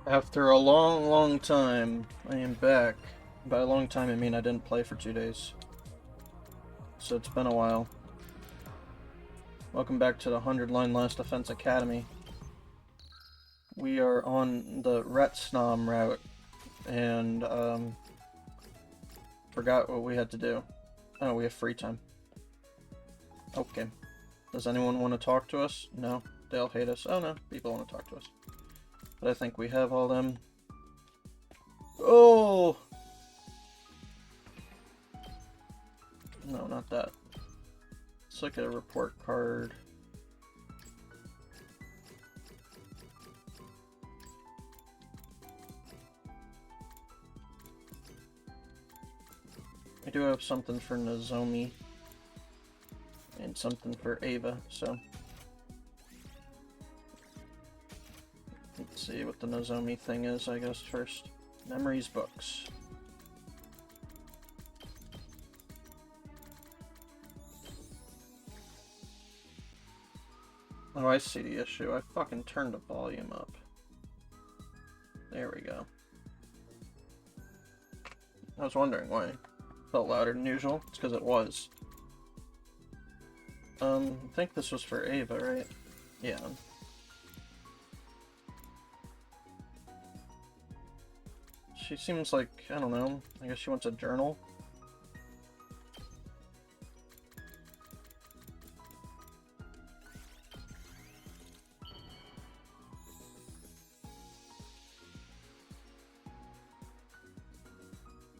After a long, long time, I am back. By a long time, I mean I didn't play for 2 days. So it's been a while. Welcome back to the 100-line Last Defense Academy. We are on the Retsnam route, and, forgot what we had to do. Oh, we have free time. Okay. Does anyone want to talk to us? No. They'll hate us. Oh no, people want to talk to us. But I think we have all them. Oh! No, not that. Let's look at a report card. I do have something for Nozomi. And something for Ava, so... Let's see what the Nozomi thing is, I guess, first. Memories books. Oh, I see the issue. I fucking turned the volume up. There we go. I was wondering why it felt louder than usual. It's because it was. I think this was for Ava, right? Yeah. She seems like, I don't know, I guess she wants a journal.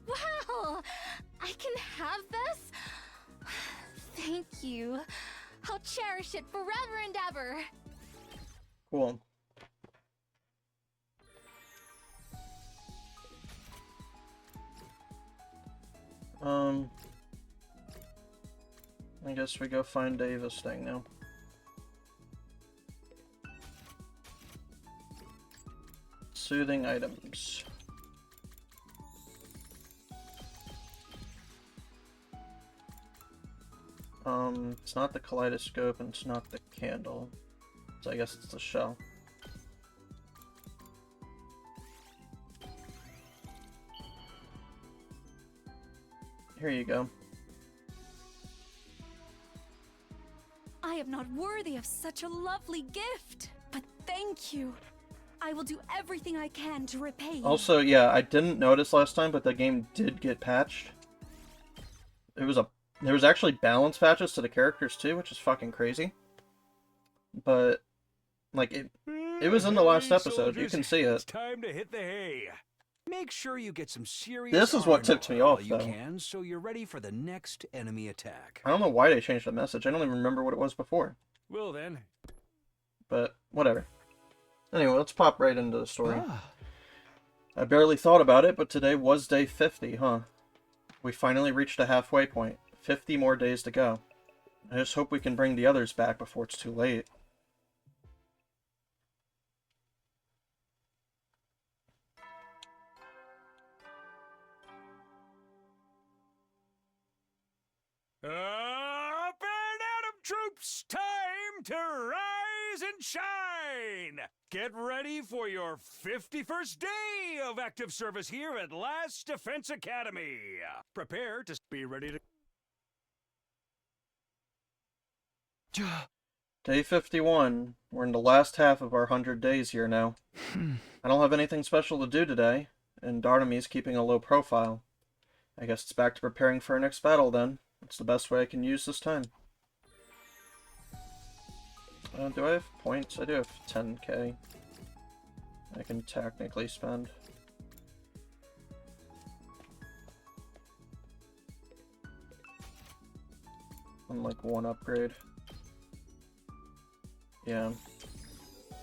Wow! I can have this? Thank you. I'll cherish it forever and ever. Cool. I guess we go find Ava's thing now. Soothing items. It's not the kaleidoscope and it's not the candle. So I guess it's the shell. Here you go. I am not worthy of such a lovely gift, but thank you. I will do everything I can to repay you. Also, yeah, I didn't notice last time, but the game did get patched. There was actually balance patches to the characters too, which is fucking crazy. But like it was in the last episode. You can see it. It's time to hit the hay. Make sure you get some serious. This is what tipped me off, you though. can, so you're ready for the next enemy attack. I don't know why they changed the message. I don't even remember what it was before. Well then. But whatever. Anyway, let's pop right into the story. I barely thought about it, but today was day 50, huh? We finally reached the halfway point. 50 more days to go. I just hope we can bring the others back before it's too late. Up and at 'em, troops! Time to rise and shine! Get ready for your 51st day of active service here at Last Defense Academy. Prepare to be ready to... Day 51. We're in the last half of our 100 days here now. I don't have anything special to do today, and Darnamy's keeping a low profile. I guess it's back to preparing for our next battle then. It's the best way I can use this time. Do I have points? I do have 10k. I can technically spend. On like one upgrade. Yeah.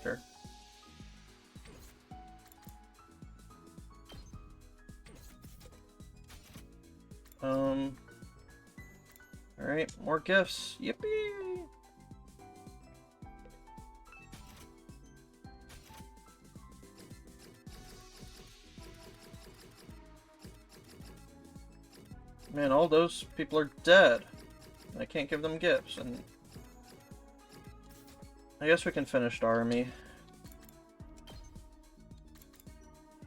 Sure. Alright, more gifts. Yippee! Man, all those people are dead. I can't give them gifts, and I guess we can finish the army.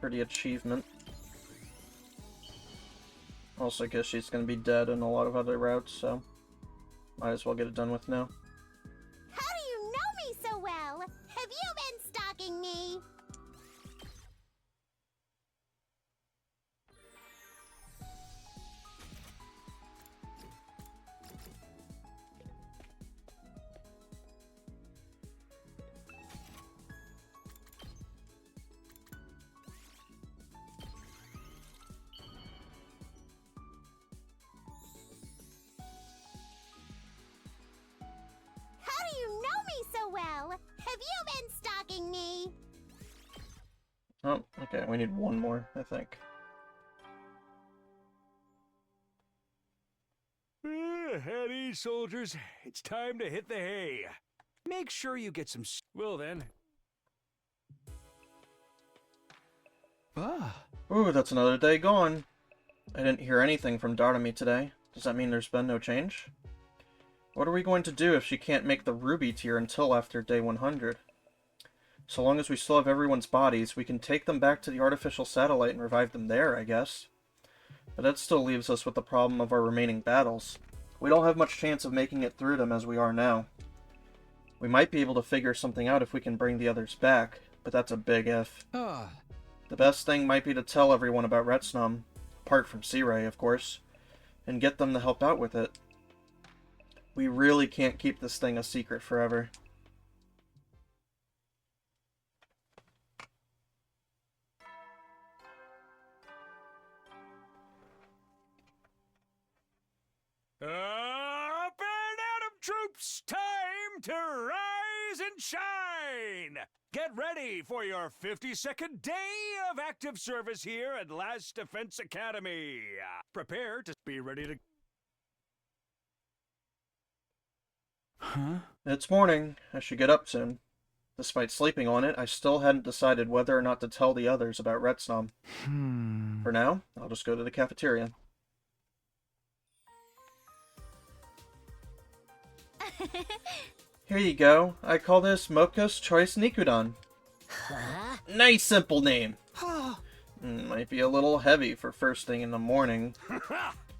for the achievement. Also, guess she's gonna be dead in a lot of other routes, so might as well get it done with now. How do you know me so well? Have you been stalking me? How do you know me so well? Have you been stalking me? Oh, okay, we need one more, I think. At ease, soldiers. It's time to hit the hay. Make sure you get some... Well then. Ooh, that's another day gone. I didn't hear anything from Dartamy today. Does that mean there's been no change? What are we going to do if she can't make the Ruby tier until after day 100? So long as we still have everyone's bodies, we can take them back to the artificial satellite and revive them there, I guess. But that still leaves us with the problem of our remaining battles. We don't have much chance of making it through them as we are now. We might be able to figure something out if we can bring the others back, but that's a big if. The best thing might be to tell everyone about Retsnum, apart from Sea-Ray, of course, and get them to help out with it. We really can't keep this thing a secret forever. Up and Atom troops! Time to rise and shine! Get ready for your 52nd day of active service here at Last Defense Academy. Prepare to be ready to... It's morning. I should get up soon. Despite sleeping on it, I still hadn't decided whether or not to tell the others about Retsnum. For now, I'll just go to the cafeteria. Here you go. I call this Mocha's Choice Nikudon. Nice simple name. Might be a little heavy for first thing in the morning.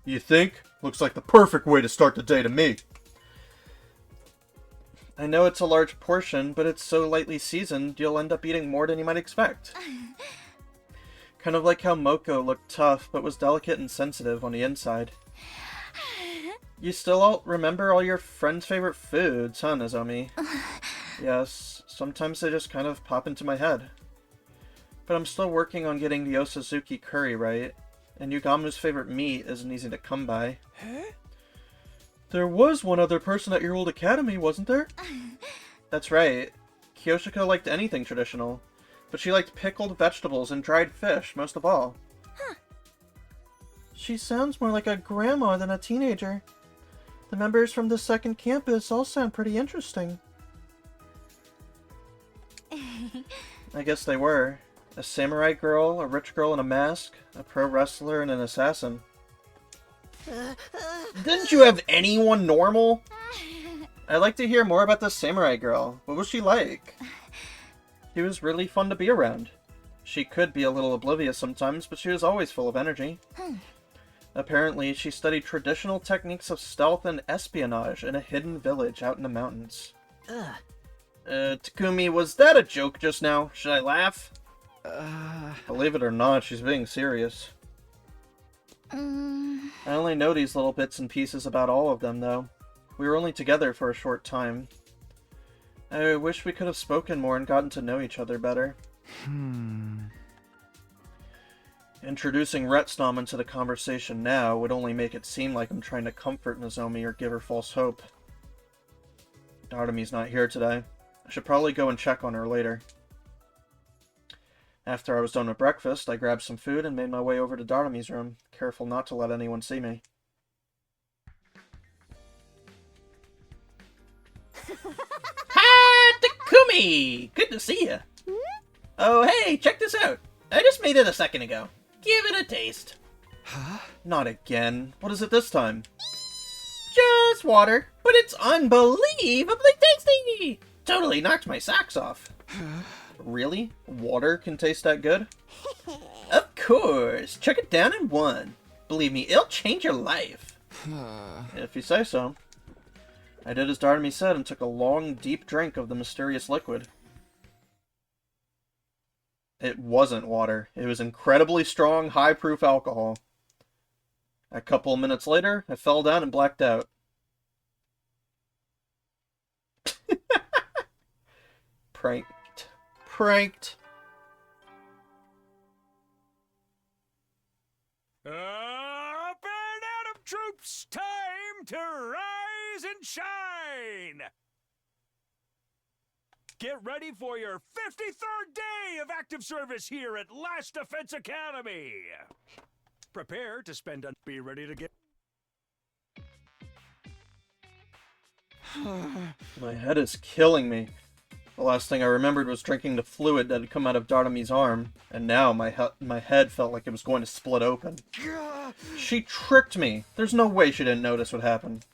You think? Looks like the perfect way to start the day to me. I know it's a large portion, but it's so lightly seasoned, you'll end up eating more than you might expect. Kind of like how Moko looked tough, but was delicate and sensitive on the inside. You still all remember all your friends' favorite foods, huh, Nozomi? Yes, sometimes they just kind of pop into my head. But I'm still working on getting the Osazuki curry right, and Yugamu's favorite meat isn't easy to come by. There was one other person at your old academy, wasn't there? That's right. Kyoshiko liked anything traditional, but she liked pickled vegetables and dried fish most of all. She sounds more like a grandma than a teenager. The members from the second campus all sound pretty interesting. I guess they were. A samurai girl, a rich girl in a mask, a pro wrestler, and an assassin. Didn't you have anyone normal? I'd like to hear more about the samurai girl. What was she like? She was really fun to be around. She could be a little oblivious sometimes, but she was always full of energy. Apparently, she studied traditional techniques of stealth and espionage in a hidden village out in the mountains. Takumi, was that a joke just now? Should I laugh? Believe it or not, she's being serious. I only know these little bits and pieces about all of them, though. We were only together for a short time. I wish we could have spoken more and gotten to know each other better. Introducing Retsnum into the conversation now would only make it seem like I'm trying to comfort Nozomi or give her false hope. Dartamy's not here today. I should probably go and check on her later. After I was done with breakfast, I grabbed some food and made my way over to Dartamy's room, careful not to let anyone see me. Hi, Takumi! Good to see you. Oh, hey, check this out. I just made it a second ago. Give it a taste. Huh? Not again. What is it this time? Just water, but it's unbelievably tasty. Totally knocked my socks off. Really? Water can taste that good? Of course! Chuck it down in one. Believe me, it'll change your life. If you say so. I did as Dartamy said and took a long, deep drink of the mysterious liquid. It wasn't water. It was incredibly strong, high-proof alcohol. A couple of minutes later, I fell down and blacked out. Pranked. Pranked. Up and Atom troops, time to rise and shine! Get ready for your 53rd day of active service here at Last Defense Academy! Prepare to spend a... Be ready to get... My head is killing me. The last thing I remembered was drinking the fluid that had come out of Dartamy's arm, and now my head felt like it was going to split open. She tricked me! There's no way she didn't notice what happened.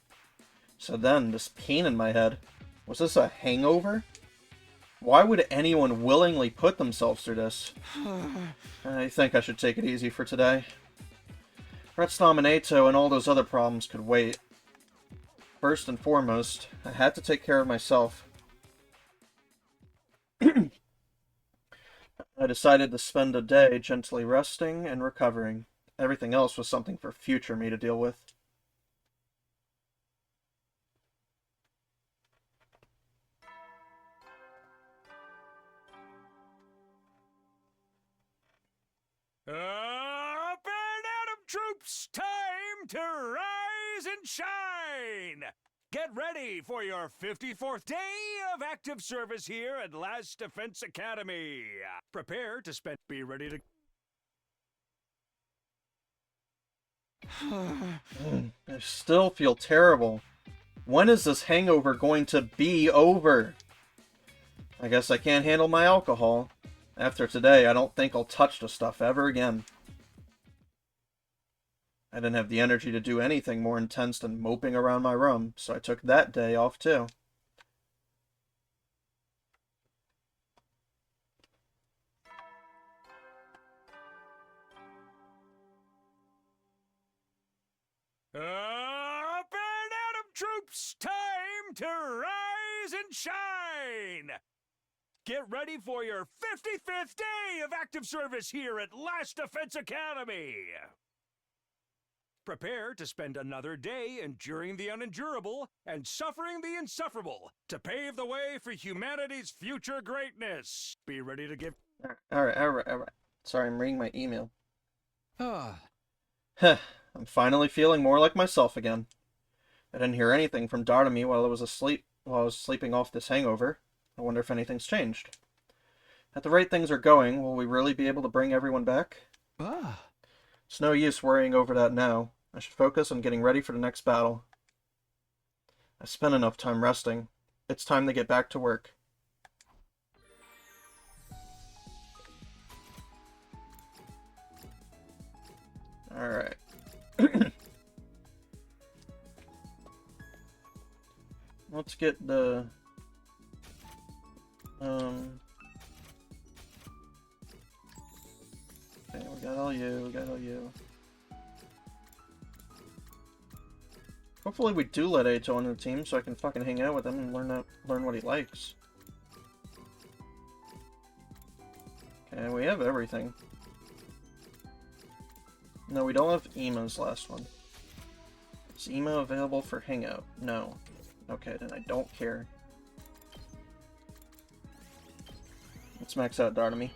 So then, this pain in my head. Was this a hangover? Why would anyone willingly put themselves through this? I think I should take it easy for today. Ret's Nominato and all those other problems could wait. First and foremost, I had to take care of myself. I decided to spend a day gently resting and recovering. Everything else was something for future me to deal with. Up and Atom troops, time to rise and shine! Get ready for your 54th day of active service here at Last Defense Academy. Prepare to spend... Be ready to... I still feel terrible. When is this hangover going to be over? I guess I can't handle my alcohol. After today, I don't think I'll touch the stuff ever again. I didn't have the energy to do anything more intense than moping around my room, so I took that day off too. Up and Atom troops, time to rise and shine! Get ready for your 55th day of active service here at Last Defense Academy! Prepare to spend another day enduring the unendurable and suffering the insufferable to pave the way for humanity's future greatness. Be ready to give... Alright. Sorry, I'm reading my email. Ah. I'm finally feeling more like myself again. I didn't hear anything from Dartamy while I was sleeping off this hangover. I wonder if anything's changed. At the rate things are going, will we really be able to bring everyone back? It's no use worrying over that now. I should focus on getting ready for the next battle. I spent enough time resting. It's time to get back to work. Alright. Let's get the... Okay, we got all you. Hopefully we do let Ato on the team so I can fucking hang out with him and learn what he likes. Okay, we have everything. No, we don't have Ema's last one. Is Ema available for Hangout? No. Okay, then I don't care. Let's max out Dartamy.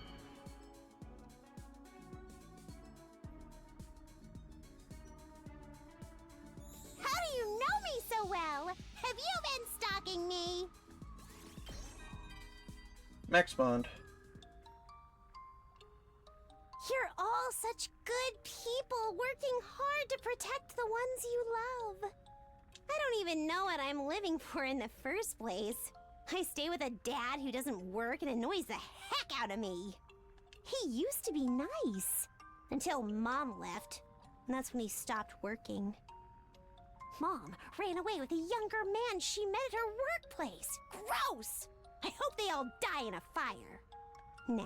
How do you know me so well? Have you been stalking me? Max Bond. You're all such good people working hard to protect the ones you love. I don't even know what I'm living for in the first place. I stay with a dad who doesn't work and annoys the heck out of me. He used to be nice. Until Mom left. And that's when he stopped working. Mom ran away with a younger man she met at her workplace. Gross! I hope they all die in a fire. Nah,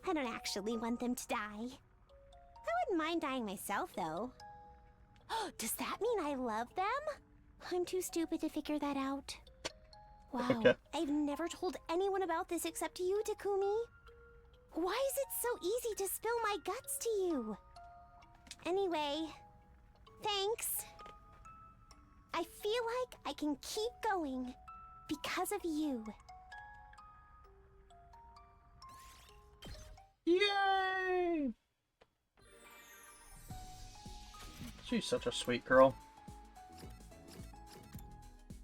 I don't actually want them to die. I wouldn't mind dying myself, though. Does that mean I love them? I'm too stupid to figure that out. Wow, Okay. I've never told anyone about this except you, Takumi. Why is it so easy to spill my guts to you? Anyway, thanks. I feel like I can keep going because of you. Yay! She's such a sweet girl.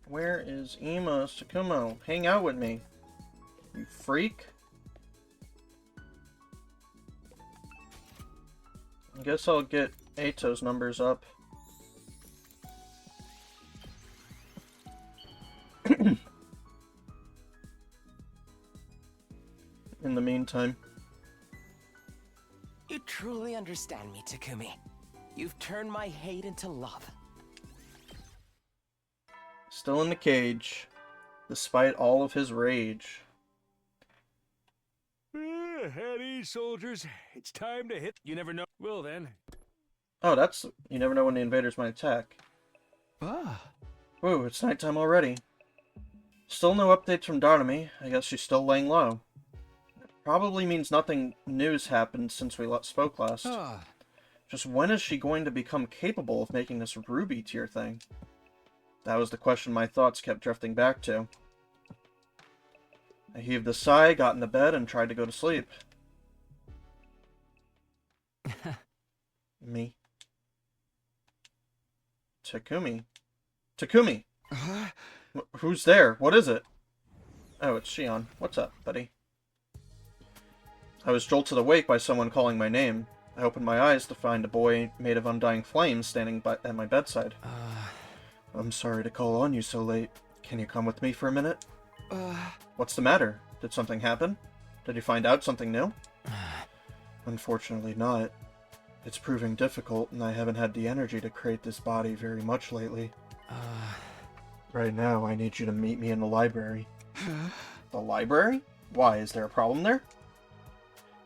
Where is Ima Tsukumo? Hang out with me, you freak. I guess I'll get Eito's numbers up. In the meantime. You truly understand me, Takumi. You've turned my hate into love. Still in the cage, despite all of his rage. At ease, soldiers. It's time to hit. You never know. Well then. Oh, that's... You never know when the invaders might attack. Whoa, it's nighttime already. Still no updates from Darnami. I guess she's still laying low. Probably means nothing new's happened since we spoke last. Just when is she going to become capable of making this ruby tier thing? That was the question my thoughts kept drifting back to. I heaved a sigh, got into bed, and tried to go to sleep. Me. Takumi. Takumi! Who's there? What is it? Oh, it's Shion. What's up, buddy? I was jolted awake by someone calling my name. I opened my eyes to find a boy made of undying flames standing at my bedside. I'm sorry to call on you so late. Can you come with me for a minute? What's the matter? Did something happen? Did you find out something new? Unfortunately not. It's proving difficult, and I haven't had the energy to create this body very much lately. Right now, I need you to meet me in the library. The library? Why, is there a problem there?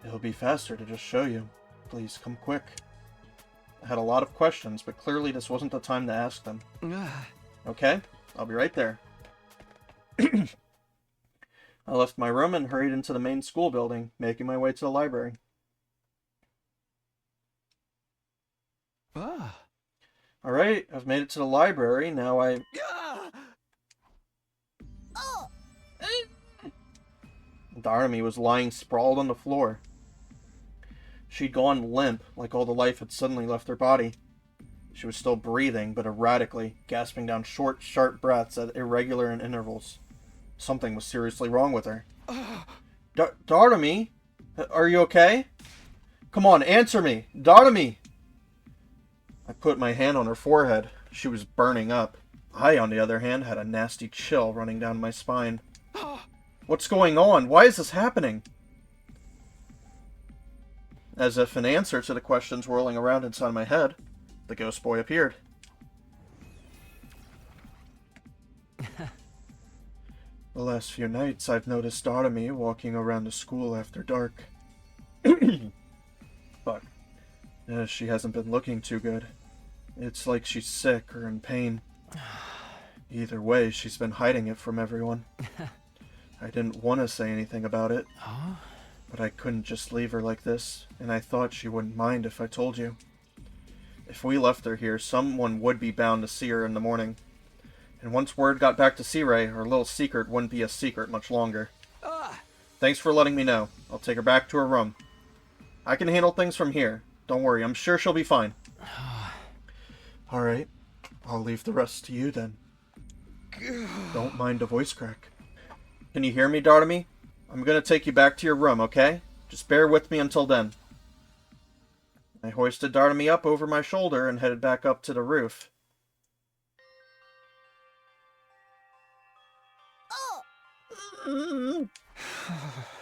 It'll be faster to just show you. Please, come quick. I had a lot of questions, but clearly this wasn't the time to ask them. Okay, I'll be right there. I left my room and hurried into the main school building, making my way to the library. Alright, I've made it to the library, now Darnami was lying sprawled on the floor. She'd gone limp, like all the life had suddenly left her body. She was still breathing, but erratically, gasping down short, sharp breaths at irregular intervals. Something was seriously wrong with her. Darnami? Are you okay? Come on, answer me! Darnami! I put my hand on her forehead. She was burning up. I, on the other hand, had a nasty chill running down my spine. What's going on? Why is this happening? As if in answer to the questions whirling around inside my head, the ghost boy appeared. The last few nights, I've noticed Darnami walking around the school after dark. Fuck. She hasn't been looking too good. It's like she's sick or in pain. Either way, she's been hiding it from everyone. I didn't want to say anything about it, but I couldn't just leave her like this, and I thought she wouldn't mind if I told you. If we left her here, someone would be bound to see her in the morning. And once word got back to C-Ray, her little secret wouldn't be a secret much longer. Thanks for letting me know. I'll take her back to her room. I can handle things from here. Don't worry, I'm sure she'll be fine. Alright, I'll leave the rest to you then. Don't mind a voice crack. Can you hear me, Darnami? I'm gonna take you back to your room, okay? Just bear with me until then. I hoisted Darnami up over my shoulder and headed back up to the roof.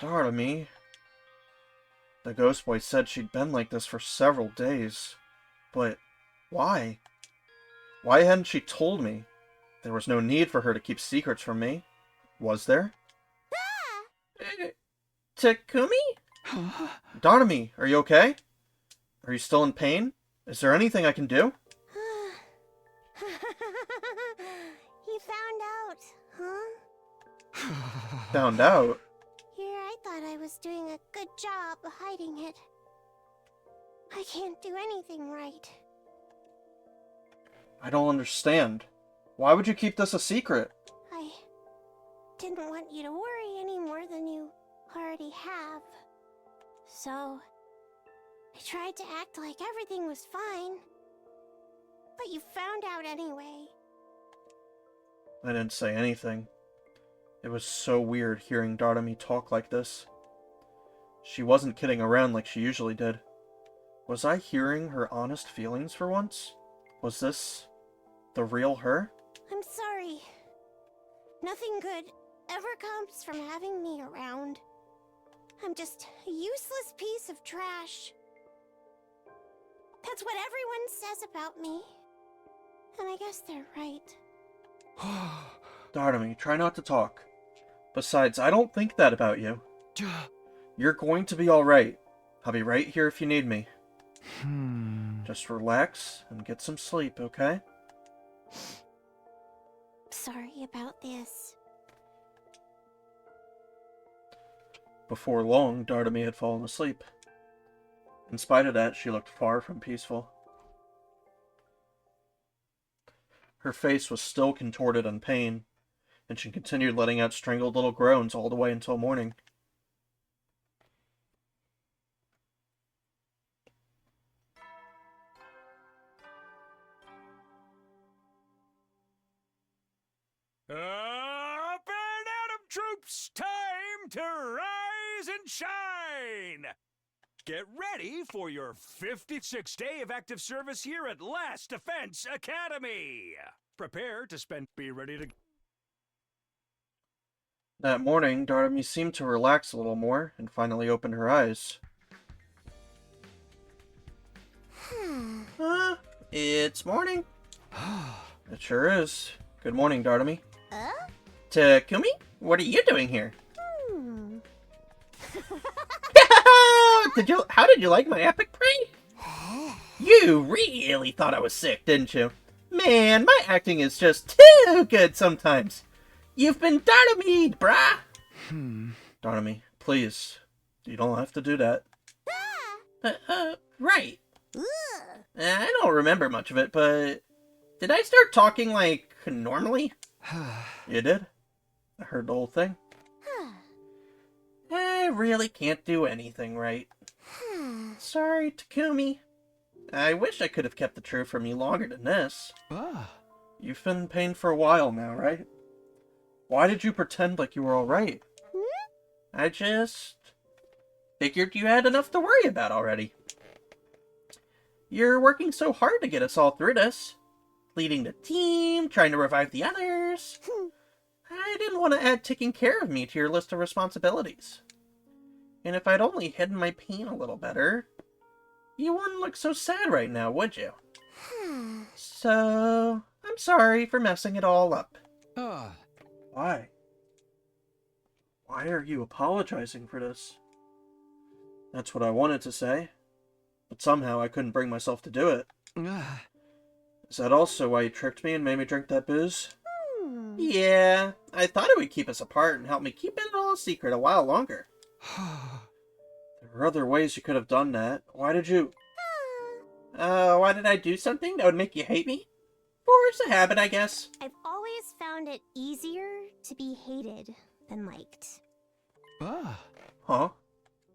Darnami. The ghost boy said she'd been like this for several days. But why? Why hadn't she told me? There was no need for her to keep secrets from me. Was there? Takumi? Darnami, are you okay? Are you still in pain? Is there anything I can do? You found out, huh? Found out? Here, I thought I was doing a good job hiding it. I can't do anything right. I don't understand. Why would you keep this a secret? I didn't want you to worry any more than you already have. So, I tried to act like everything was fine. But you found out anyway. I didn't say anything. It was so weird hearing Darnami talk like this. She wasn't kidding around like she usually did. Was I hearing her honest feelings for once? Was this the real her? I'm sorry. Nothing good ever comes from having me around. I'm just a useless piece of trash. That's what everyone says about me. And I guess they're right. Darnami, try not to talk. Besides, I don't think that about you. You're going to be alright. I'll be right here if you need me. Just relax and get some sleep, okay? Sorry about this. Before long, Darnami had fallen asleep. In spite of that, she looked far from peaceful. Her face was still contorted in pain, and she continued letting out strangled little groans all the way until morning. Up and at 'em, troops! Time to rise and shine! Get ready for your 56th day of active service here at Last Defense Academy! Prepare to spend... Be ready to... That morning, Darnami seemed to relax a little more and finally opened her eyes. It's morning. It sure is. Good morning, Darnami. Takumi, what are you doing here? How did you like my epic prank? You really thought I was sick, didn't you? Man, my acting is just too good sometimes. You've been Darnami'd, brah! Darnami, please. You don't have to do that. Right. I don't remember much of it, but... Did I start talking, like, normally? You did? I heard the whole thing. I really can't do anything right. Sorry, Takumi. I wish I could have kept the truth from you longer than this. You've been in pain for a while now, right? Why did you pretend like you were alright? I just... figured you had enough to worry about already. You're working so hard to get us all through this. Leading the team, trying to revive the others. I didn't want to add taking care of me to your list of responsibilities. And if I'd only hidden my pain a little better, you wouldn't look so sad right now, would you? So, I'm sorry for messing it all up. Why? Why are you apologizing for this? That's what I wanted to say, but somehow I couldn't bring myself to do it. Is that also why you tricked me and made me drink that booze? Yeah, I thought it would keep us apart and help me keep it all a secret a while longer. There were other ways you could have done that. Why did you... why did I do something that would make you hate me? Force a habit, I guess. I've always found it easier to be hated than liked. Huh?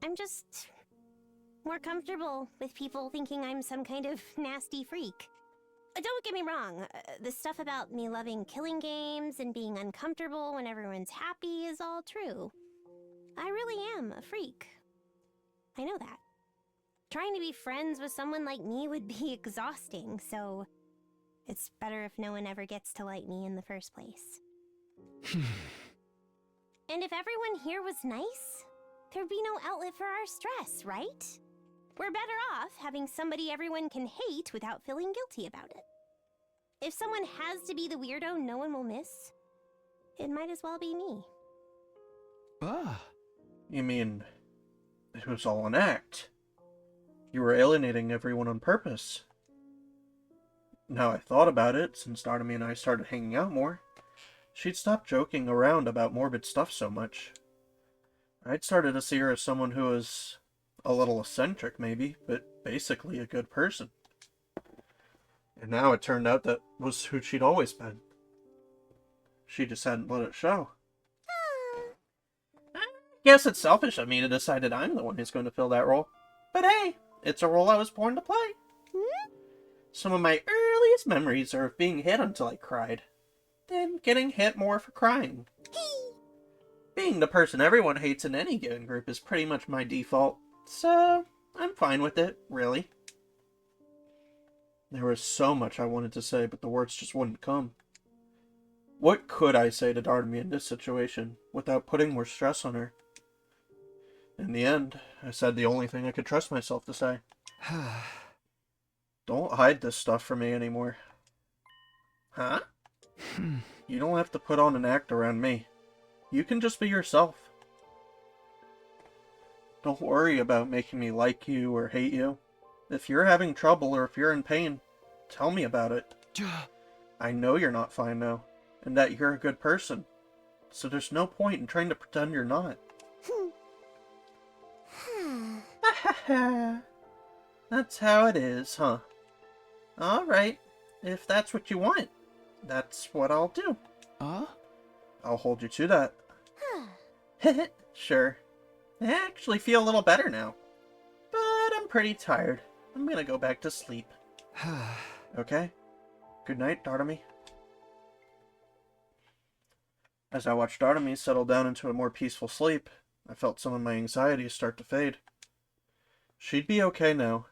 I'm just more comfortable with people thinking I'm some kind of nasty freak. Don't get me wrong, the stuff about me loving killing games and being uncomfortable when everyone's happy is all true. I really am a freak. I know that. Trying to be friends with someone like me would be exhausting, so it's better if no one ever gets to like me in the first place. And if everyone here was nice, there'd be no outlet for our stress, right? We're better off having somebody everyone can hate without feeling guilty about it. If someone has to be the weirdo no one will miss, it might as well be me. You mean it was all an act? You were alienating everyone on purpose. Now I thought about it, since Darnamy and I started hanging out more, she'd stopped joking around about morbid stuff so much. I'd started to see her as someone who was a little eccentric, maybe, but basically a good person. And now it turned out that was who she'd always been. She just hadn't let it show. I guess it's selfish of me to decide that I'm the one who's going to fill that role. But hey, it's a role I was born to play. Some of my earliest memories are of being hit until I cried. Then getting hit more for crying. Being the person everyone hates in any given group is pretty much my default. So, I'm fine with it, really. There was so much I wanted to say, but the words just wouldn't come. What could I say to Darnamy in this situation, without putting more stress on her? In the end, I said the only thing I could trust myself to say. Don't hide this stuff from me anymore. Huh? You don't have to put on an act around me. You can just be yourself. Don't worry about making me like you or hate you. If you're having trouble or if you're in pain, tell me about it. I know you're not fine now, and that you're a good person. So there's no point in trying to pretend you're not. That's how it is, huh? Alright, if that's what you want, that's what I'll do. I'll hold you to that. Sure. I actually feel a little better now. But I'm pretty tired. I'm gonna go back to sleep. Okay? Good night, Darnamy. As I watched Darnamy settle down into a more peaceful sleep, I felt some of my anxieties start to fade. She'd be okay now.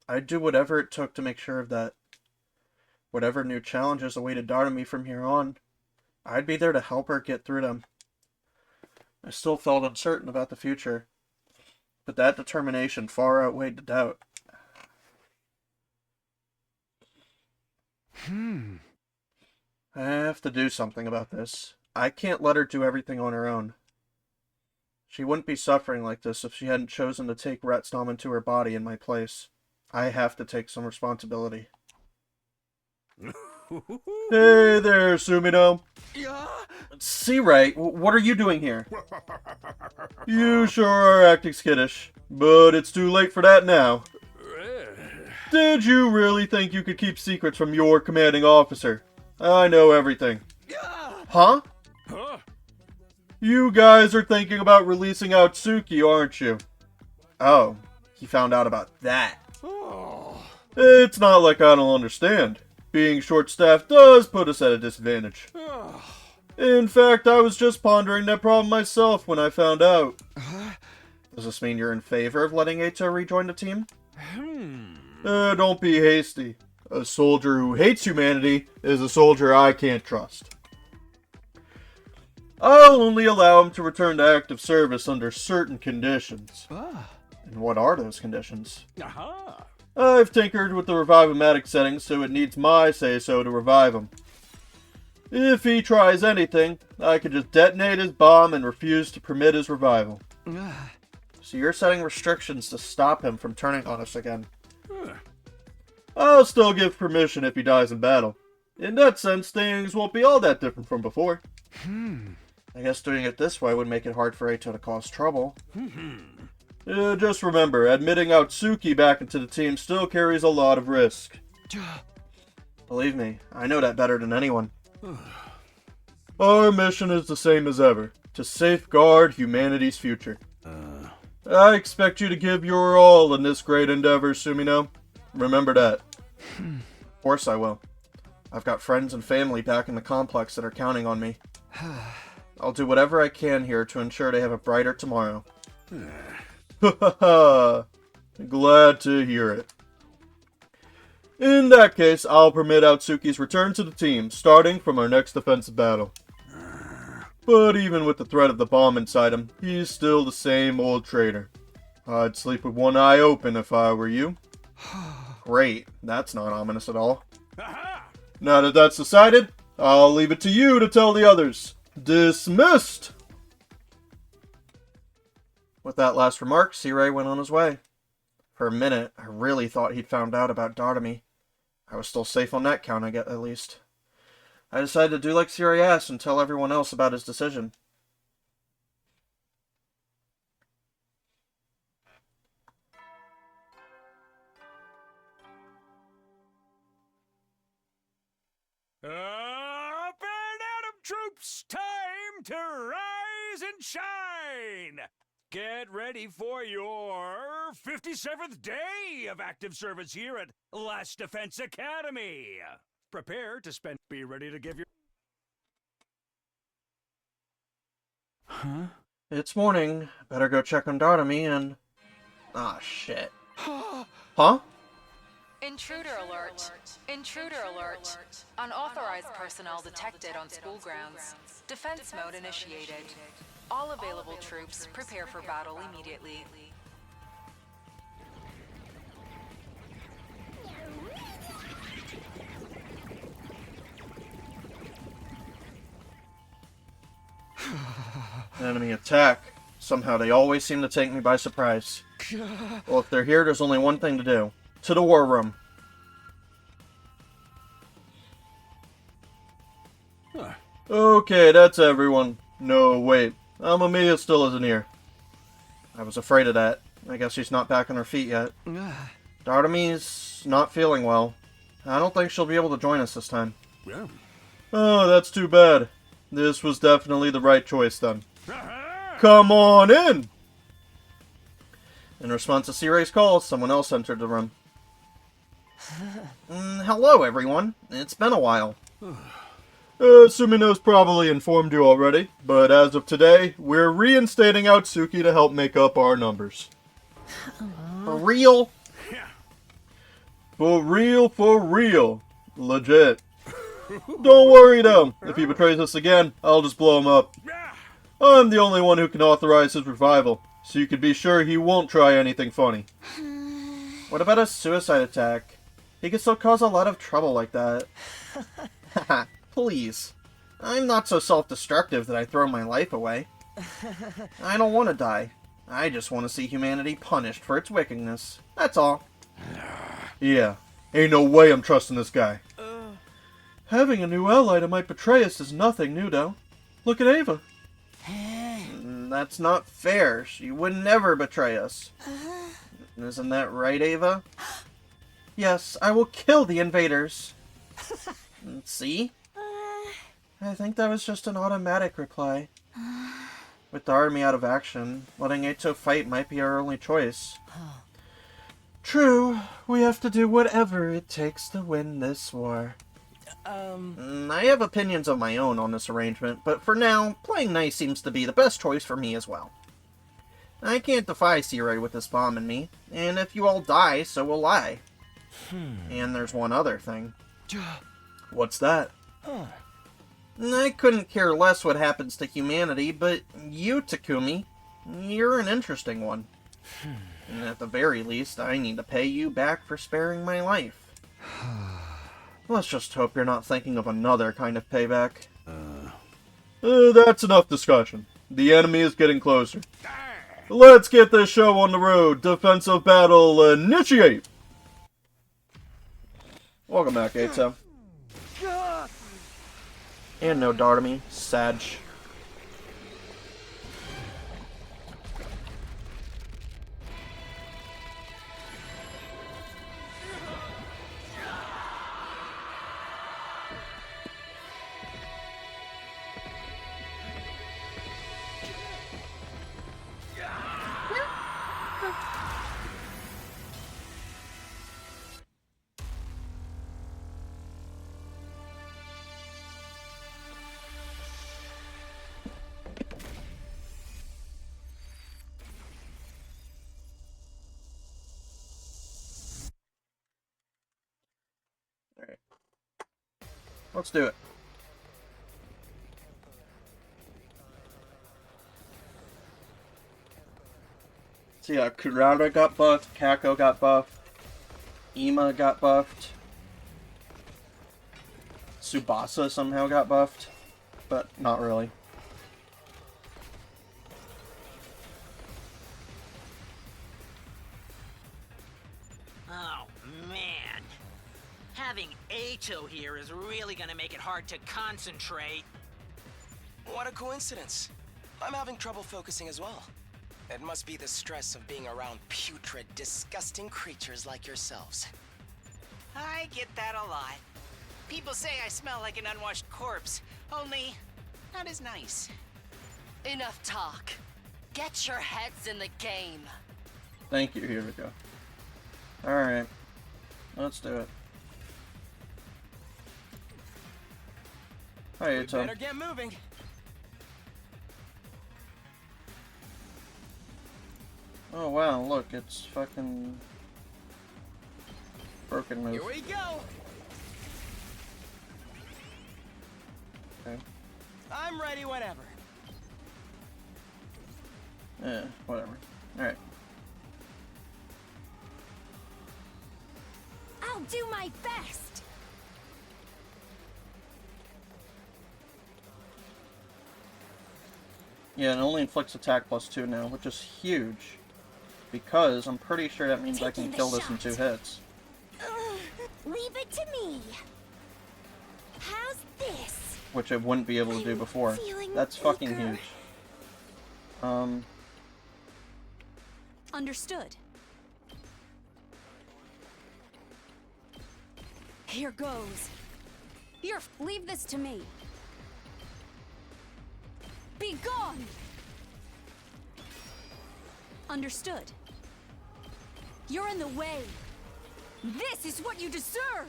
I'd do whatever it took to make sure of that. Whatever new challenges awaited Darnamy from here on, I'd be there to help her get through them. I still felt uncertain about the future, but that determination far outweighed the doubt. I have to do something about this. I can't let her do everything on her own. She wouldn't be suffering like this if she hadn't chosen to take Retsdom into her body in my place. I have to take some responsibility. Hey there, Sumino. See, right, what are you doing here? You sure are acting skittish, but it's too late for that now. Did you really think you could keep secrets from your commanding officer? I know everything. Huh? You guys are thinking about releasing Atsuki, aren't you? Oh, he found out about that. It's not like I don't understand. Being short-staffed does put us at a disadvantage. In fact, I was just pondering that problem myself when I found out. Does this mean you're in favor of letting Eito rejoin the team? Don't be hasty. A soldier who hates humanity is a soldier I can't trust. I'll only allow him to return to active service under certain conditions. And what are those conditions? I've tinkered with the revive-o-matic settings, so it needs my say-so to revive him. If he tries anything, I can just detonate his bomb and refuse to permit his revival. So you're setting restrictions to stop him from turning on us again. I'll still give permission if he dies in battle. In that sense, things won't be all that different from before. I guess doing it this way would make it hard for Eito to cause trouble. Just remember, admitting Atsuki back into the team still carries a lot of risk. Believe me, I know that better than anyone. Our mission is the same as ever, to safeguard humanity's future. I expect you to give your all in this great endeavor, Sumino. Remember that. Of course I will. I've got friends and family back in the complex that are counting on me. I'll do whatever I can here to ensure they have a brighter tomorrow. Glad to hear it. In that case, I'll permit Atsuki's return to the team, starting from our next defensive battle. But even with the threat of the bomb inside him, he's still the same old traitor. I'd sleep with one eye open if I were you. Great, that's not ominous at all. Now that that's decided, I'll leave it to you to tell the others. Dismissed! With that last remark, Sea-Ray went on his way. For a minute, I really thought he'd found out about Dartamy. I was still safe on that count, at least. I decided to do like Sea-Ray asked and tell everyone else about his decision. Up and at 'em, troops! Time to rise and shine! Get ready for your 57th day of active service here at Last Defense Academy. Prepare to spend... Be ready to give your... Huh? It's morning. Better go check on Dartamy and... Ah, shit. Huh? Intruder alert. Intruder alert. Unauthorized personnel detected on school grounds. Defense mode initiated. All available troops prepare for battle immediately. Enemy attack. Somehow they always seem to take me by surprise. Well, if they're here, there's only one thing to do. To the war room. Huh. Okay, that's everyone. No, wait. Amamiya still isn't here. I was afraid of that. I guess she's not back on her feet yet. Dartamy's not feeling well. I don't think she'll be able to join us this time. Yeah. Oh, that's too bad. This was definitely the right choice then. Come on in! In response to Sea-Ray's call, someone else entered the room. Hello, everyone. It's been a while. Sumino's probably informed you already, but as of today, we're reinstating Outsuki to help make up our numbers. For real? For real, for real. Legit. Don't worry though, if he betrays us again, I'll just blow him up. I'm the only one who can authorize his revival, so you can be sure he won't try anything funny. What about a suicide attack? He could still cause a lot of trouble like that. Haha, please. I'm not so self-destructive that I throw my life away. I don't want to die. I just want to see humanity punished for its wickedness. That's all. Yeah, ain't no way I'm trusting this guy. Having a new ally that might betray us is nothing new, though. Look at Ava. That's not fair. She would never betray us. Isn't that right, Ava? Yes, I will kill the invaders. See? I think that was just an automatic reply. With the army out of action, letting Eito fight might be our only choice. True, we have to do whatever it takes to win this war. I have opinions of my own on this arrangement, but for now, playing nice seems to be the best choice for me as well. I can't defy Sea-Ray with this bomb in me, and if you all die, so will I. And there's one other thing. What's that? I couldn't care less what happens to humanity, but you, Takumi, you're an interesting one. And at the very least, I need to pay you back for sparing my life. Let's just hope you're not thinking of another kind of payback. That's enough discussion. The enemy is getting closer. Let's get this show on the road. Defensive battle initiate! Welcome back, Eito. And no Dartamy. Sag. Alright. Let's do it. So yeah, Kurara got buffed, Kako got buffed, Ima got buffed, Tsubasa somehow got buffed, but not really. Oh, man. Having Ato here is really gonna make it hard to concentrate. What a coincidence. I'm having trouble focusing as well. It must be the stress of being around putrid, disgusting creatures like yourselves. I get that a lot. People say I smell like an unwashed corpse, only not as nice. Enough talk. Get your heads in the game. Thank you, here we go. Alright. Let's do it. Hey, it's Better get moving. Oh wow, look, it's fucking broken move. Here we go. Okay. I'm ready whenever. Yeah, whatever. Alright. I'll do my best! Yeah, it only inflicts attack +2 now, which is huge. Because I'm pretty sure that means I can Taking the kill this in shot. 2 hits. Leave it to me. How's this? Which I wouldn't be able to do before. feeling That's fucking weaker. huge. Understood. Here goes. Here, leave this to me. Be gone! Understood. You're in the way. This is what you deserve!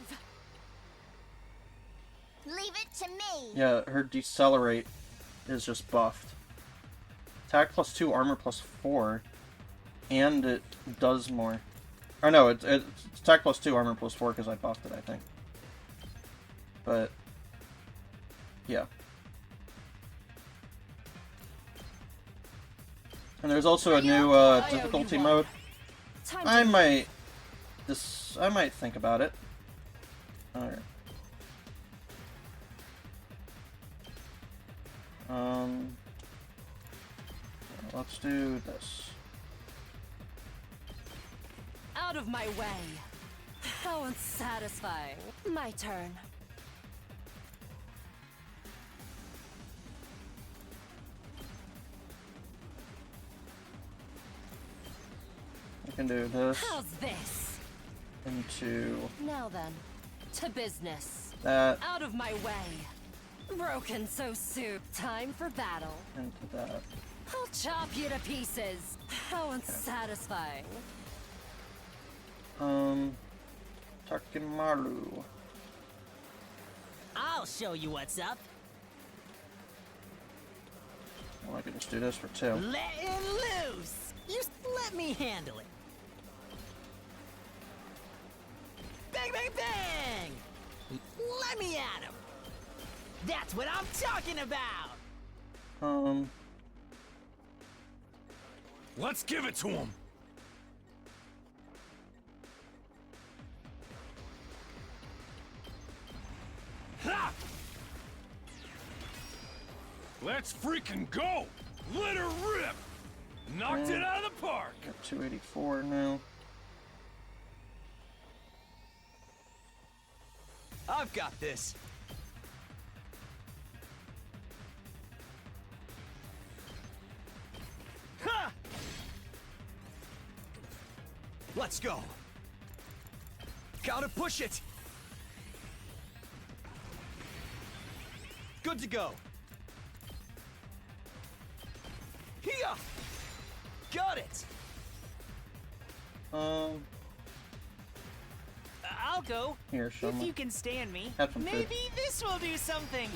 Leave it to me. Yeah, her decelerate is just buffed. Attack +2, armor +4, and it does more. Or no, it's attack +2, armor +4 because I buffed it, I think. But yeah. And there's also a new difficulty mode. I might think about it. Alright. Let's do this. Out of my way. How unsatisfying. My turn. I can do this How's this? into Now then, to business. that, Out of my way. Broken so soon. Time for battle. into that. I'll chop you to pieces. How unsatisfying. Takimaru. I'll show you what's up. Well, I can just do this for 2. Let it loose. You let me handle it. Bang, bang, bang! Let me at him. That's what I'm talking about. Let's give it to him. Ha! Let's freaking go! Let her rip! Knocked it out of the park! Got 284 now. I've got this. Ha! Let's go. Gotta push it. Good to go. Here. Got it. I'll go. Here, show If me. you can stand me. Have some food. Maybe this will do something.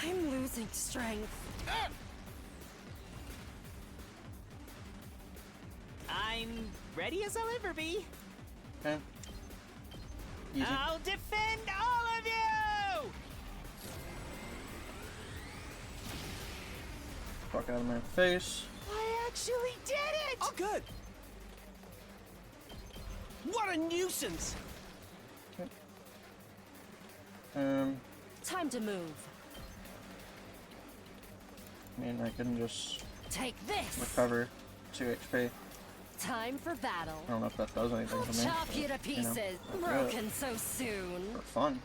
I'm losing strength. I'm ready as I'll ever be. Okay. Easy. I'll defend all of you! Fuck out of my face. I actually did it! Oh, good. What a nuisance. Time to move. I mean, I can just Take this. recover 2 HP. Time for battle. I don't know if that does anything I'll to me. chop but, you to know, pieces. I'll do it Broken so soon. for fun.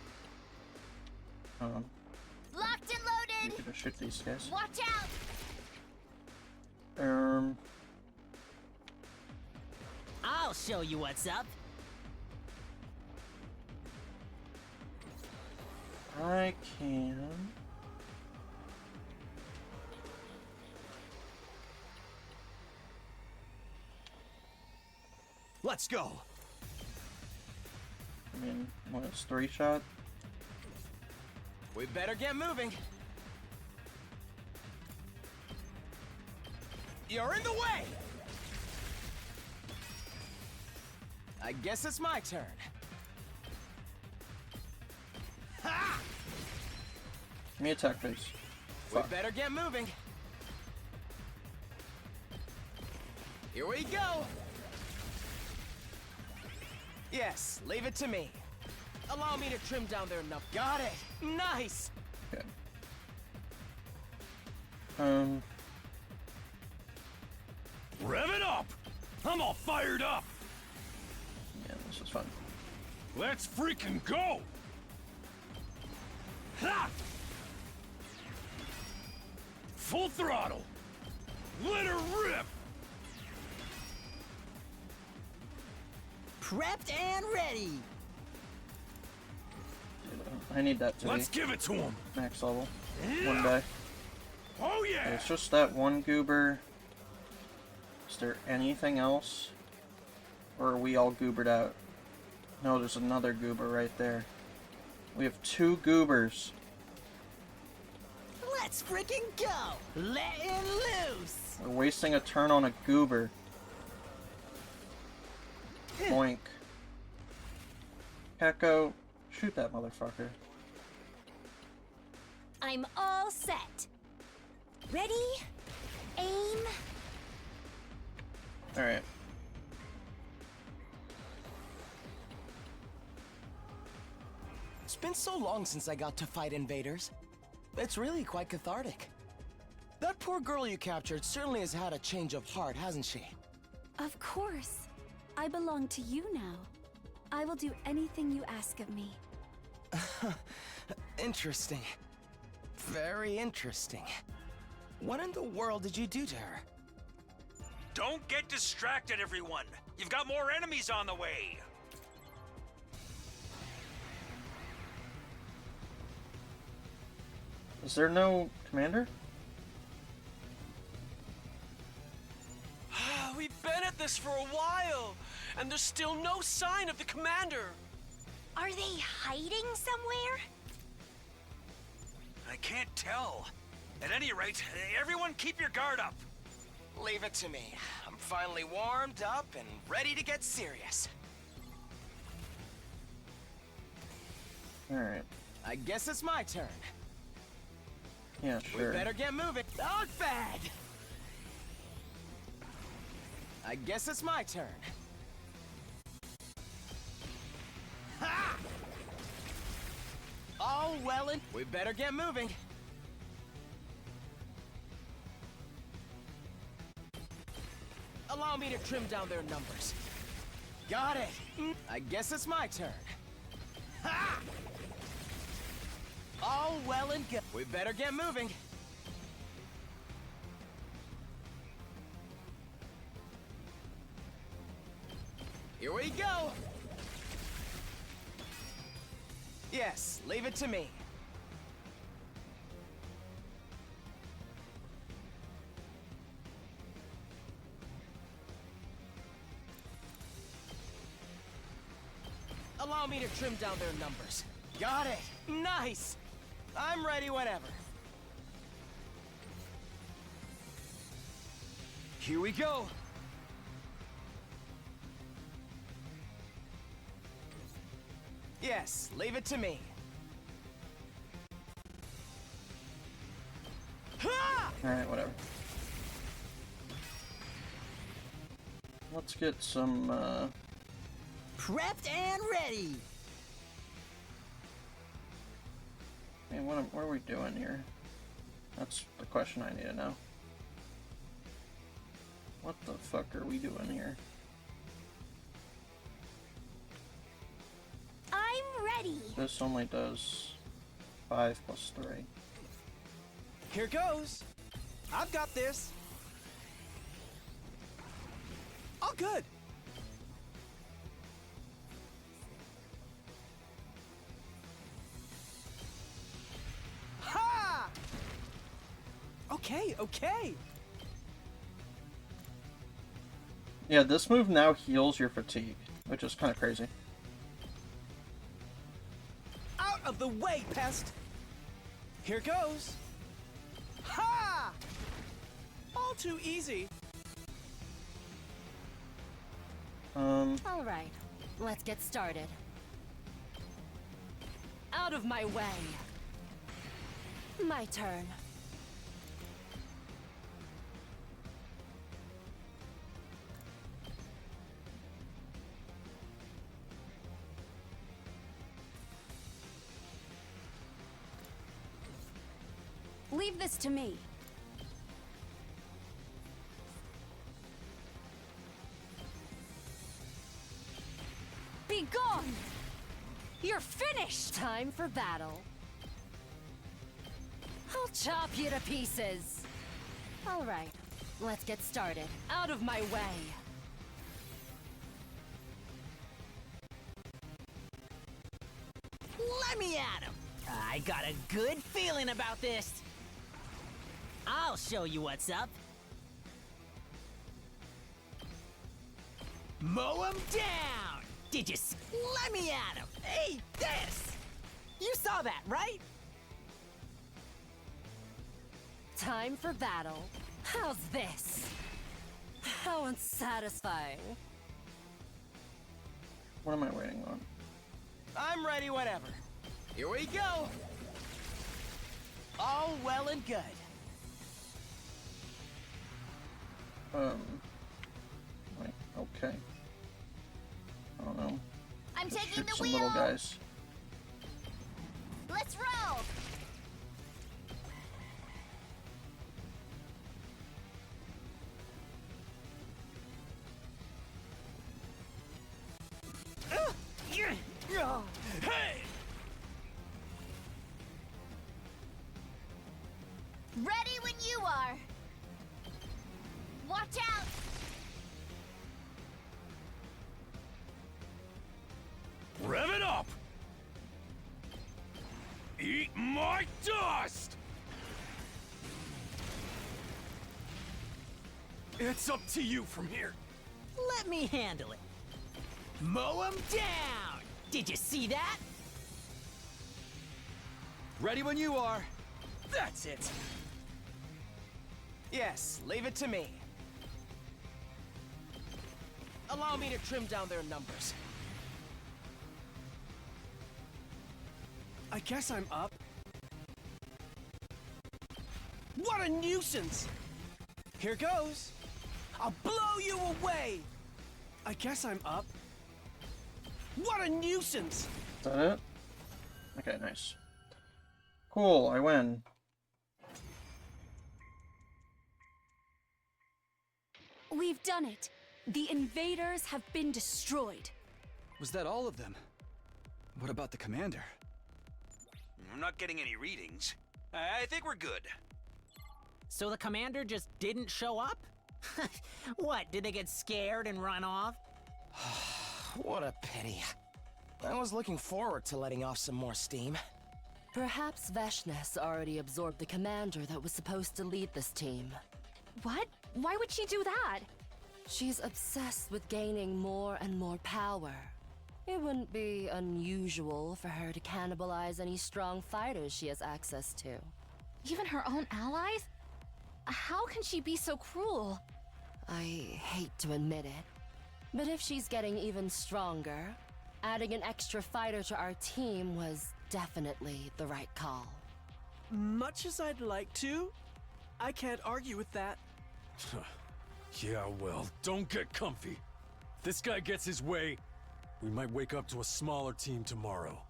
Locked and We loaded! could just shoot these guys. Watch out! I'll show you what's up. I can. Let's go. I mean, what is 3 shot? We better get moving. You're in the way! I guess it's my turn. Ha! Give me attack base. We better get moving. Here we go! Yes, leave it to me. Allow me to trim down their nub. Got it! Nice! Okay. Rev it up! I'm all fired up! Yeah, this is fun. Let's freaking go! Ha! Full throttle! Let her rip! Prepped and ready. I need that to Let's be give it to him! max level. One day. Oh yeah! It's just that one goober. Is there anything else? Or are we all goobered out? No, there's another goober right there. We have 2 goobers. Let's freaking go. Letting loose. We're wasting a turn on a goober. Boink. Echo, shoot that motherfucker. I'm all set. Ready? Aim. Alright. It's been so long since I got to fight invaders. It's really quite cathartic. That poor girl you captured certainly has had a change of heart, hasn't she? Of course. I belong to you now. I will do anything you ask of me. Interesting. Very interesting. What in the world did you do to her? Don't get distracted, everyone! You've got more enemies on the way! Is there no commander? We've been at this for a while, and there's still no sign of the commander. Are they hiding somewhere? I can't tell. At any rate, everyone keep your guard up. Leave it to me. I'm finally warmed up and ready to get serious. Alright. I guess it's my turn. Yeah, sure. We better get moving. Not bad! I guess it's my turn. Ha! All well and... We better get moving. Allow me to trim down their numbers. Got it! I guess it's my turn. Ha! All well and good. We better get moving. Here we go! Yes, leave it to me. Allow me to trim down their numbers. Got it! Nice! I'm ready whenever. Here we go! Yes, leave it to me. Ha! Alright, whatever. Let's get some, Prepped and ready. Hey, what are we doing here? That's the question I need to know. What the fuck are we doing here? I'm ready. This only does 5 plus 3. Here goes. I've got this. All good. Ha! Okay, okay. Yeah, this move now heals your fatigue, which is kind of crazy. Out of the way, pest. Here goes. Ha! All too easy. All right, let's get started. Out of my way. My turn. Leave this to me. Be gone! You're finished! Time for battle. I'll chop you to pieces. All right, let's get started. Out of my way. Let me at him. I got a good feeling about this. I'll show you what's up. Mow him down! Did you let me at him? Hey, this! You saw that, right? Time for battle. How's this? How unsatisfying. What am I waiting on? I'm ready whenever. Here we go. All well and good. Like, okay. I don't know. I'm Just taking shoot the some wheel. little guys. Let's roll. Hey! Ready when you are. Watch out. Rev it up! Eat my dust! It's up to you from here. Let me handle it. Mow him down! Did you see that? Ready when you are. That's it. Yes, leave it to me. Allow me to trim down their numbers. I guess I'm up. What a nuisance! Here goes. I'll blow you away! I guess I'm up. What a nuisance! Is that it? Okay, nice. Cool, I win. We've done it. The invaders have been destroyed. Was that all of them? What about the commander? I'm not getting any readings. I think we're good. So the commander just didn't show up? What, did they get scared and run off? What a pity. I was looking forward to letting off some more steam. Perhaps Veshness already absorbed the commander that was supposed to lead this team. What? Why would she do that? She's obsessed with gaining more and more power. It wouldn't be unusual for her to cannibalize any strong fighters she has access to. Even her own allies? How can she be so cruel? I hate to admit it, but if she's getting even stronger, adding an extra fighter to our team was definitely the right call. Much as I'd like to, I can't argue with that. Yeah, well, don't get comfy. If this guy gets his way, we might wake up to a smaller team tomorrow.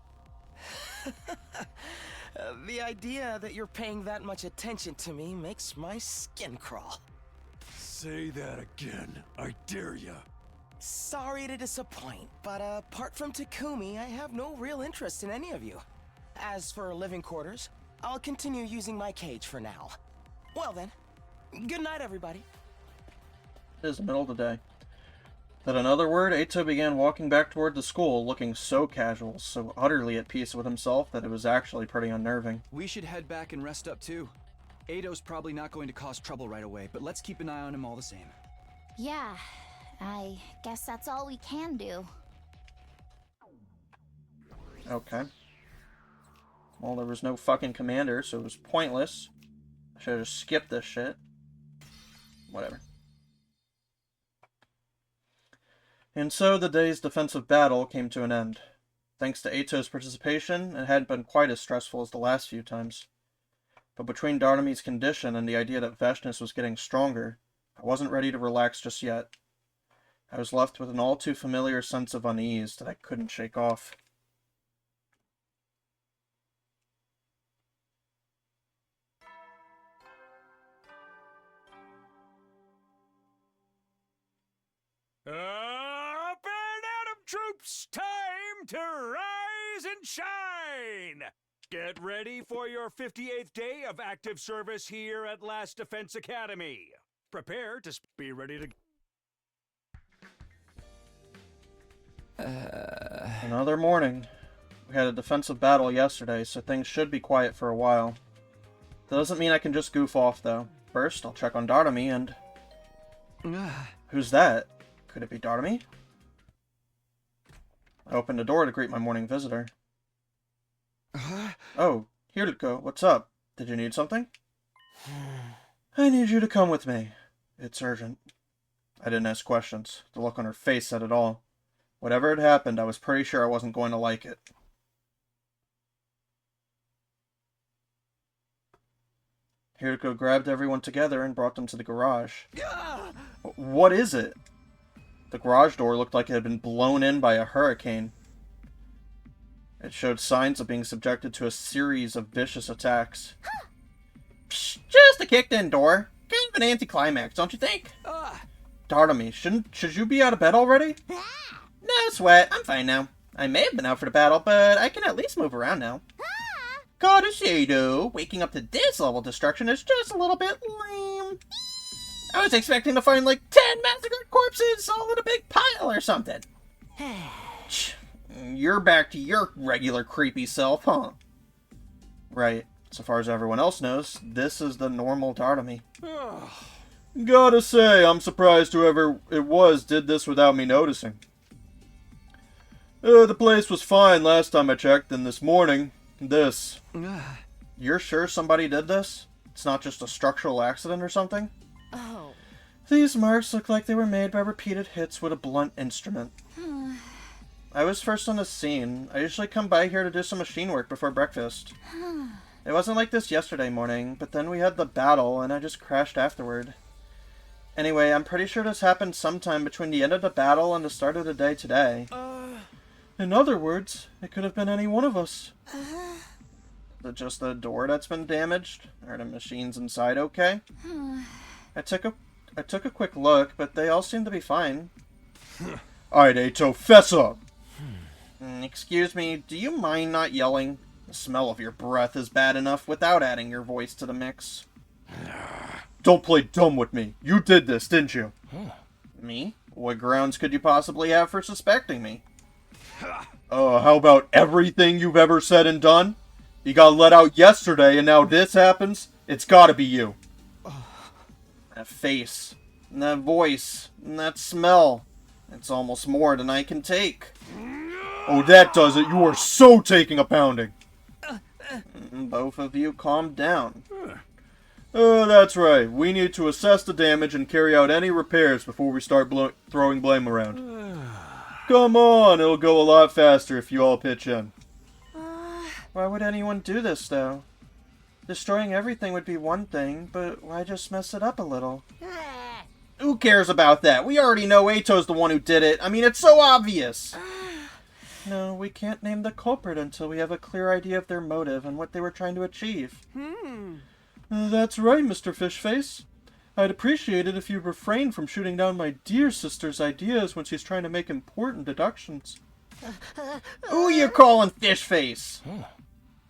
The idea that you're paying that much attention to me makes my skin crawl. Say that again. I dare ya. Sorry to disappoint, but apart from Takumi, I have no real interest in any of you. As for living quarters, I'll continue using my cage for now. Well then, good night, everybody. It is the middle of the day. At another word, Eito began walking back toward the school, looking so casual, so utterly at peace with himself that it was actually pretty unnerving. We should head back and rest up too. Eito's probably not going to cause trouble right away, but let's keep an eye on him all the same. Yeah, I guess that's all we can do. Okay. Well, there was no fucking commander, so it was pointless. I should have just skipped this shit. Whatever. And so the day's defensive battle came to an end. Thanks to Eito's participation, it hadn't been quite as stressful as the last few times. But between Darnami's condition and the idea that Veshness was getting stronger, I wasn't ready to relax just yet. I was left with an all too familiar sense of unease that I couldn't shake off. Up and at 'em, troops! Time to rise and shine! Get ready for your 58th day of active service here at Last Defense Academy. Prepare to be ready to... Another morning. We had a defensive battle yesterday, so things should be quiet for a while. That doesn't mean I can just goof off, though. First, I'll check on Darnami and... Who's that? Could it be Darnami? I opened the door to greet my morning visitor. Oh, Hiriko, what's up? Did you need something? I need you to come with me. It's urgent. I didn't ask questions. The look on her face said it all. Whatever had happened, I was pretty sure I wasn't going to like it. Hiriko grabbed everyone together and brought them to the garage. What is it? The garage door looked like it had been blown in by a hurricane. It showed signs of being subjected to a series of vicious attacks. Psh, just a kicked-in door. Kind of an anticlimax, don't you think? Darnami, should you be out of bed already? No sweat, I'm fine now. I may have been out for the battle, but I can at least move around now. Gotta say though, waking up to this level of destruction is just a little bit lame. I was expecting to find like 10 massacred corpses all in a big pile or something. You're back to your regular creepy self, huh? Right. So far as everyone else knows, this is the normal Darnami. Gotta say, I'm surprised whoever it was did this without me noticing. The place was fine last time I checked, and this morning, this. You're sure somebody did this? It's not just a structural accident or something? Oh. These marks look like they were made by repeated hits with a blunt instrument. I was first on the scene. I usually come by here to do some machine work before breakfast. It wasn't like this yesterday morning, but then we had the battle, and I just crashed afterward. Anyway, I'm pretty sure this happened sometime between the end of the battle and the start of the day today. In other words, it could have been any one of us. Is it just the door that's been damaged? Are the machines inside okay? I took a quick look, but they all seem to be fine. Alright, Eito, fess up! Excuse me, do you mind not yelling? The smell of your breath is bad enough without adding your voice to the mix. Don't play dumb with me. You did this, didn't you? Me? What grounds could you possibly have for suspecting me? How about everything you've ever said and done? You got let out yesterday and now this happens? It's gotta be you. That face, and that voice, and that smell. It's almost more than I can take. Oh, that does it. You are so taking a pounding. Both of you calm down. That's right. We need to assess the damage and carry out any repairs before we start throwing blame around. Come on, it'll go a lot faster if you all pitch in. Why would anyone do this, though? Destroying everything would be one thing, but why just mess it up a little? Who cares about that? We already know Eito's the one who did it. I mean, it's so obvious. No, we can't name the culprit until we have a clear idea of their motive and what they were trying to achieve. That's right, Mr. Fishface. I'd appreciate it if you'd refrain from shooting down my dear sister's ideas when she's trying to make important deductions. Who you calling fish face?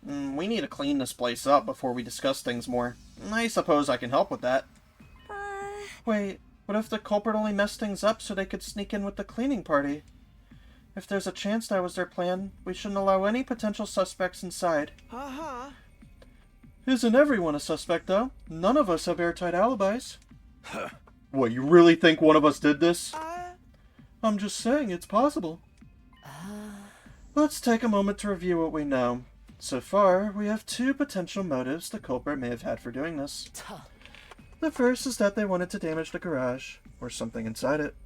We need to clean this place up before we discuss things more. I suppose I can help with that. Wait, what if the culprit only messed things up so they could sneak in with the cleaning party? If there's a chance that was their plan, we shouldn't allow any potential suspects inside. Isn't everyone a suspect, though? None of us have airtight alibis. What, you really think one of us did this? I'm just saying, it's possible. Let's take a moment to review what we know. So far, we have two potential motives the culprit may have had for doing this. The first is that they wanted to damage the garage, or something inside it.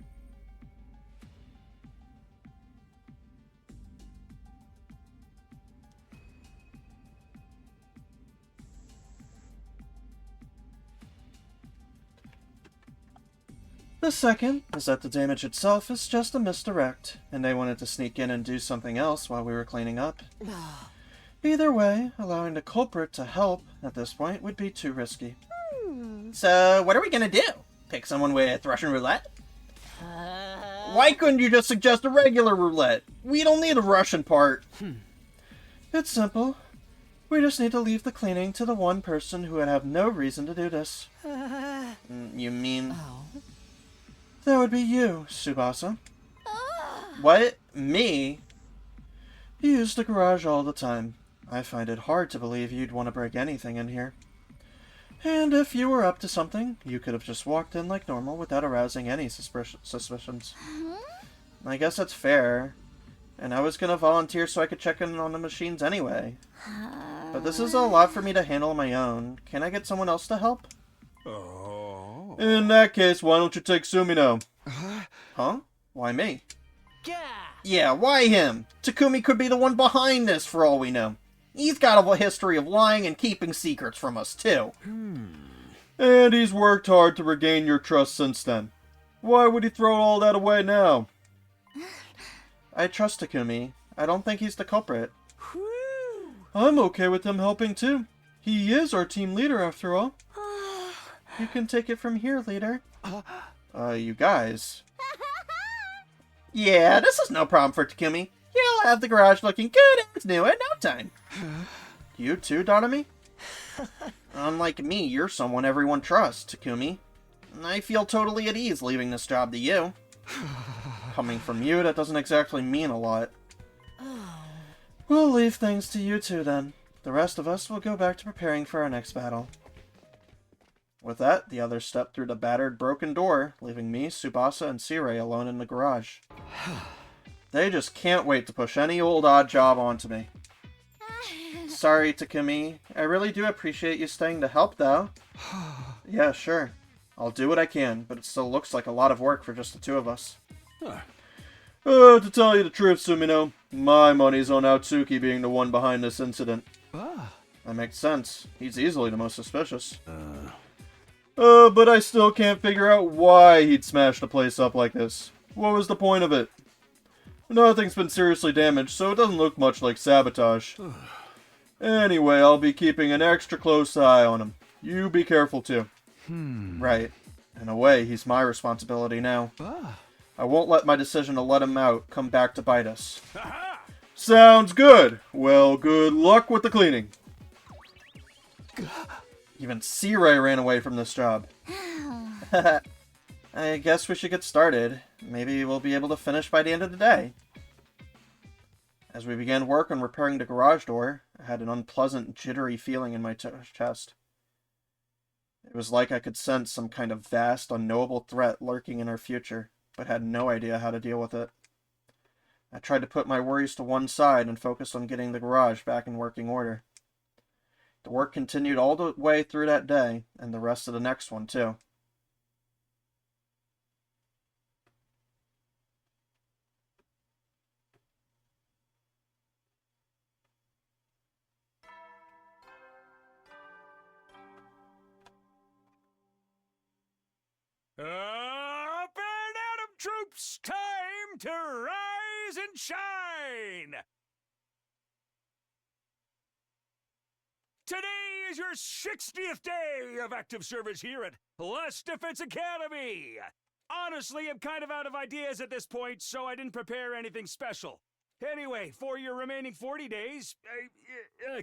The second is that the damage itself is just a misdirect, and they wanted to sneak in and do something else while we were cleaning up. Either way, allowing the culprit to help at this point would be too risky. So, what are we gonna do? Pick someone with Russian roulette? Why couldn't you just suggest a regular roulette? We don't need a Russian part. It's simple. We just need to leave the cleaning to the one person who would have no reason to do this. You mean... That would be you, Tsubasa. What? Me? You use the garage all the time. I find it hard to believe you'd want to break anything in here. And if you were up to something, you could have just walked in like normal without arousing any suspicions. I guess that's fair. And I was going to volunteer so I could check in on the machines anyway. But this is a lot for me to handle on my own. Can I get someone else to help? In that case, why don't you take Sumino? Huh? Why me? Yeah, why him? Takumi could be the one behind this for all we know. He's got a history of lying and keeping secrets from us, too. And he's worked hard to regain your trust since then. Why would he throw all that away now? I trust Takumi. I don't think he's the culprit. I'm okay with him helping too. He is our team leader after all. You can take it from here, leader. You guys. Yeah, this is no problem for Takumi. He'll have the garage looking good as new in no time. You too, Donami? Unlike me, you're someone everyone trusts, Takumi. I feel totally at ease leaving this job to you. Coming from you, that doesn't exactly mean a lot. We'll leave things to you two then. The rest of us will go back to preparing for our next battle. With that, the others stepped through the battered, broken door, leaving me, Tsubasa, and Sirei alone in the garage. They just can't wait to push any old odd job onto me. Sorry, Takumi. I really do appreciate you staying to help, though. Yeah, sure. I'll do what I can, but it still looks like a lot of work for just the two of us. To tell you the truth, Sumino, my money's on Aotsuki being the one behind this incident. That makes sense. He's easily the most suspicious. But I still can't figure out why he'd smash the place up like this. What was the point of it? Nothing's been seriously damaged, so it doesn't look much like sabotage. Anyway, I'll be keeping an extra close eye on him. You be careful too. Right. In a way, he's my responsibility now. I won't let my decision to let him out come back to bite us. Sounds good. Well, good luck with the cleaning. Even Sirei ran away from this job. I guess we should get started. Maybe we'll be able to finish by the end of the day. As we began work on repairing the garage door, I had an unpleasant, jittery feeling in my chest. It was like I could sense some kind of vast, unknowable threat lurking in our future, but had no idea how to deal with it. I tried to put my worries to one side and focus on getting the garage back in working order. The work continued all the way through that day, and the rest of the next one, too. Up and at 'em, troops! Time to rise and shine! shine! Today is your 60th day of active service here at Last Defense Academy! Honestly, I'm kind of out of ideas at this point, so I didn't prepare anything special. Anyway, for your remaining 40 days,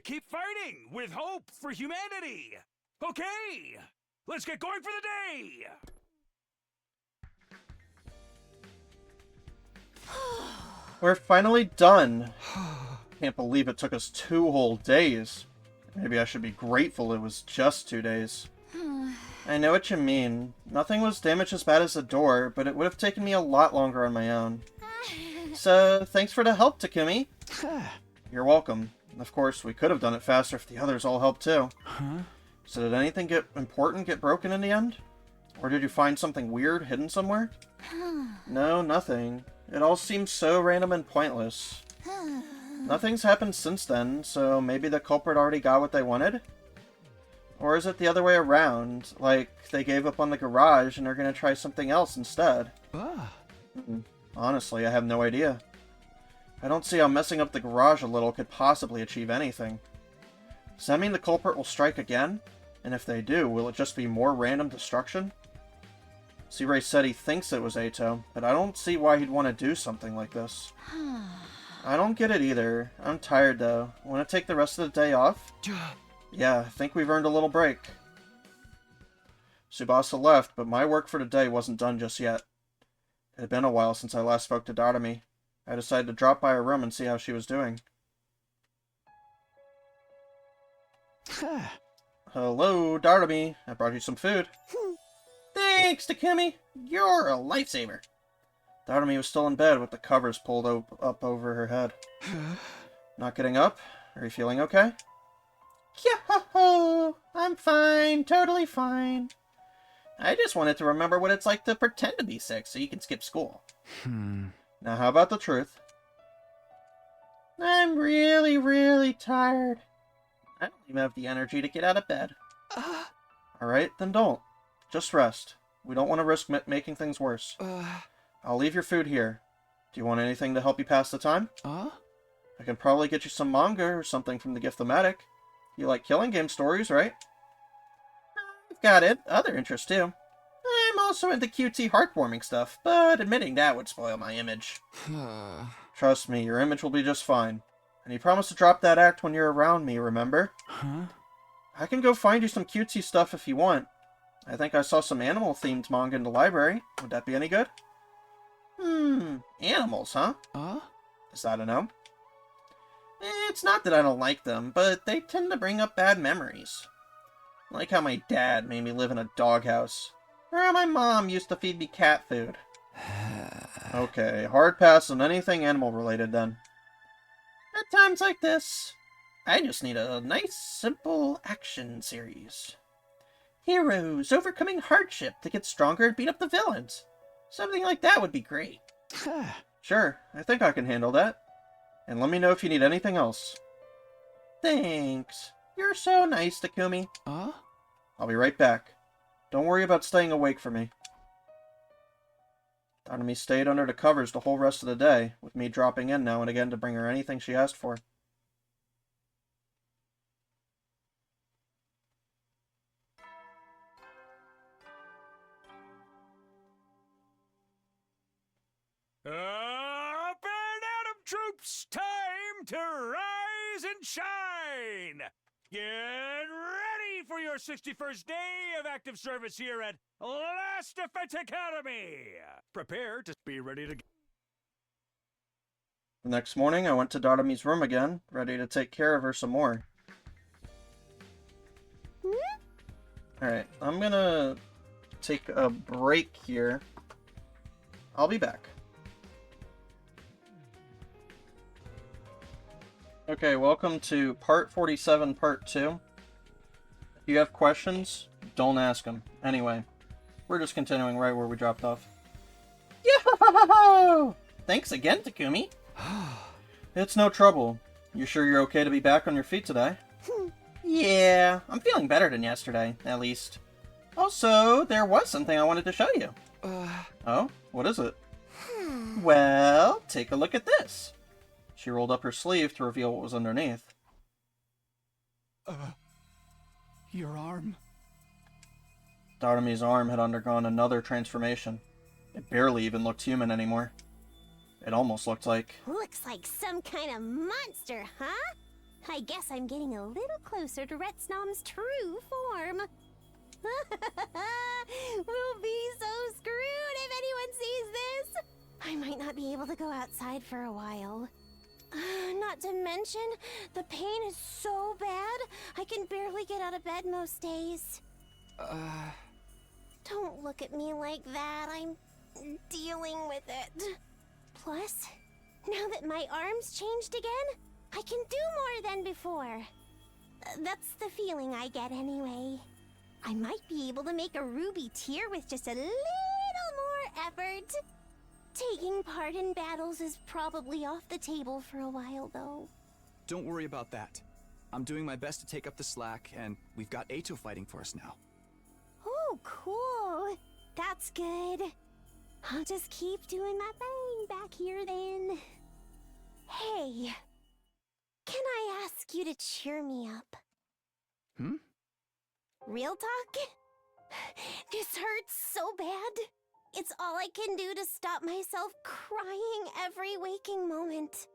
keep fighting with hope for humanity! Okay! Let's get going for the day! We're finally done. Can't believe it took us 2 whole days. Maybe I should be grateful it was just 2 days. I know what you mean. Nothing was damaged as bad as the door, but it would have taken me a lot longer on my own. So, thanks for the help, Takumi. You're welcome. Of course, we could have done it faster if the others all helped too. So did anything important get broken in the end? Or did you find something weird hidden somewhere? No, nothing. It all seems so random and pointless. Nothing's happened since then, so maybe the culprit already got what they wanted? Or is it the other way around? Like, they gave up on the garage and are gonna try something else instead? Honestly, I have no idea. I don't see how messing up the garage a little could possibly achieve anything. Does that mean the culprit will strike again? And if they do, will it just be more random destruction? C-Ray said he thinks it was Ato, but I don't see why he'd want to do something like this. I don't get it either. I'm tired though. Want to take the rest of the day off? Yeah, I think we've earned a little break. Tsubasa left, but my work for the day wasn't done just yet. It had been a while since I last spoke to Darami. I decided to drop by her room and see how she was doing. Hello, Darami. I brought you some food. Thanks, Takumi. You're a lifesaver. Darami was still in bed with the covers pulled up over her head. Not getting up? Are you feeling okay? Yo-ho-ho! I'm fine, totally fine. I just wanted to remember what it's like to pretend to be sick so you can skip school. Now how about the truth? I'm really, really tired. I don't even have the energy to get out of bed. Alright, then don't. Just rest. We don't want to risk making things worse. I'll leave your food here. Do you want anything to help you pass the time? I can probably get you some manga or something from the Gift-O-Matic. You like killing game stories, right? I've got it. Other interests, too. I'm also into cutesy, heartwarming stuff, but admitting that would spoil my image. Trust me, your image will be just fine. And you promised to drop that act when you're around me, remember? I can go find you some cutesy stuff if you want. I think I saw some animal-themed manga in the library. Would that be any good? Animals, huh? Is that a no? It's not that I don't like them, but they tend to bring up bad memories. Like how my dad made me live in a doghouse. Or how my mom used to feed me cat food. Okay, hard pass on anything animal-related then. At times like this, I just need a nice, simple action series. Heroes overcoming hardship to get stronger and beat up the villains. Something like that would be great. Sure, I think I can handle that. And let me know if you need anything else. Thanks. You're so nice, Takumi. I'll be right back. Don't worry about staying awake for me. Darami stayed under the covers the whole rest of the day, with me dropping in now and again to bring her anything she asked for. Up and Atom troops, time to rise and shine! Get ready for your 61st day of active service here at Last Defense Academy! Prepare to be ready to... The next morning, I went to Darami's room again, ready to take care of her some more. Alright, I'm gonna take a break here. I'll be back. Okay, welcome to Part 47, Part 2. If you have questions, don't ask them. Anyway, we're just continuing right where we dropped off. Yo-ho-ho-ho! Thanks again, Takumi. It's no trouble. You sure you're okay to be back on your feet today? Yeah, I'm feeling better than yesterday, at least. Also, there was something I wanted to show you. Oh? What is it? Well, take a look at this. She rolled up her sleeve to reveal what was underneath. Your arm? Darumi's arm had undergone another transformation. It barely even looked human anymore. It almost looked like... Looks like some kind of monster, huh? I guess I'm getting a little closer to Retsnom's true form. We'll be so screwed if anyone sees this. I might not be able to go outside for a while. Not to mention, the pain is so bad, I can barely get out of bed most days. Don't look at me like that. I'm dealing with it. Plus, now that my arm's changed again, I can do more than before. That's the feeling I get anyway. I might be able to make a ruby tear with just a little more effort. Taking part in battles is probably off the table for a while, though. Don't worry about that. I'm doing my best to take up the slack, and we've got Ato fighting for us now. Oh, cool. That's good. I'll just keep doing my thing back here then. Hey, can I ask you to cheer me up? Real talk? This hurts so bad. It's all I can do to stop myself crying every waking moment.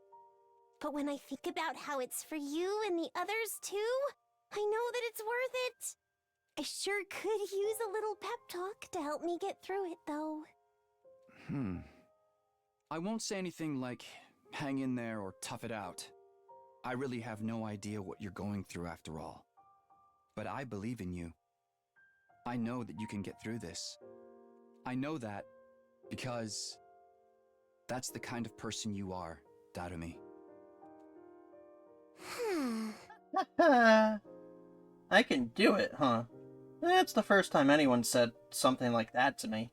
But when I think about how it's for you and the others too, I know that it's worth it. I sure could use a little pep talk to help me get through it, though. I won't say anything like, hang in there or tough it out. I really have no idea what you're going through after all. But I believe in you. I know that you can get through this. I know that because that's the kind of person you are, Darumi. I can do it, huh? That's the first time anyone said something like that to me.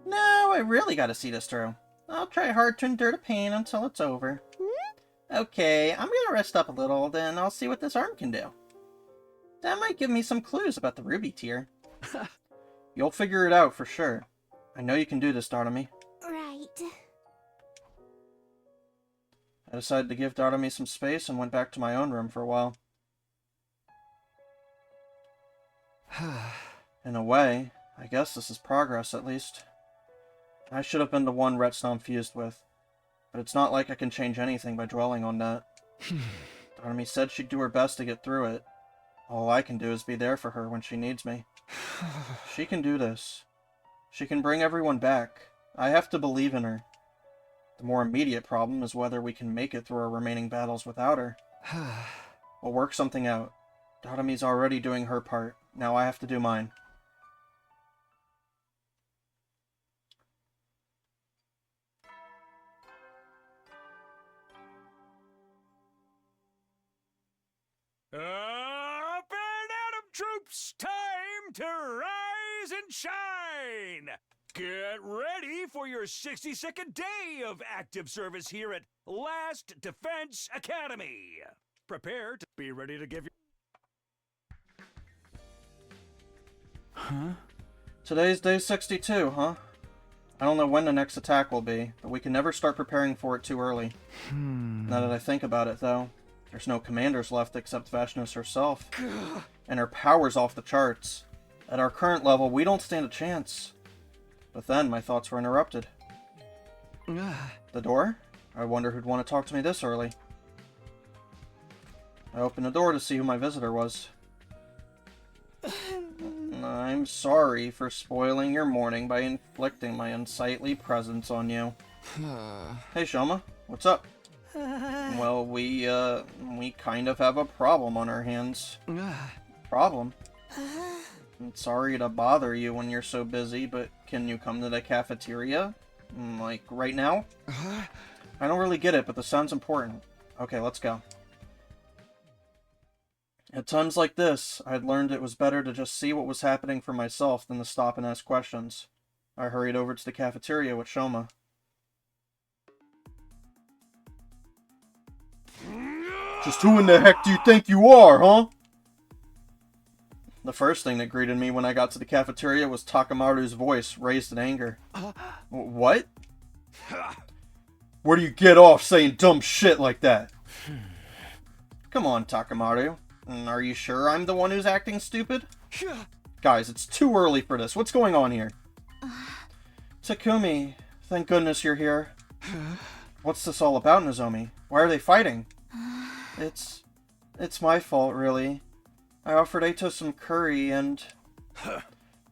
No, I really gotta see this through. I'll try hard to endure the pain until it's over. Okay, I'm gonna rest up a little, then I'll see what this arm can do. That might give me some clues about the ruby tear. You'll figure it out for sure. I know you can do this, Darumi. Right. I decided to give Darumi some space and went back to my own room for a while. In a way, I guess this is progress at least. I should have been the one Retsnom fused with, but it's not like I can change anything by dwelling on that. Darumi said she'd do her best to get through it. All I can do is be there for her when she needs me. She can do this. She can bring everyone back. I have to believe in her. The more immediate problem is whether we can make it through our remaining battles without her. We'll work something out. Darumi's already doing her part. Now I have to do mine. Up and at 'em, troops! Time to rise and shine! Get ready for your 62nd day of active service here at Last Defense Academy. Prepare to be ready to give your... Today's day 62, huh? I don't know when the next attack will be, but we can never start preparing for it too early. Now that I think about it, though, there's no commanders left except Vashnos herself. And her power's off the charts. At our current level, we don't stand a chance. But then my thoughts were interrupted. The door? I wonder who'd want to talk to me this early. I opened the door to see who my visitor was. I'm sorry for spoiling your morning by inflicting my unsightly presence on you. Hey, Shoma, what's up? Well, we kind of have a problem on our hands. Problem? I'm sorry to bother you when you're so busy, but can you come to the cafeteria? Like, right now? I don't really get it, but this sounds important. Okay, let's go. At times like this, I'd learned it was better to just see what was happening for myself than to stop and ask questions. I hurried over to the cafeteria with Shoma. Just who in the heck do you think you are, huh? The first thing that greeted me when I got to the cafeteria was Takamaru's voice, raised in anger. What? Where do you get off saying dumb shit like that? Come on, Takamaru. Are you sure I'm the one who's acting stupid? Guys, it's too early for this. What's going on here? Takumi, thank goodness you're here. What's this all about, Nozomi? Why are they fighting? It's my fault, really. I offered Eito some curry and...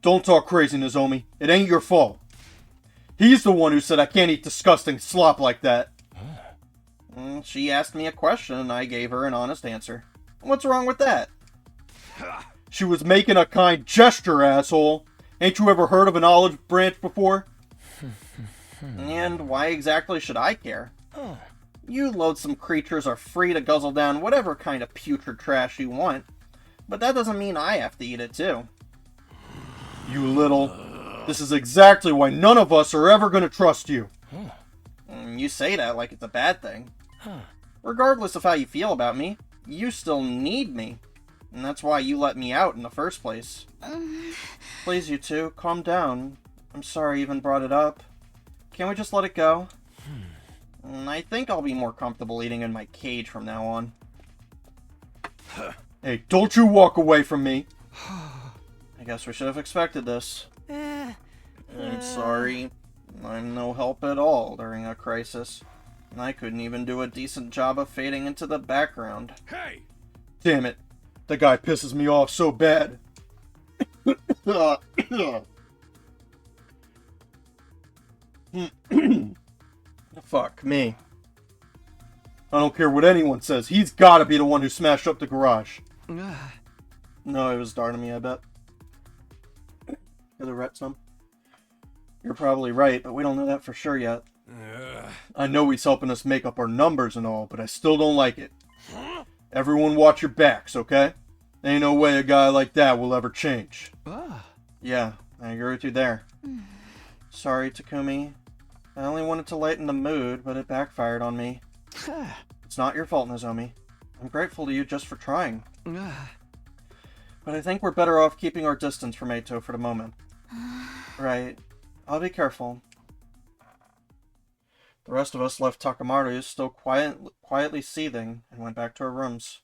Don't talk crazy, Nozomi. It ain't your fault. He's the one who said I can't eat disgusting slop like that. She asked me a question and I gave her an honest answer. What's wrong with that? She was making a kind gesture, asshole. Ain't you ever heard of an olive branch before? And why exactly should I care? You loathsome creatures are free to guzzle down whatever kind of putrid trash you want. But that doesn't mean I have to eat it too. You little... This is exactly why none of us are ever going to trust you. You say that like it's a bad thing. Regardless of how you feel about me, you still need me. And that's why you let me out in the first place. Please, you two, calm down. I'm sorry I even brought it up. Can't we just let it go? I think I'll be more comfortable eating in my cage from now on. Hey, don't you walk away from me. I guess we should have expected this. I'm sorry. I'm no help at all during a crisis. I couldn't even do a decent job of fading into the background. Hey! Damn it. The guy pisses me off so bad. Fuck me. I don't care what anyone says. He's gotta be the one who smashed up the garage. No, it was Darnamy, I bet. You're the Retsum. You're probably right, but we don't know that for sure yet. I know he's helping us make up our numbers and all, but I still don't like it. Everyone watch your backs, okay? Ain't no way a guy like that will ever change. Yeah, I agree with you there. Sorry, Takumi. I only wanted to lighten the mood, but it backfired on me. It's not your fault, Nozomi. I'm grateful to you just for trying. But I think we're better off keeping our distance from Eito for the moment. Right. I'll be careful. The rest of us left Takamaru still quietly seething and went back to our rooms.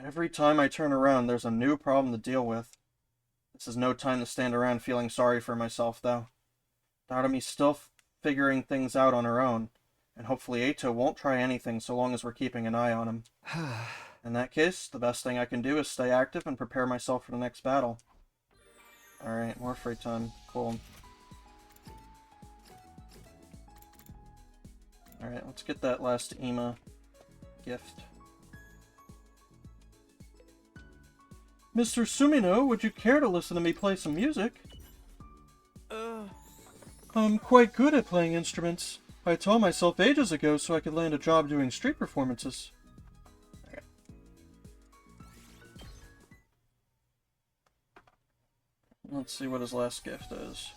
Every time I turn around, there's a new problem to deal with. This is no time to stand around feeling sorry for myself, though. Narumi's still figuring things out on her own, and hopefully Eito won't try anything so long as we're keeping an eye on him. In that case, the best thing I can do is stay active and prepare myself for the next battle. Alright, more free time. Cool. Alright, let's get that last Ima gift. Mr. Sumino, would you care to listen to me play some music? I'm quite good at playing instruments. I taught myself ages ago so I could land a job doing street performances. Okay. Let's see what his last gift is.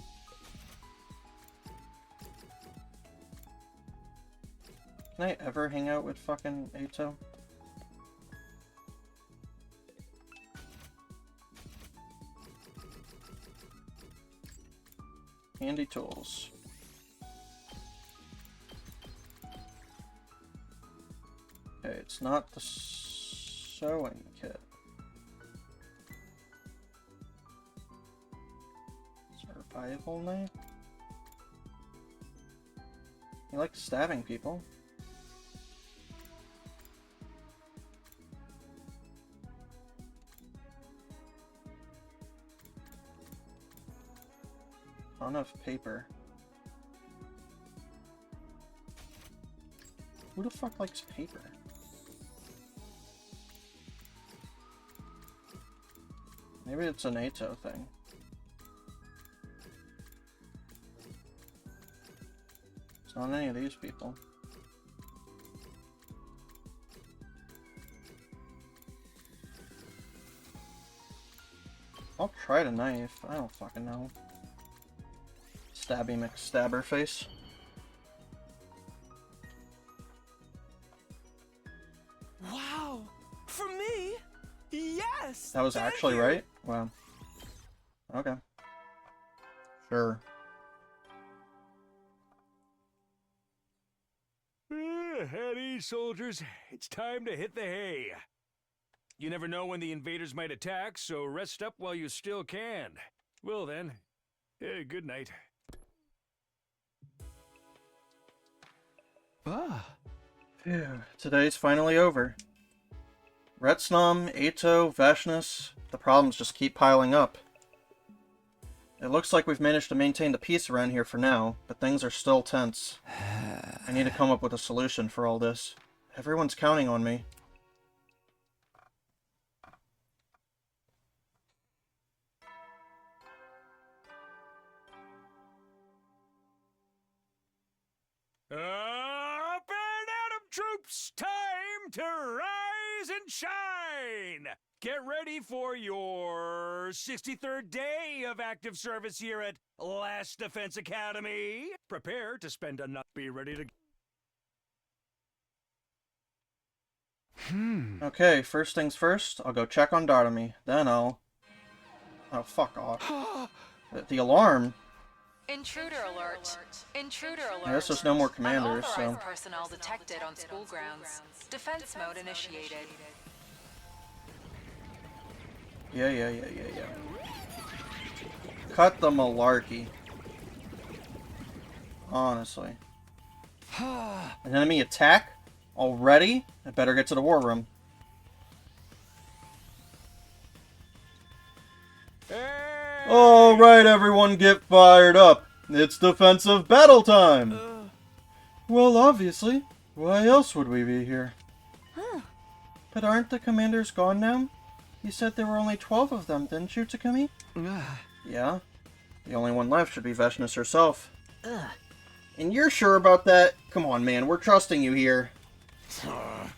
Can I ever hang out with fucking Eito? Handy tools. Okay, it's not the sewing kit. Survival knife? You like stabbing people. Ton of paper. Who the fuck likes paper? Maybe it's an Eito thing. It's not any of these people. I'll try the knife. I don't fucking know. Stabby McStabber face. Wow! For me? Yes! That was thank actually you. right? Wow. Okay. Sure. At ease, soldiers. It's time to hit the hay. You never know when the invaders might attack, so rest up while you still can. Well then, good night. Phew, today's finally over. Retsnam, Ato, Vashnus, the problems just keep piling up. It looks like we've managed to maintain the peace around here for now, but things are still tense. I need to come up with a solution for all this. Everyone's counting on me. Up and at 'em, troops! Time to rise and shine! Get ready for your 63rd day of active service here at Last Defense Academy. Prepare to spend a night. Be ready to... Okay, first things first, I'll go check on Dartamy. Then I'll... Oh, fuck off. The alarm? Intruder alert. Intruder alert. I guess there's no more commanders, Unauthorized so... personnel detected on school grounds. Defense mode initiated. Yeah. Cut the malarkey. Honestly. An enemy attack? Already? I better get to the war room. Alright, everyone, get fired up. It's defensive battle time! Well, obviously. Why else would we be here? But aren't the commanders gone now? You said there were only 12 of them, didn't you, Takumi? Yeah. The only one left should be Veshnus herself. And you're sure about that? Come on, man, we're trusting you here.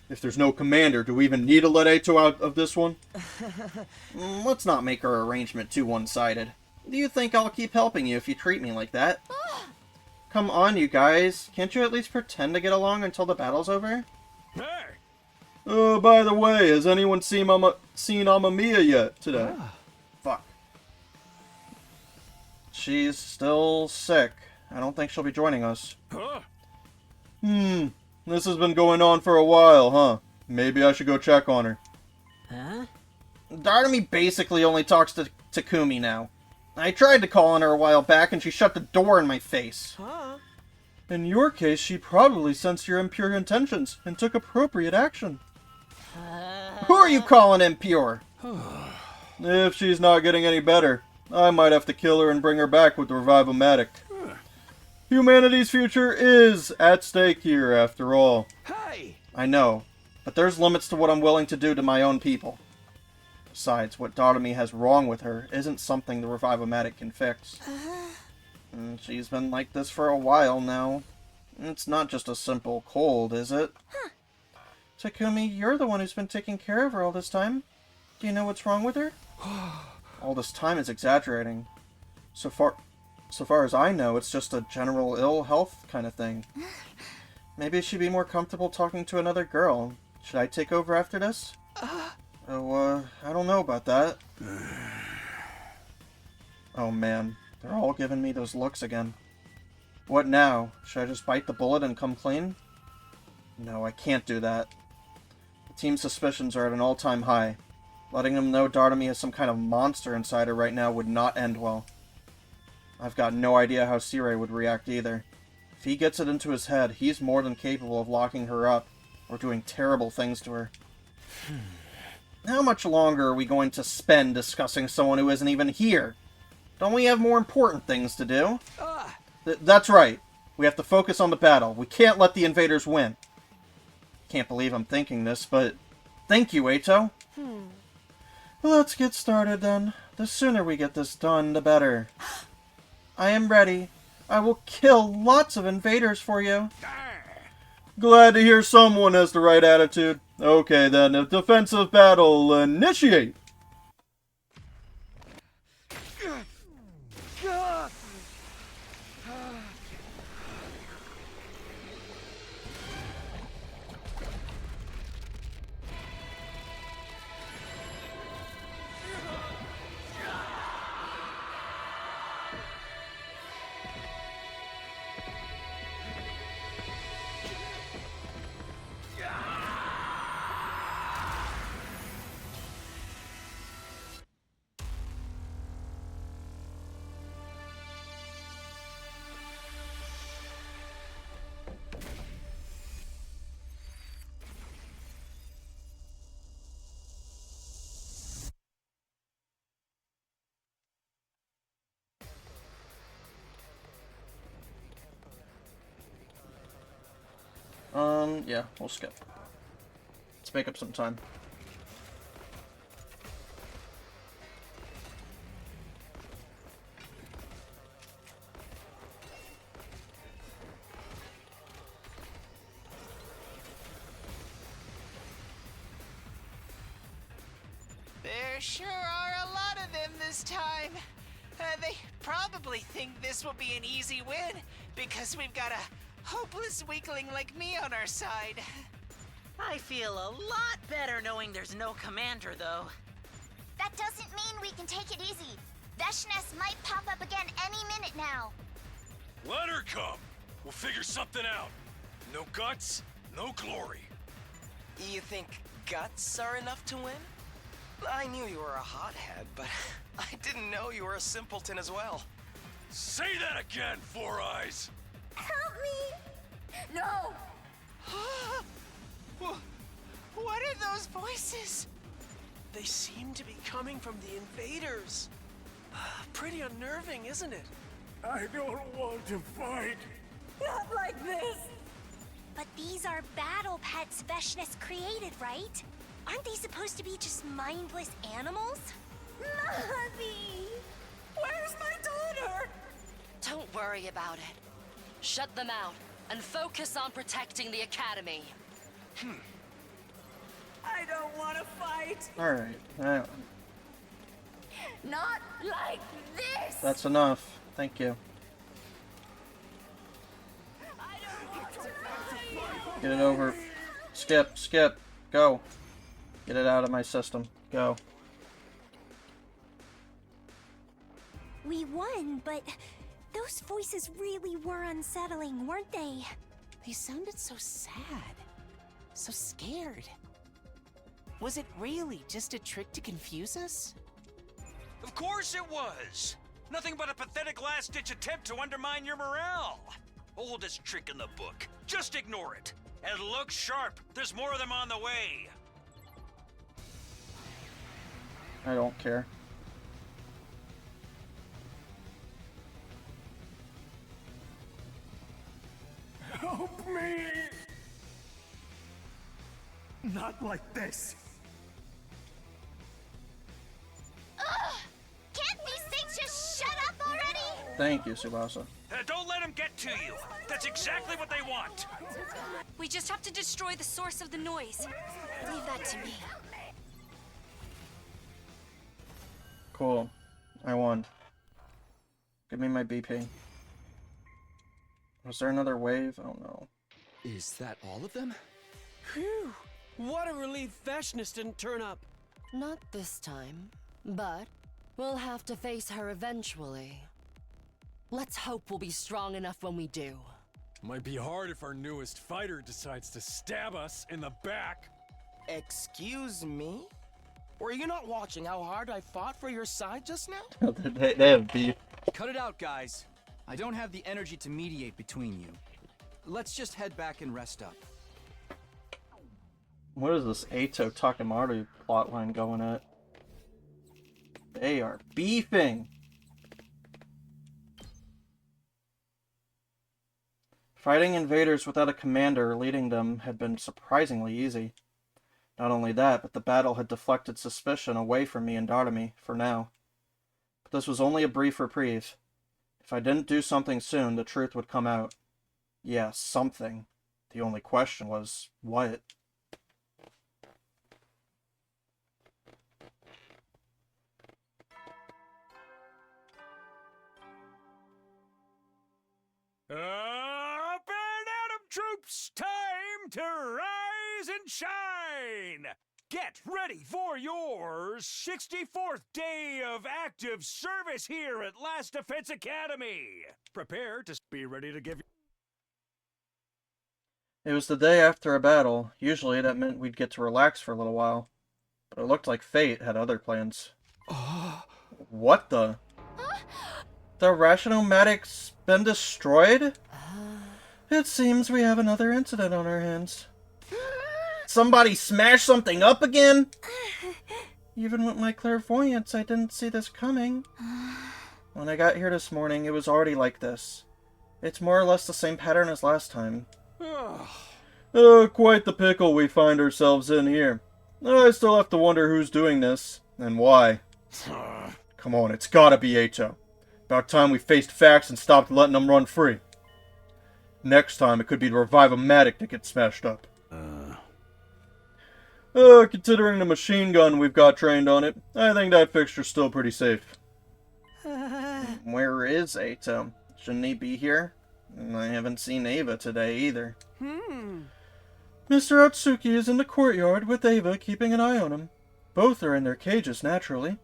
If there's no commander, do we even need to let Ato out of this one? Let's not make our arrangement too one-sided. Do you think I'll keep helping you if you treat me like that? Come on, you guys. Can't you at least pretend to get along until the battle's over? Hey! By the way, has anyone seen Amamiya yet today? Fuck. She's still sick. I don't think she'll be joining us. Huh? This has been going on for a while, huh? Maybe I should go check on her. Huh? Dartamy basically only talks to Takumi now. I tried to call on her a while back and she shut the door in my face. Huh? In your case, she probably sensed your impure intentions and took appropriate action. Who are you calling impure? If she's not getting any better, I might have to kill her and bring her back with the Revive-O-Matic. Humanity's future is at stake here, after all. Hey! I know, but there's limits to what I'm willing to do to my own people. Besides, what Dartamy has wrong with her isn't something the Revive-O-Matic can fix. And she's been like this for a while now. It's not just a simple cold, is it? Takumi, you're the one who's been taking care of her all this time. Do you know what's wrong with her? All this time is exaggerating. So far as I know, it's just a general ill health kind of thing. Maybe she'd be more comfortable talking to another girl. Should I take over after this? Oh, I don't know about that. Oh man, they're all giving me those looks again. What now? Should I just bite the bullet and come clean? No, I can't do that. The team's suspicions are at an all-time high. Letting them know Dartamy has some kind of monster inside her right now would not end well. I've got no idea how Sirei would react either. If he gets it into his head, he's more than capable of locking her up, or doing terrible things to her. How much longer are we going to spend discussing someone who isn't even here? Don't we have more important things to do? That's right. We have to focus on the battle. We can't let the invaders win. Can't believe I'm thinking this, but thank you, Ato. Let's get started then. The sooner we get this done, the better. I am ready. I will kill lots of invaders for you. Glad to hear someone has the right attitude. Okay then, a defensive battle initiate! Yeah, we'll skip. Let's make up some time. There sure are a lot of them this time. They probably think this will be an easy win because we've got a hopeless weakling like me on our side. I feel a lot better knowing there's no commander, though. That doesn't mean we can take it easy. Veshness might pop up again any minute now. Let her come. We'll figure something out. No guts, no glory. You think guts are enough to win? I knew you were a hothead, but I didn't know you were a simpleton as well. Say that again, Four Eyes. Help me! No! What are those voices? They seem to be coming from the invaders. Pretty unnerving, isn't it? I don't want to fight. Not like this! But these are battle pets Veshness created, right? Aren't they supposed to be just mindless animals? Mommy! Where's my daughter? Don't worry about it. Shut them out and focus on protecting the academy. I don't want to fight. Alright, Not like this! that's enough. Thank you. I don't want to fight! Get it over. Skip, skip, go. Get it out of my system. Go. We won, but those voices really were unsettling, weren't they? They sounded so sad. So scared. Was it really just a trick to confuse us? Of course it was. Nothing but a pathetic last-ditch attempt to undermine your morale. Oldest trick in the book. Just ignore it. And look sharp. There's more of them on the way. I don't care. Help me! Not like this. Can't these things just shut up already? Thank you, Tsubasa. Don't let them get to you. That's exactly what they want. We just have to destroy the source of the noise. Leave that to me. Cool. I won. Give me my BP. Was there another wave? Oh no. Is that all of them? Phew! What a relief Veshness didn't turn up. Not this time, but we'll have to face her eventually. Let's hope we'll be strong enough when we do. Might be hard if our newest fighter decides to stab us in the back. Excuse me? Were you not watching how hard I fought for your side just now? they have beef. Cut it out, guys. I don't have the energy to mediate between you. Let's just head back and rest up. What is this Eito Takemaru plotline going at? They are beefing! Fighting invaders without a commander leading them had been surprisingly easy. Not only that, but the battle had deflected suspicion away from me and Darumi, for now. But this was only a brief reprieve. If I didn't do something soon, the truth would come out. Yeah, something. The only question was, what? Up and Atom troops! Time to rise and shine! Get ready for your 64th day of active service here at Last Defense Academy! Prepare to be ready to give... It was the day after a battle. Usually that meant we'd get to relax for a little while. But it looked like fate had other plans. What the? The Rationomatic's been destroyed? It seems we have another incident on our hands. Somebody smashed something up again? Even with my clairvoyance, I didn't see this coming. When I got here this morning, it was already like this. It's more or less the same pattern as last time. Quite the pickle we find ourselves in here. I still have to wonder who's doing this, and why. Come on, it's gotta be Ato. About time we faced facts and stopped letting them run free. Next time, it could be the Revive-O-Matic that gets smashed up. Considering the machine gun we've got trained on it, I think that fixture's still pretty safe. Where is Ato? Shouldn't he be here? I haven't seen Ava today either. Mr. Otsuki is in the courtyard with Ava keeping an eye on him. Both are in their cages, naturally.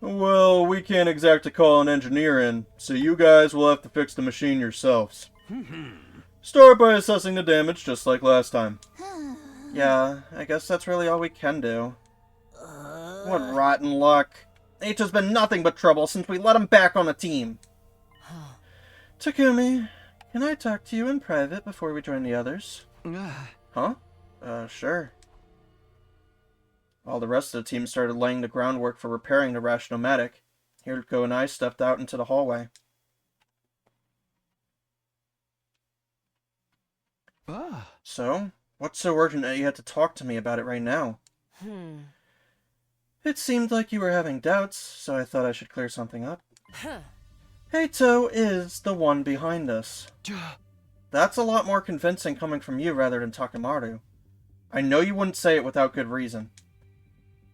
Well, we can't exactly call an engineer in, so you guys will have to fix the machine yourselves. Start by assessing the damage, just like last time. Yeah, I guess that's really all we can do. What rotten luck. Ato's been nothing but trouble since we let him back on the team. Takumi, can I talk to you in private before we join the others? Huh? Sure. While the rest of the team started laying the groundwork for repairing the Rationomatic, Hiriko and I stepped out into the hallway. So, what's so urgent that you had to talk to me about it right now? It seemed like you were having doubts, so I thought I should clear something up. Heito is the one behind this. That's a lot more convincing coming from you rather than Takemaru. I know you wouldn't say it without good reason.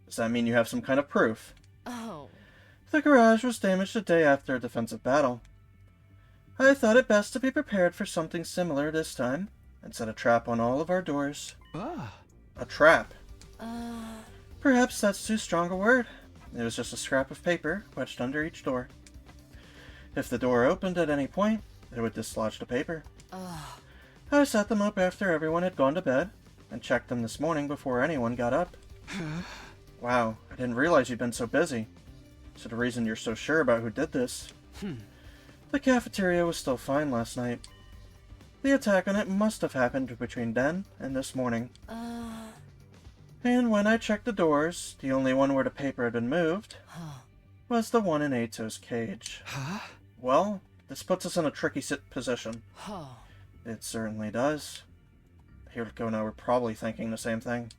Does that mean you have some kind of proof? The garage was damaged a day after a defensive battle. I thought it best to be prepared for something similar this time, and set a trap on all of our doors. A trap? Perhaps that's too strong a word. It was just a scrap of paper wedged under each door. If the door opened at any point, it would dislodge the paper. I set them up after everyone had gone to bed, and checked them this morning before anyone got up. Wow, I didn't realize you'd been so busy. So the reason you're so sure about who did this? The cafeteria was still fine last night. The attack on it must have happened between then and this morning. And when I checked the doors, the only one where the paper had been moved was the one in Ato's cage. Well, this puts us in a tricky position. It certainly does. Hiriko and I were probably thinking the same thing.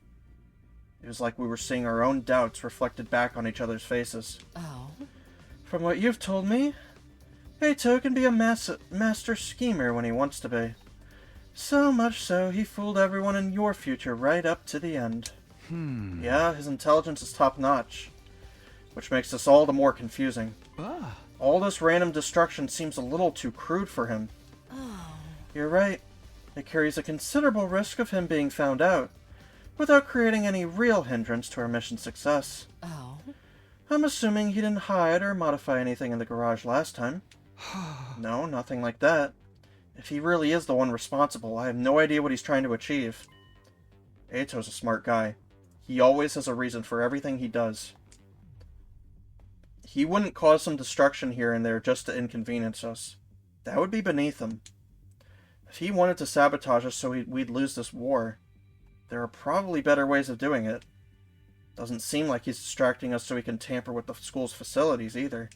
It was like we were seeing our own doubts reflected back on each other's faces. From what you've told me, Ato can be a master schemer when he wants to be. So much so, he fooled everyone in your future right up to the end. Yeah, his intelligence is top-notch, which makes this all the more confusing. All this random destruction seems a little too crude for him. You're right. It carries a considerable risk of him being found out, without creating any real hindrance to our mission's success. I'm assuming he didn't hide or modify anything in the garage last time. No, nothing like that. If he really is the one responsible, I have no idea what he's trying to achieve. Ato's a smart guy. He always has a reason for everything he does. He wouldn't cause some destruction here and there just to inconvenience us. That would be beneath him. If he wanted to sabotage us so we'd lose this war, there are probably better ways of doing it. Doesn't seem like he's distracting us so he can tamper with the school's facilities either.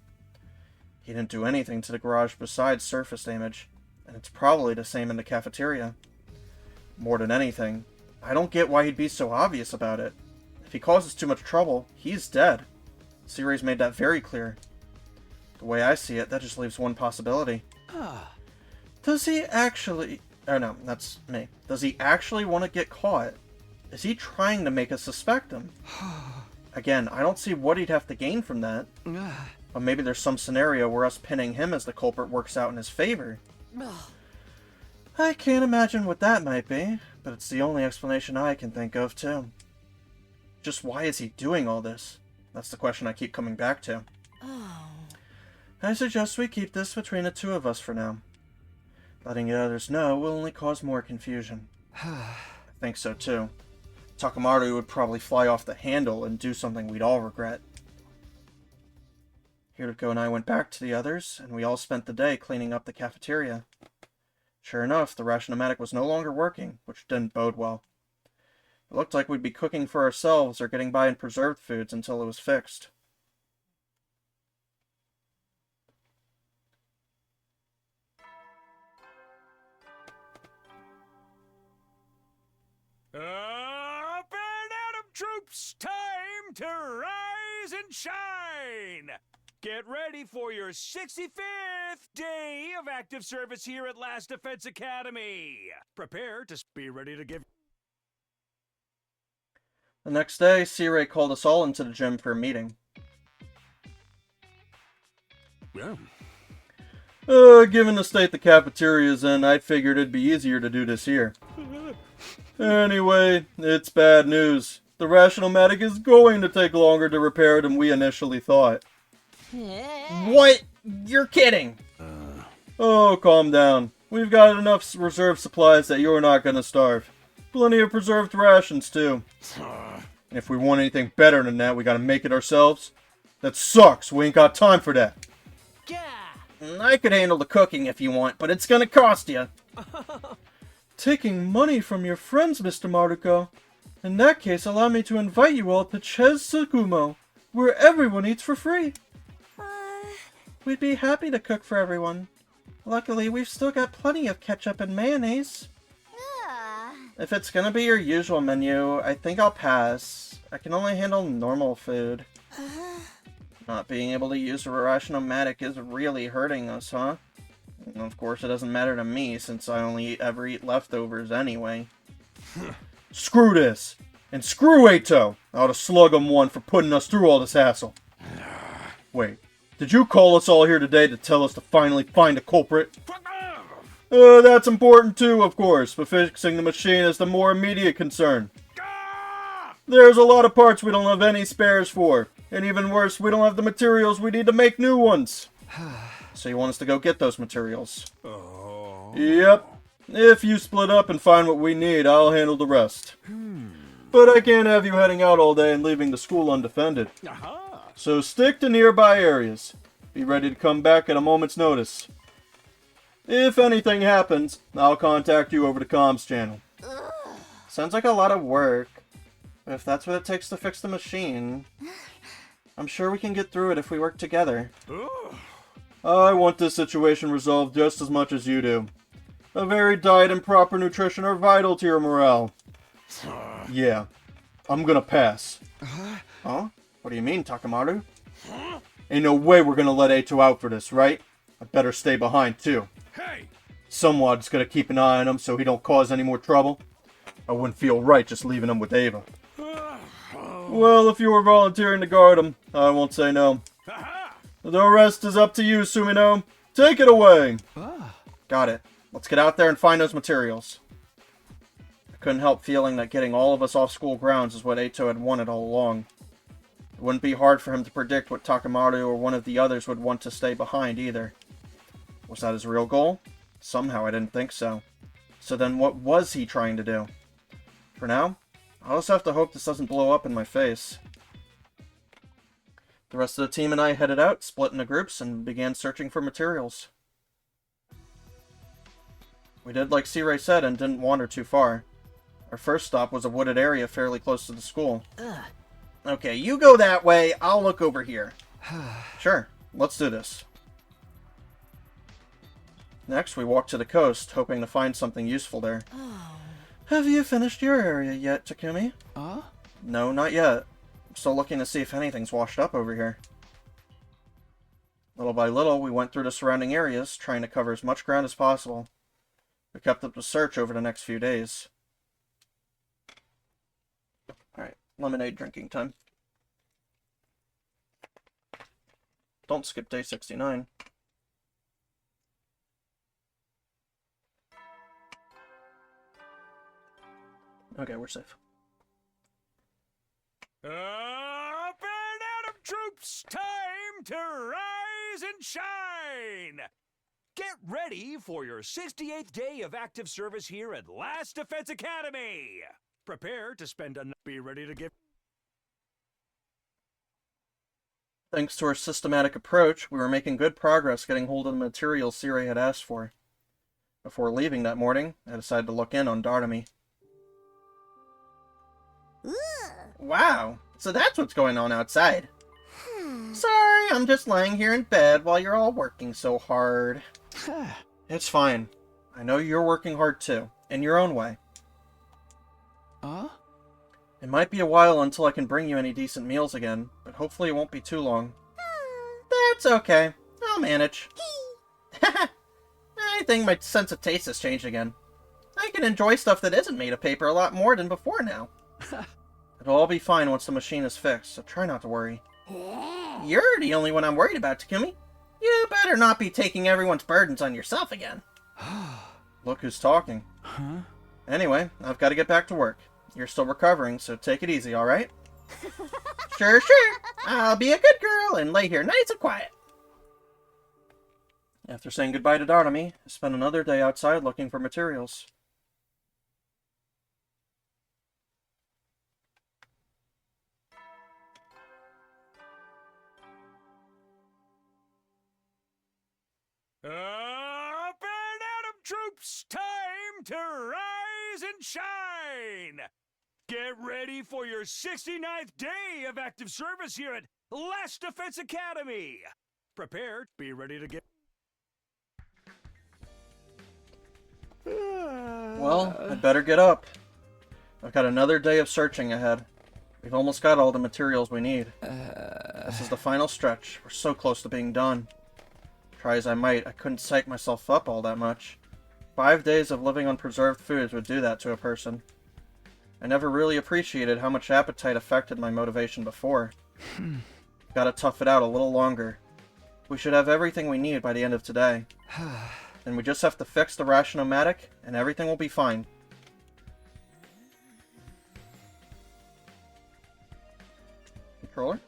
He didn't do anything to the garage besides surface damage, and it's probably the same in the cafeteria. More than anything, I don't get why he'd be so obvious about it. If he causes too much trouble, he's dead. The series made that very clear. The way I see it, that just leaves one possibility. Does he actually... Oh no, that's me. Does he actually want to get caught? Is he trying to make us suspect him? Again, I don't see what he'd have to gain from that. But maybe there's some scenario where us pinning him as the culprit works out in his favor. I can't imagine what that might be, but it's the only explanation I can think of, too. Just why is he doing all this? That's the question I keep coming back to. I suggest we keep this between the two of us for now. Letting the others know will only cause more confusion. I think so, too. Takemaru would probably fly off the handle and do something we'd all regret. Hiriko and I went back to the others, and we all spent the day cleaning up the cafeteria. Sure enough, the Rationomatic was no longer working, which didn't bode well. It looked like we'd be cooking for ourselves or getting by in preserved foods until it was fixed. troops, time to rise and shine! Get ready for your 65th day of active service here at Last Defense Academy. Prepare to be ready to give... The next day, C-Ray called us all into the gym for a meeting. Yeah. Given the state the cafeteria's in, I figured it'd be easier to do this here. Anyway, it's bad news. The Rational-Matic is going to take longer to repair than we initially thought. What? You're kidding! Oh, calm down. We've got enough reserve supplies that you're not gonna starve. Plenty of preserved rations, too. And if we want anything better than that, we gotta make it ourselves. That sucks. We ain't got time for that. I could handle the cooking if you want, but it's gonna cost you. Taking money from your friends, Mr. Maruko. In that case, allow me to invite you all to Ches Sagumo, where everyone eats for free. We'd be happy to cook for everyone. Luckily, we've still got plenty of ketchup and mayonnaise. If it's gonna be your usual menu, I think I'll pass. I can only handle normal food. Not being able to use a Rational-Matic is really hurting us, huh? And of course, it doesn't matter to me, since I only ever eat leftovers anyway. Screw this! And screw Ato! I ought to slug him one for putting us through all this hassle. Wait, did you call us all here today to tell us to finally find a culprit? That's important too, of course, but fixing the machine is the more immediate concern. There's a lot of parts we don't have any spares for. And even worse, we don't have the materials we need to make new ones. So you want us to go get those materials? Yep. If you split up and find what we need, I'll handle the rest. But I can't have you heading out all day and leaving the school undefended. So stick to nearby areas. Be ready to come back at a moment's notice. If anything happens, I'll contact you over the comms channel. Sounds like a lot of work. But if that's what it takes to fix the machine, I'm sure we can get through it if we work together. I want this situation resolved just as much as you do. A varied diet and proper nutrition are vital to your morale. Yeah, I'm gonna pass. Huh? What do you mean, Takamaru? Ain't no way we're gonna let Ato out for this, right? I better stay behind, too. Someone's gonna keep an eye on him so he don't cause any more trouble. I wouldn't feel right just leaving him with Ava. Well, if you were volunteering to guard him, I won't say no. The rest is up to you, Sumino. Take it away! Got it. Let's get out there and find those materials. I couldn't help feeling that getting all of us off school grounds is what Ato had wanted all along. It wouldn't be hard for him to predict what Takamaru or one of the others would want to stay behind either. Was that his real goal? Somehow I didn't think so. So then what was he trying to do? For now, I'll just have to hope this doesn't blow up in my face. The rest of the team and I headed out, split into groups, and began searching for materials. We did like C-Ray said and didn't wander too far. Our first stop was a wooded area fairly close to the school. Okay, you go that way, I'll look over here. Sure, let's do this. Next, we walked to the coast, hoping to find something useful there. Have you finished your area yet, Takumi? No, not yet. I'm still looking to see if anything's washed up over here. Little by little, we went through the surrounding areas, trying to cover as much ground as possible. We kept up the search over the next few days. Alright, lemonade drinking time. Don't skip day 69. Okay, we're safe. Up and at 'em, troops! Time to rise and shine! Get ready for your 68th day of active service here at Last Defense Academy! Prepare to spend a night. Be ready to give... Thanks to our systematic approach, we were making good progress getting hold of the materials C-Ray had asked for. Before leaving that morning, I decided to look in on Dartami. Wow, so that's what's going on outside. Sorry, I'm just lying here in bed while you're all working so hard. It's fine. I know you're working hard too, in your own way. It might be a while until I can bring you any decent meals again, but hopefully it won't be too long. That's okay. I'll manage. I think my sense of taste has changed again. I can enjoy stuff that isn't made of paper a lot more than before now. It'll all be fine once the machine is fixed, so try not to worry. You're the only one I'm worried about, Takumi. You better not be taking everyone's burdens on yourself again. Look who's talking. Huh? Anyway, I've got to get back to work. You're still recovering, so take it easy, alright? Sure. I'll be a good girl and lay here nice and quiet. After saying goodbye to Darnami, I spent another day outside looking for materials. Up and at 'em, troops! Time to rise and shine! Get ready for your 69th day of active service here at Last Defense Academy! Prepare, be ready to get... Well, I'd better get up. I've got another day of searching ahead. We've almost got all the materials we need. This is the final stretch. We're so close to being done. Try as I might, I couldn't psych myself up all that much. 5 days of living on preserved foods would do that to a person. I never really appreciated how much appetite affected my motivation before. Gotta tough it out a little longer. We should have everything we need by the end of today. And we just have to fix the Ration-O-Matic, and everything will be fine. Controller?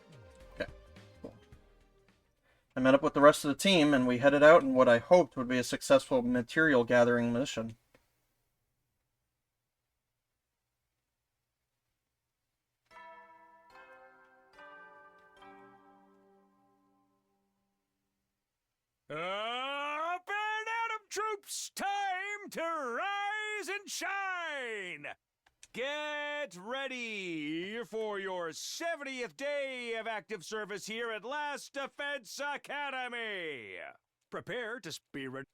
Okay, cool. I met up with the rest of the team, and we headed out in what I hoped would be a successful material gathering mission. Up and at 'em, troops! Time to rise and shine! Get ready for your 70th day of active service here at Last Defense Academy! Prepare to be ready.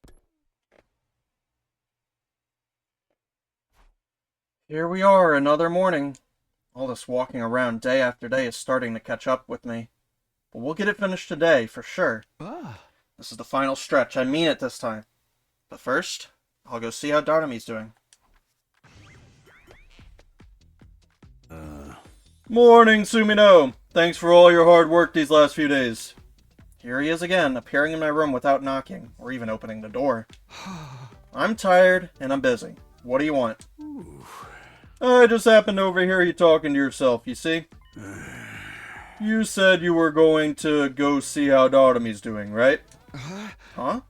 Here we are, another morning. All this walking around day after day is starting to catch up with me. But we'll get it finished today, for sure. This is the final stretch, I mean it this time. But first, I'll go see how Darnami's doing. Morning, Sumino! Thanks for all your hard work these last few days. Here he is again, appearing in my room without knocking, or even opening the door. I'm tired, and I'm busy. What do you want? I just happened to overhear you talking to yourself, you see? You said you were going to go see how Darnami's doing, right? Huh?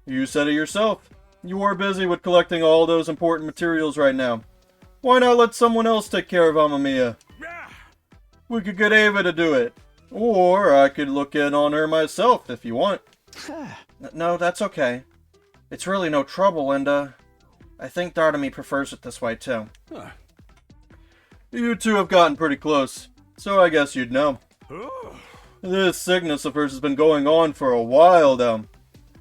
You said it yourself. You are busy with collecting all those important materials right now. Why not let someone else take care of Amamiya? We could get Ava to do it. Or I could look in on her myself if you want. No, that's okay. It's really no trouble, and I think Darnami prefers it this way too. You two have gotten pretty close, so I guess you'd know. This sickness of hers has been going on for a while now.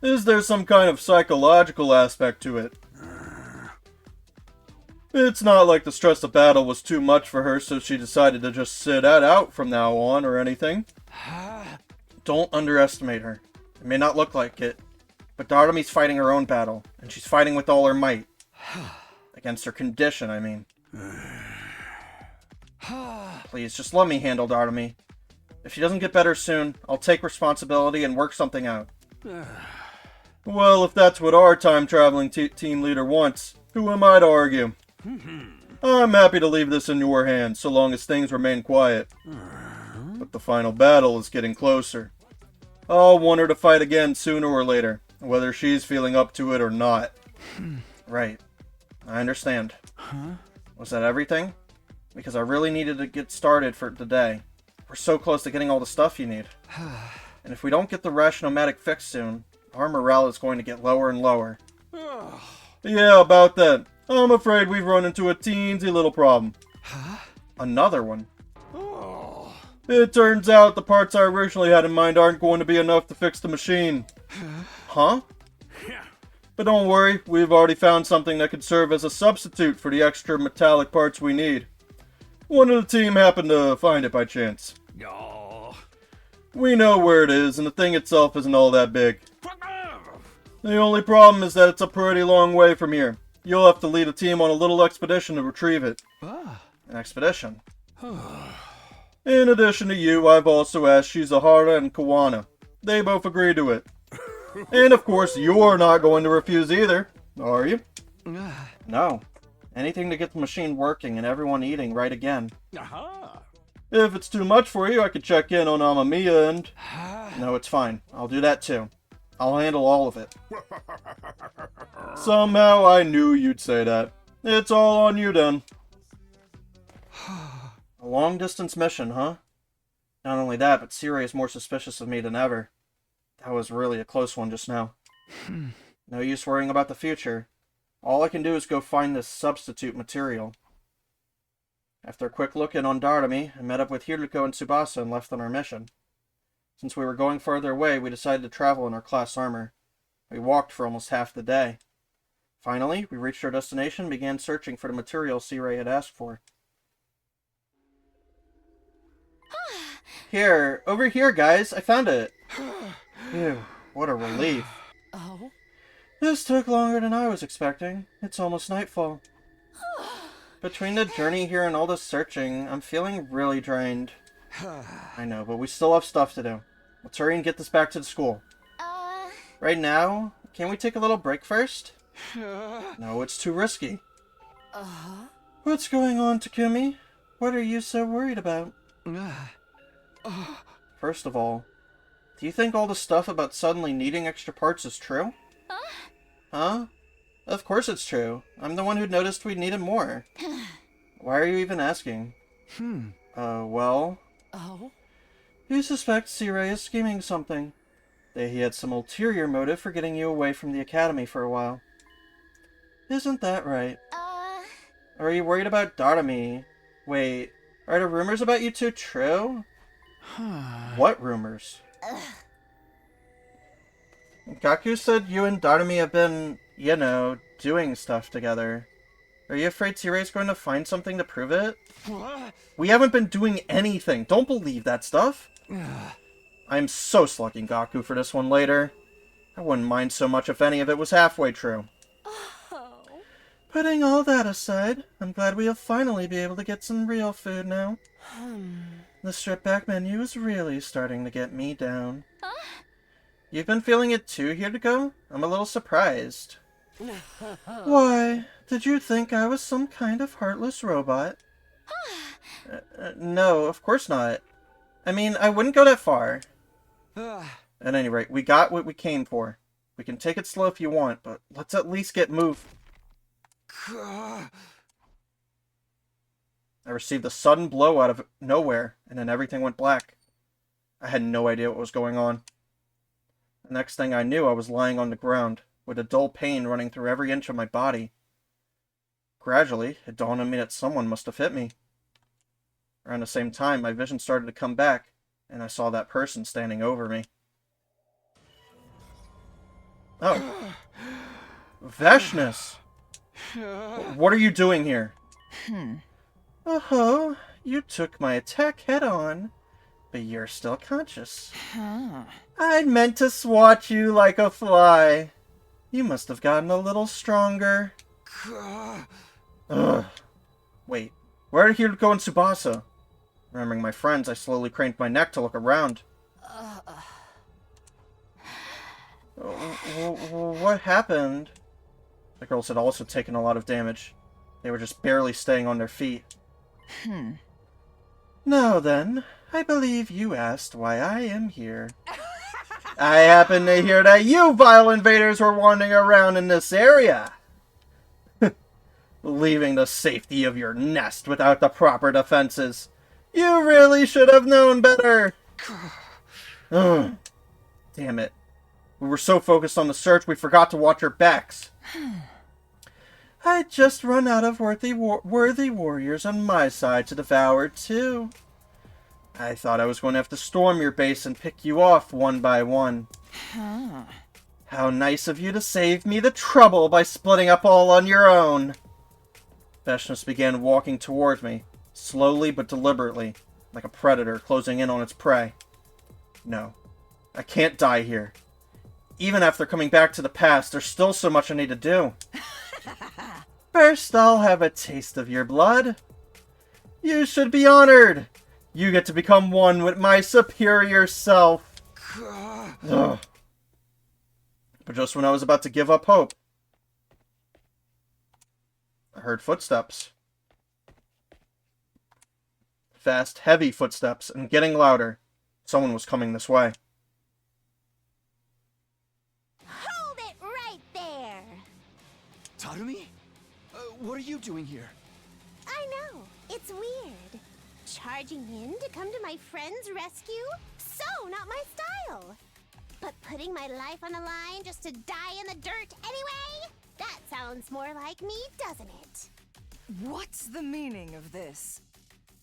Is there some kind of psychological aspect to it? It's not like the stress of battle was too much for her, so she decided to just sit that out from now on or anything. Don't underestimate her. It may not look like it, but Darnami's fighting her own battle, and she's fighting with all her might. Against her condition, I mean. Please, just let me handle Darnami. If she doesn't get better soon, I'll take responsibility and work something out. Well, if that's what our time-traveling team leader wants, who am I to argue? I'm happy to leave this in your hands, so long as things remain quiet. But the final battle is getting closer. I'll want her to fight again sooner or later, whether she's feeling up to it or not. Right. I understand. Was that everything? Because I really needed to get started for today. We're so close to getting all the stuff you need. And if we don't get the Ration-O-Matic fixed soon, our morale is going to get lower and lower. Yeah, about that. I'm afraid we've run into a teensy little problem. Another one? It turns out the parts I originally had in mind aren't going to be enough to fix the machine. Huh? But don't worry, we've already found something that could serve as a substitute for the extra metallic parts we need. One of the team happened to find it by chance. Oh. We know where it is, and the thing itself isn't all that big. The only problem is that it's a pretty long way from here. You'll have to lead a team on a little expedition to retrieve it. An expedition? In addition to you, I've also asked Shizuhara and Kawana. They both agreed to it. And of course, you're not going to refuse either, are you? No. Anything to get the machine working and everyone eating right again. If it's too much for you, I could check in on Amamiya and... No, it's fine. I'll do that too. I'll handle all of it. Somehow I knew you'd say that. It's all on you then. A long-distance mission, huh? Not only that, but Siri is more suspicious of me than ever. That was really a close one just now. No use worrying about the future. All I can do is go find this substitute material. After a quick look in on Darami, I met up with Hiruko and Tsubasa and left on our mission. Since we were going farther away, we decided to travel in our class armor. We walked for almost half the day. Finally, we reached our destination and began searching for the material C-Ray had asked for. Here, over here, guys, I found it. Phew, what a relief. Oh? This took longer than I was expecting. It's almost nightfall. Between the journey here and all this searching, I'm feeling really drained. I know, but we still have stuff to do. Let's hurry and get this back to the school. Right now? Can we take a little break first? No, it's too risky. What's going on, Takumi? What are you so worried about? First of all, do you think all the stuff about suddenly needing extra parts is true? Huh? Of course it's true. I'm the one who noticed we needed more. Why are you even asking? Well... Oh? You suspect C-Ray is scheming something. That he had some ulterior motive for getting you away from the academy for a while. Isn't that right? Or are you worried about Darami? Wait, are the rumors about you two true? What rumors? Gaku said you and Darami have been, you know, doing stuff together. Are you afraid C-Ray's going to find something to prove it? What? We haven't been doing anything. Don't believe that stuff. I'm so slugging Gaku for this one later. I wouldn't mind so much if any of it was halfway true. Putting all that aside, I'm glad we'll finally be able to get some real food now. The stripped-back menu is really starting to get me down. You've been feeling it too, Hiruko? I'm a little surprised. Why? Did you think I was some kind of heartless robot? No, of course not. I mean, I wouldn't go that far. At any rate, we got what we came for. We can take it slow if you want, but let's at least get moving. I received a sudden blow out of nowhere, and then everything went black. I had no idea what was going on. The next thing I knew, I was lying on the ground, with a dull pain running through every inch of my body. Gradually, it dawned on me that someone must have hit me. Around the same time, my vision started to come back, and I saw that person standing over me. Oh. Veshness! What are you doing here? Oh, you took my attack head-on, but you're still conscious. I meant to swat you like a fly. You must have gotten a little stronger. Ugh. Wait, where are Hiruko and Tsubasa? Remembering my friends, I slowly craned my neck to look around. What happened? The girls had also taken a lot of damage. They were just barely staying on their feet. Now then, I believe you asked why I am here. I happen to hear that you vile invaders were wandering around in this area. Leaving the safety of your nest without the proper defenses. You really should have known better. Ugh. Damn it. We were so focused on the search, we forgot to watch our backs. I'd just run out of worthy warriors on my side to devour, too. I thought I was going to have to storm your base and pick you off one by one. How nice of you to save me the trouble by splitting up all on your own. Veshness began walking toward me, slowly but deliberately, like a predator closing in on its prey. No, I can't die here. Even after coming back to the past, there's still so much I need to do. First, I'll have a taste of your blood. You should be honored. You get to become one with my superior self. Ugh. But just when I was about to give up hope, I heard footsteps. Fast, heavy footsteps, and getting louder. Someone was coming this way. Hold it right there! Tarumi? What are you doing here? I know, it's weird. Charging in to come to my friend's rescue? So not my style. But putting my life on the line just to die in the dirt anyway? That sounds more like me, doesn't it? What's the meaning of this?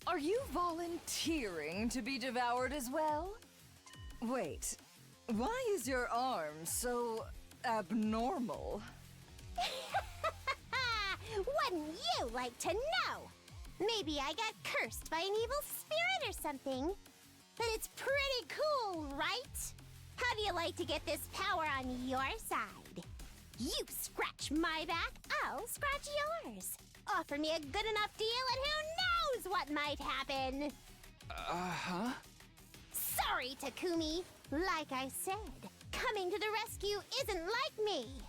Are you volunteering to be devoured as well? Wait, why is your arm so abnormal? Wouldn't you like to know? Maybe I got cursed by an evil spirit or something. But it's pretty cool, right? How do you like to get this power on your side? You scratch my back, I'll scratch yours. Offer me a good enough deal and who knows what might happen. Uh-huh. Sorry, Takumi. Like I said, coming to the rescue isn't like me.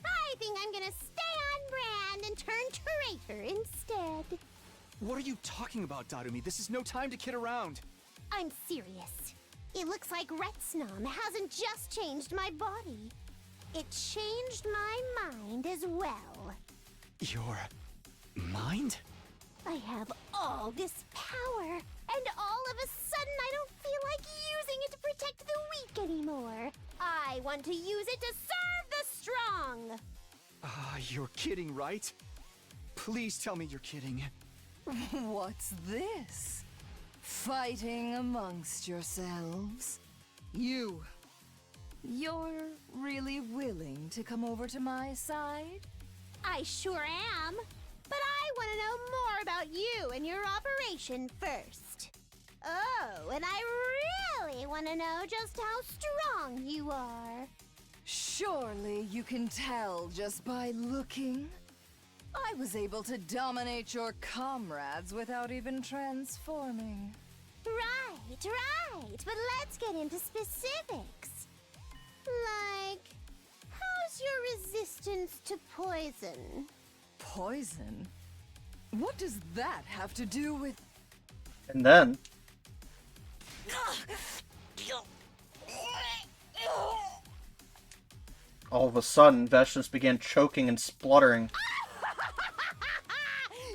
I think I'm gonna stay on brand and turn traitor instead. What are you talking about, Darumi? This is no time to kid around. I'm serious. It looks like Retsnam hasn't just changed my body. It changed my mind as well. Your mind? I have all this power, and all of a sudden I don't feel like using it to protect the weak anymore. I want to use it to serve the strong. You're kidding, right? Please tell me you're kidding. What's this? Fighting amongst yourselves? You're really willing to come over to my side? I sure am. But I want to know more about you and your operation first. Oh, and I really want to know just how strong you are. Surely you can tell just by looking. I was able to dominate your comrades without even transforming. Right. But let's get into specifics. Like, how's your resistance to poison? Poison? What does that have to do with... And then... all of a sudden, Vashnis began choking and spluttering.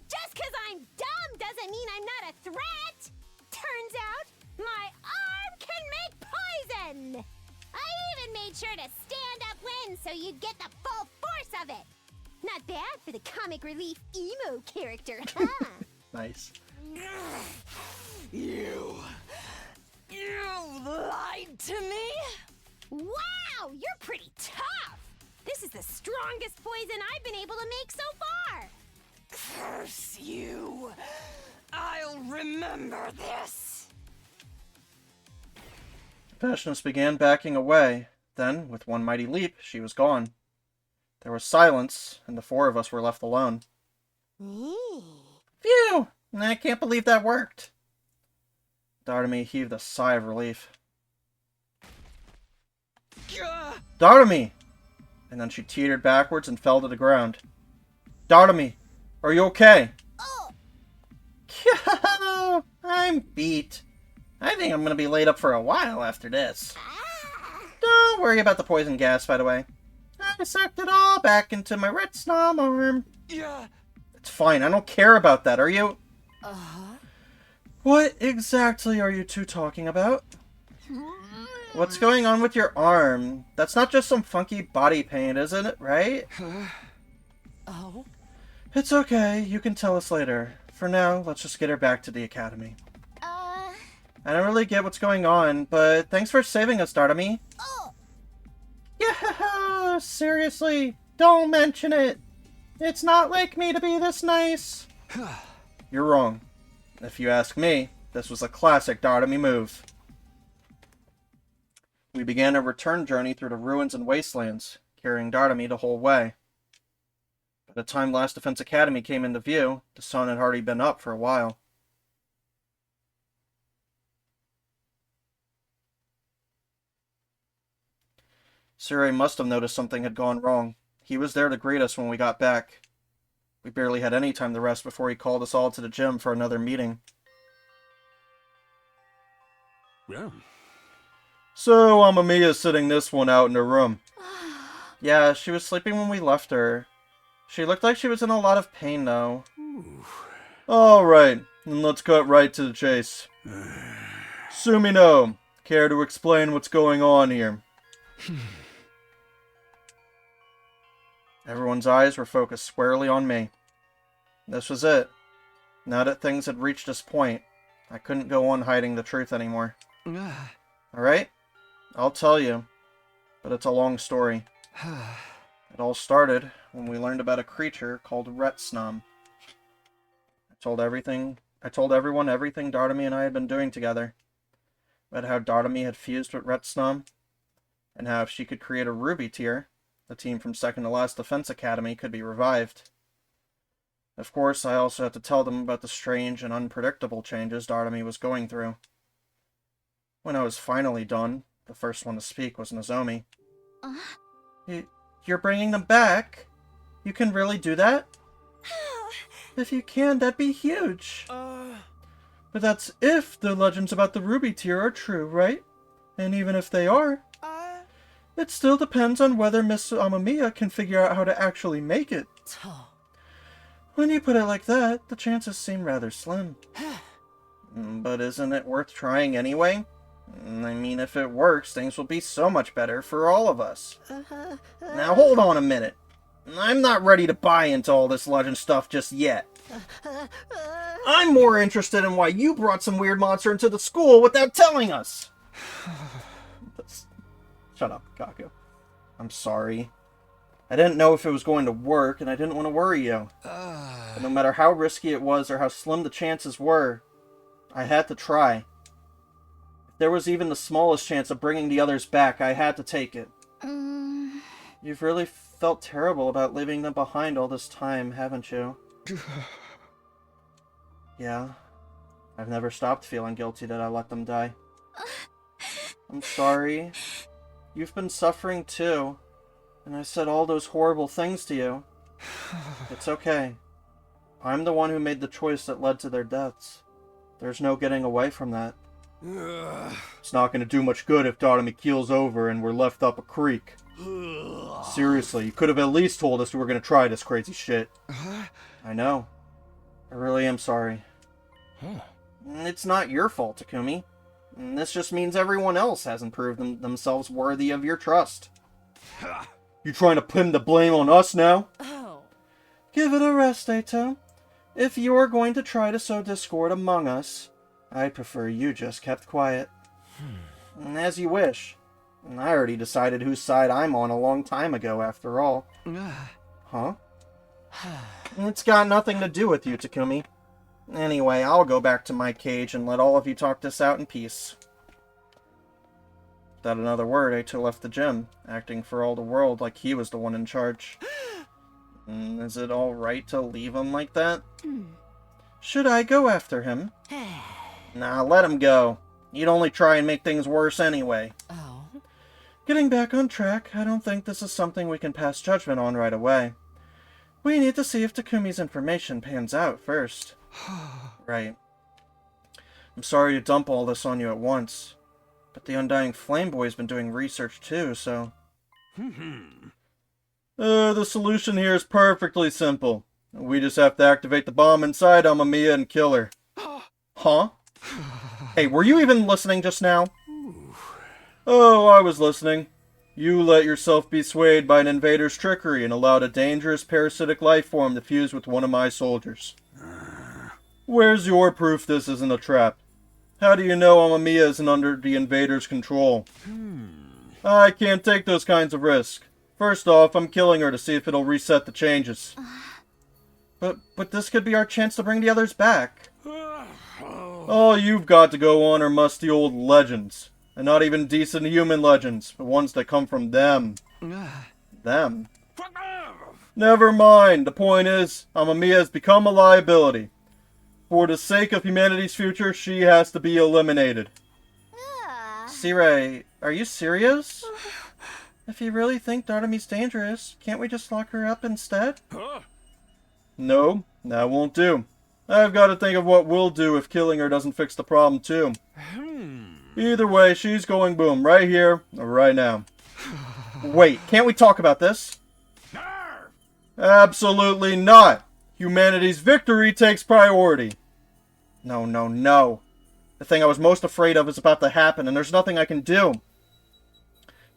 Just 'cause I'm dumb doesn't mean I'm not a threat! Turns out, my arm can make poison! I even made sure to stand upwind so you'd get the full force of it! Not bad for the comic relief emo character, huh? Nice. You lied to me? Wow, you're pretty tough! This is the strongest poison I've been able to make so far! Curse you! I'll remember this! Vashnis began backing away. Then, with one mighty leap, she was gone. There was silence, and the four of us were left alone. Phew! I can't believe that worked. Dartamy heaved a sigh of relief. Dartamy! And then she teetered backwards and fell to the ground. Dartamy, are you okay? Oh! I'm beat. I think I'm gonna be laid up for a while after this. Don't worry about the poison gas, by the way. I sucked it all back into my Retsnam arm. Yeah. It's fine, I don't care about that, are you? Uh-huh. What exactly are you two talking about? What's going on with your arm? That's not just some funky body pain, isn't it, right? Oh? It's okay, you can tell us later. For now, let's just get her back to the academy. I don't really get what's going on, but thanks for saving us, Dartamy. Yeah, seriously, don't mention it. It's not like me to be this nice. you're wrong. If you ask me, this was a classic Dartami move. We began a return journey through the ruins and wastelands, carrying Dartami the whole way. By the time Last Defense Academy came into view, the sun had already been up for a while. Surrey must have noticed something had gone wrong. He was there to greet us when we got back. We barely had any time to rest before he called us all to the gym for another meeting. Yeah. So, Amamiya's sitting this one out in her room. Yeah, she was sleeping when we left her. She looked like she was in a lot of pain, though. Alright, then let's cut right to the chase. Sumino, care to explain what's going on here? Everyone's eyes were focused squarely on me. This was it. Now that things had reached this point, I couldn't go on hiding the truth anymore. Alright? I'll tell you, but it's a long story. It all started when we learned about a creature called Retsnam. I told everyone everything Dartami and I had been doing together. About how Dartami had fused with Retsnam, and how if she could create a ruby tier, the team from second to last Defense Academy could be revived. Of course, I also had to tell them about the strange and unpredictable changes Dartami was going through. When I was finally done, the first one to speak was Nozomi. You're bringing them back? You can really do that? If you can, that'd be huge. But that's if the legends about the ruby tier are true, right? And even if they are, it still depends on whether Miss Amamiya can figure out how to actually make it. When you put it like that, the chances seem rather slim. But isn't it worth trying anyway? I mean, if it works, things will be so much better for all of us. Now hold on a minute. I'm not ready to buy into all this legend stuff just yet. I'm more interested in why you brought some weird monster into the school without telling us. Shut up, Kaku. I'm sorry. I didn't know if it was going to work, and I didn't want to worry you. But no matter how risky it was or how slim the chances were, I had to try. If there was even the smallest chance of bringing the others back, I had to take it. You've really felt terrible about leaving them behind all this time, haven't you? Yeah. I've never stopped feeling guilty that I let them die. I'm sorry. You've been suffering too, and I said all those horrible things to you. It's okay. I'm the one who made the choice that led to their deaths. There's no getting away from that. It's not going to do much good if Dartami keels over and we're left up a creek. Seriously, you could have at least told us we were going to try this crazy shit. I know. I really am sorry. It's not your fault, Takumi. This just means everyone else hasn't proved themselves worthy of your trust. You trying to pin the blame on us now? Give it a rest, Eito. If you're going to try to sow discord among us, I'd prefer you just kept quiet. As you wish. I already decided whose side I'm on a long time ago, after all. Huh? It's got nothing to do with you, Takumi. Anyway, I'll go back to my cage and let all of you talk this out in peace. Without another word, Eito left the gym, acting for all the world like he was the one in charge. Is it alright to leave him like that? Should I go after him? Nah, let him go. You'd only try and make things worse anyway. Getting back on track, I don't think this is something we can pass judgment on right away. We need to see if Takumi's information pans out first. Right. I'm sorry to dump all this on you at once, but the Undying Flame Boy's been doing research too, so... The solution here is perfectly simple. We just have to activate the bomb inside Amamiya and kill her. Huh? Hey, were you even listening just now? Oh, I was listening. You let yourself be swayed by an invader's trickery and allowed a dangerous parasitic life form to fuse with one of my soldiers. Where's your proof this isn't a trap? How do you know Amamiya isn't under the invader's control? I can't take those kinds of risks. First off, I'm killing her to see if it'll reset the changes. But this could be our chance to bring the others back. All you've got to go on are musty old legends. And not even decent human legends, but ones that come from them. Them? Never mind. The point is, Amamiya has become a liability. For the sake of humanity's future, she has to be eliminated. Sirei, are you serious? If you really think Darumi's dangerous, can't we just lock her up instead? No, that won't do. I've got to think of what we'll do if killing her doesn't fix the problem too. Either way, she's going boom, right here, right now. Wait, can't we talk about this? Absolutely not! Humanity's victory takes priority. No, no, no. The thing I was most afraid of is about to happen, and there's nothing I can do.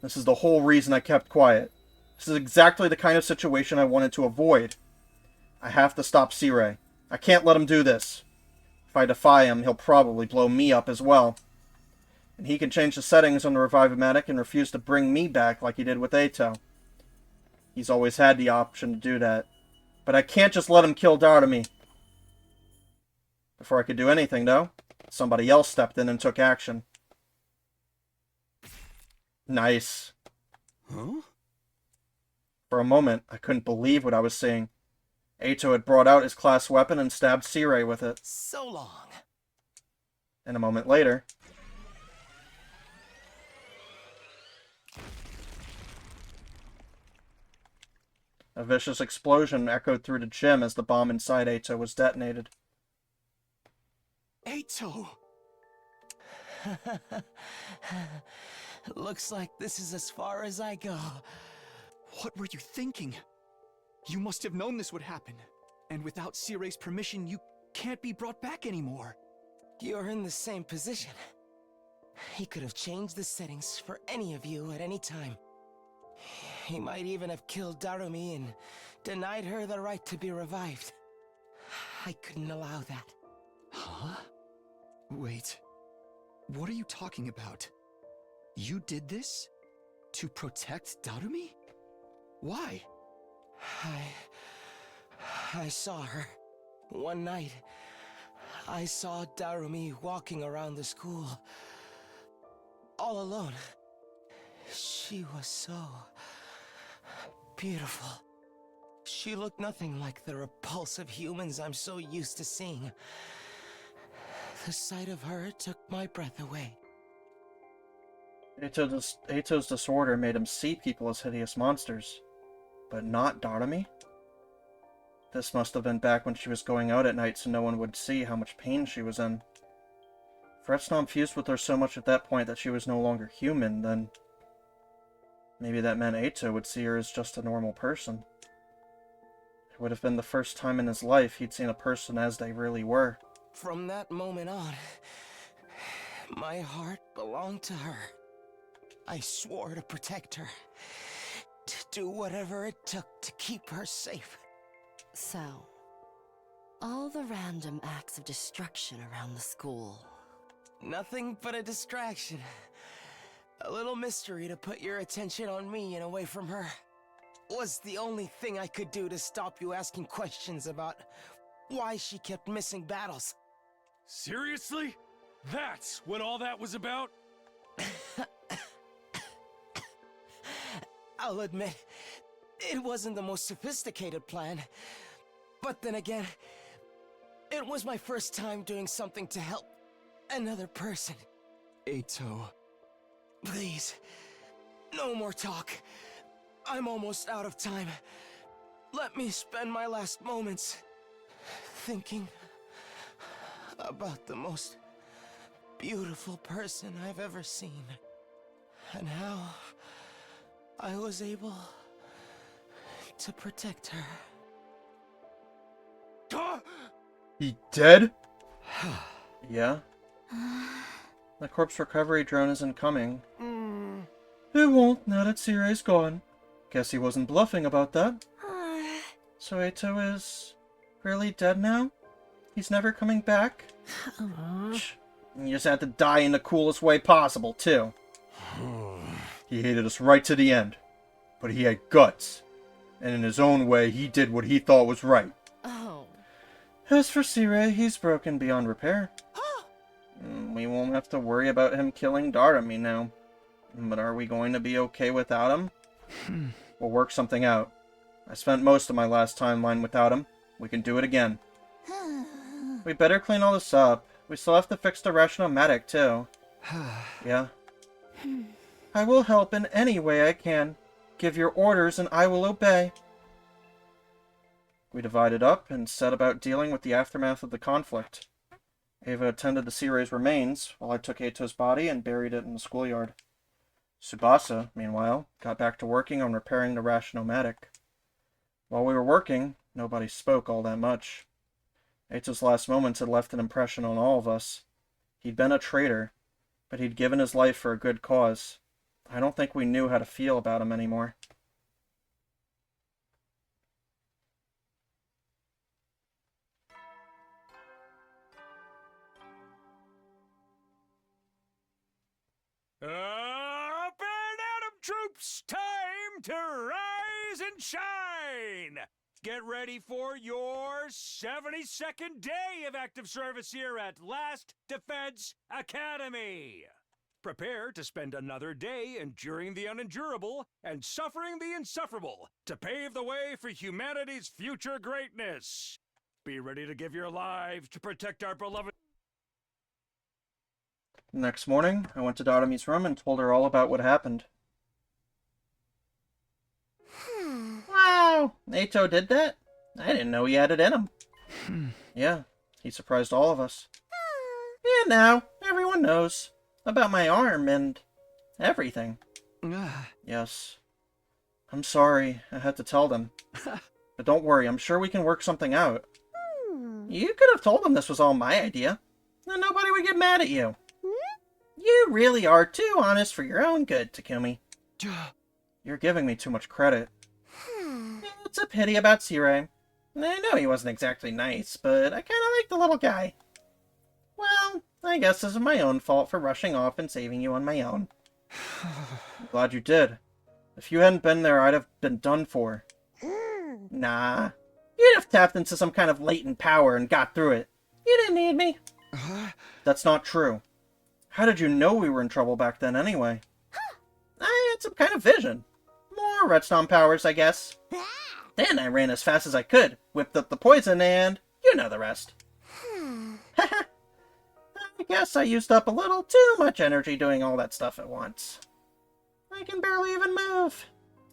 This is the whole reason I kept quiet. This is exactly the kind of situation I wanted to avoid. I have to stop Sirei. I can't let him do this. If I defy him, he'll probably blow me up as well. And he can change the settings on the Revive-O-Matic and refuse to bring me back like he did with Eito. He's always had the option to do that. But I can't just let him kill Darumi. Before I could do anything, though, somebody else stepped in and took action. Nice. Huh? For a moment, I couldn't believe what I was seeing. Eito had brought out his class weapon and stabbed Sirei with it. So long. And a moment later... a vicious explosion echoed through the gym as the bomb inside Eito was detonated. Eito! Looks like this is as far as I go. What were you thinking? You must have known this would happen. And without Sirei's permission, you can't be brought back anymore. You're in the same position. He could have changed the settings for any of you at any time. He might even have killed Darumi and denied her the right to be revived. I couldn't allow that. Huh? Wait. What are you talking about? You did this? To protect Darumi? Why? I saw her. One night, I saw Darumi walking around the school. All alone. She was so... beautiful. She looked nothing like the repulsive humans I'm so used to seeing. The sight of her took my breath away. Eito's disorder made him see people as hideous monsters. But not Darumi? This must have been back when she was going out at night so no one would see how much pain she was in. If Retsnam fused with her so much at that point that she was no longer human, then... maybe that meant Eito would see her as just a normal person. It would have been the first time in his life he'd seen a person as they really were. From that moment on, my heart belonged to her. I swore to protect her, to do whatever it took to keep her safe. So, all the random acts of destruction around the school. Nothing but a distraction. A little mystery to put your attention on me and away from her. Was the only thing I could do to stop you asking questions about why she kept missing battles. Seriously? That's what all that was about? I'll admit, it wasn't the most sophisticated plan. But then again, it was my first time doing something to help another person. Eito. Please, no more talk. I'm almost out of time. Let me spend my last moments thinking about the most beautiful person I've ever seen. And how I was able to protect her. He dead? Yeah. The corpse recovery drone isn't coming. It won't now that Sirei's gone. Guess he wasn't bluffing about that. So Eito is really dead now? He's never coming back? You just had to die in the coolest way possible, too. He hated us right to the end. But he had guts. And in his own way, he did what he thought was right. Oh, As for Sire, he's broken beyond repair. We won't have to worry about him killing Darami now. But are we going to be okay without him? We'll work something out. I spent most of my last timeline without him. We can do it again. We better clean all this up. We still have to fix the Rationomatic, too. Yeah. I will help in any way I can. Give your orders and I will obey. We divided up and set about dealing with the aftermath of the conflict. Ava attended to Sire's remains, while I took Eito's body and buried it in the schoolyard. Tsubasa, meanwhile, got back to working on repairing the Rationomatic. While we were working, nobody spoke all that much. Eito's last moments had left an impression on all of us. He'd been a traitor, but he'd given his life for a good cause. I don't think we knew how to feel about him anymore. Up and at 'em, troops! Time to rise and shine! Get ready for your 72nd day of active service here at Last Defense Academy. Prepare to spend another day enduring the unendurable and suffering the insufferable to pave the way for humanity's future greatness. Be ready to give your lives to protect our beloved... Next morning, I went to Darami's room and told her all about what happened. Wow, Eito did that? I didn't know he had it in him. Yeah, he surprised all of us. Yeah, now, everyone knows about my arm and everything. Yes. I'm sorry, I had to tell them. But don't worry, I'm sure we can work something out. You could have told them this was all my idea, and nobody would get mad at you. You really are too honest for your own good, Takumi. You're giving me too much credit. It's a pity about Sire. I know he wasn't exactly nice, but I kinda like the little guy. Well, I guess this is my own fault for rushing off and saving you on my own. I'm glad you did. If you hadn't been there, I'd have been done for. Nah. You'd have tapped into some kind of latent power and got through it. You didn't need me. That's not true. How did you know we were in trouble back then anyway? I had some kind of vision. More redstone powers, I guess. Then I ran as fast as I could, whipped up the poison, and you know the rest. I guess I used up a little too much energy doing all that stuff at once. I can barely even move.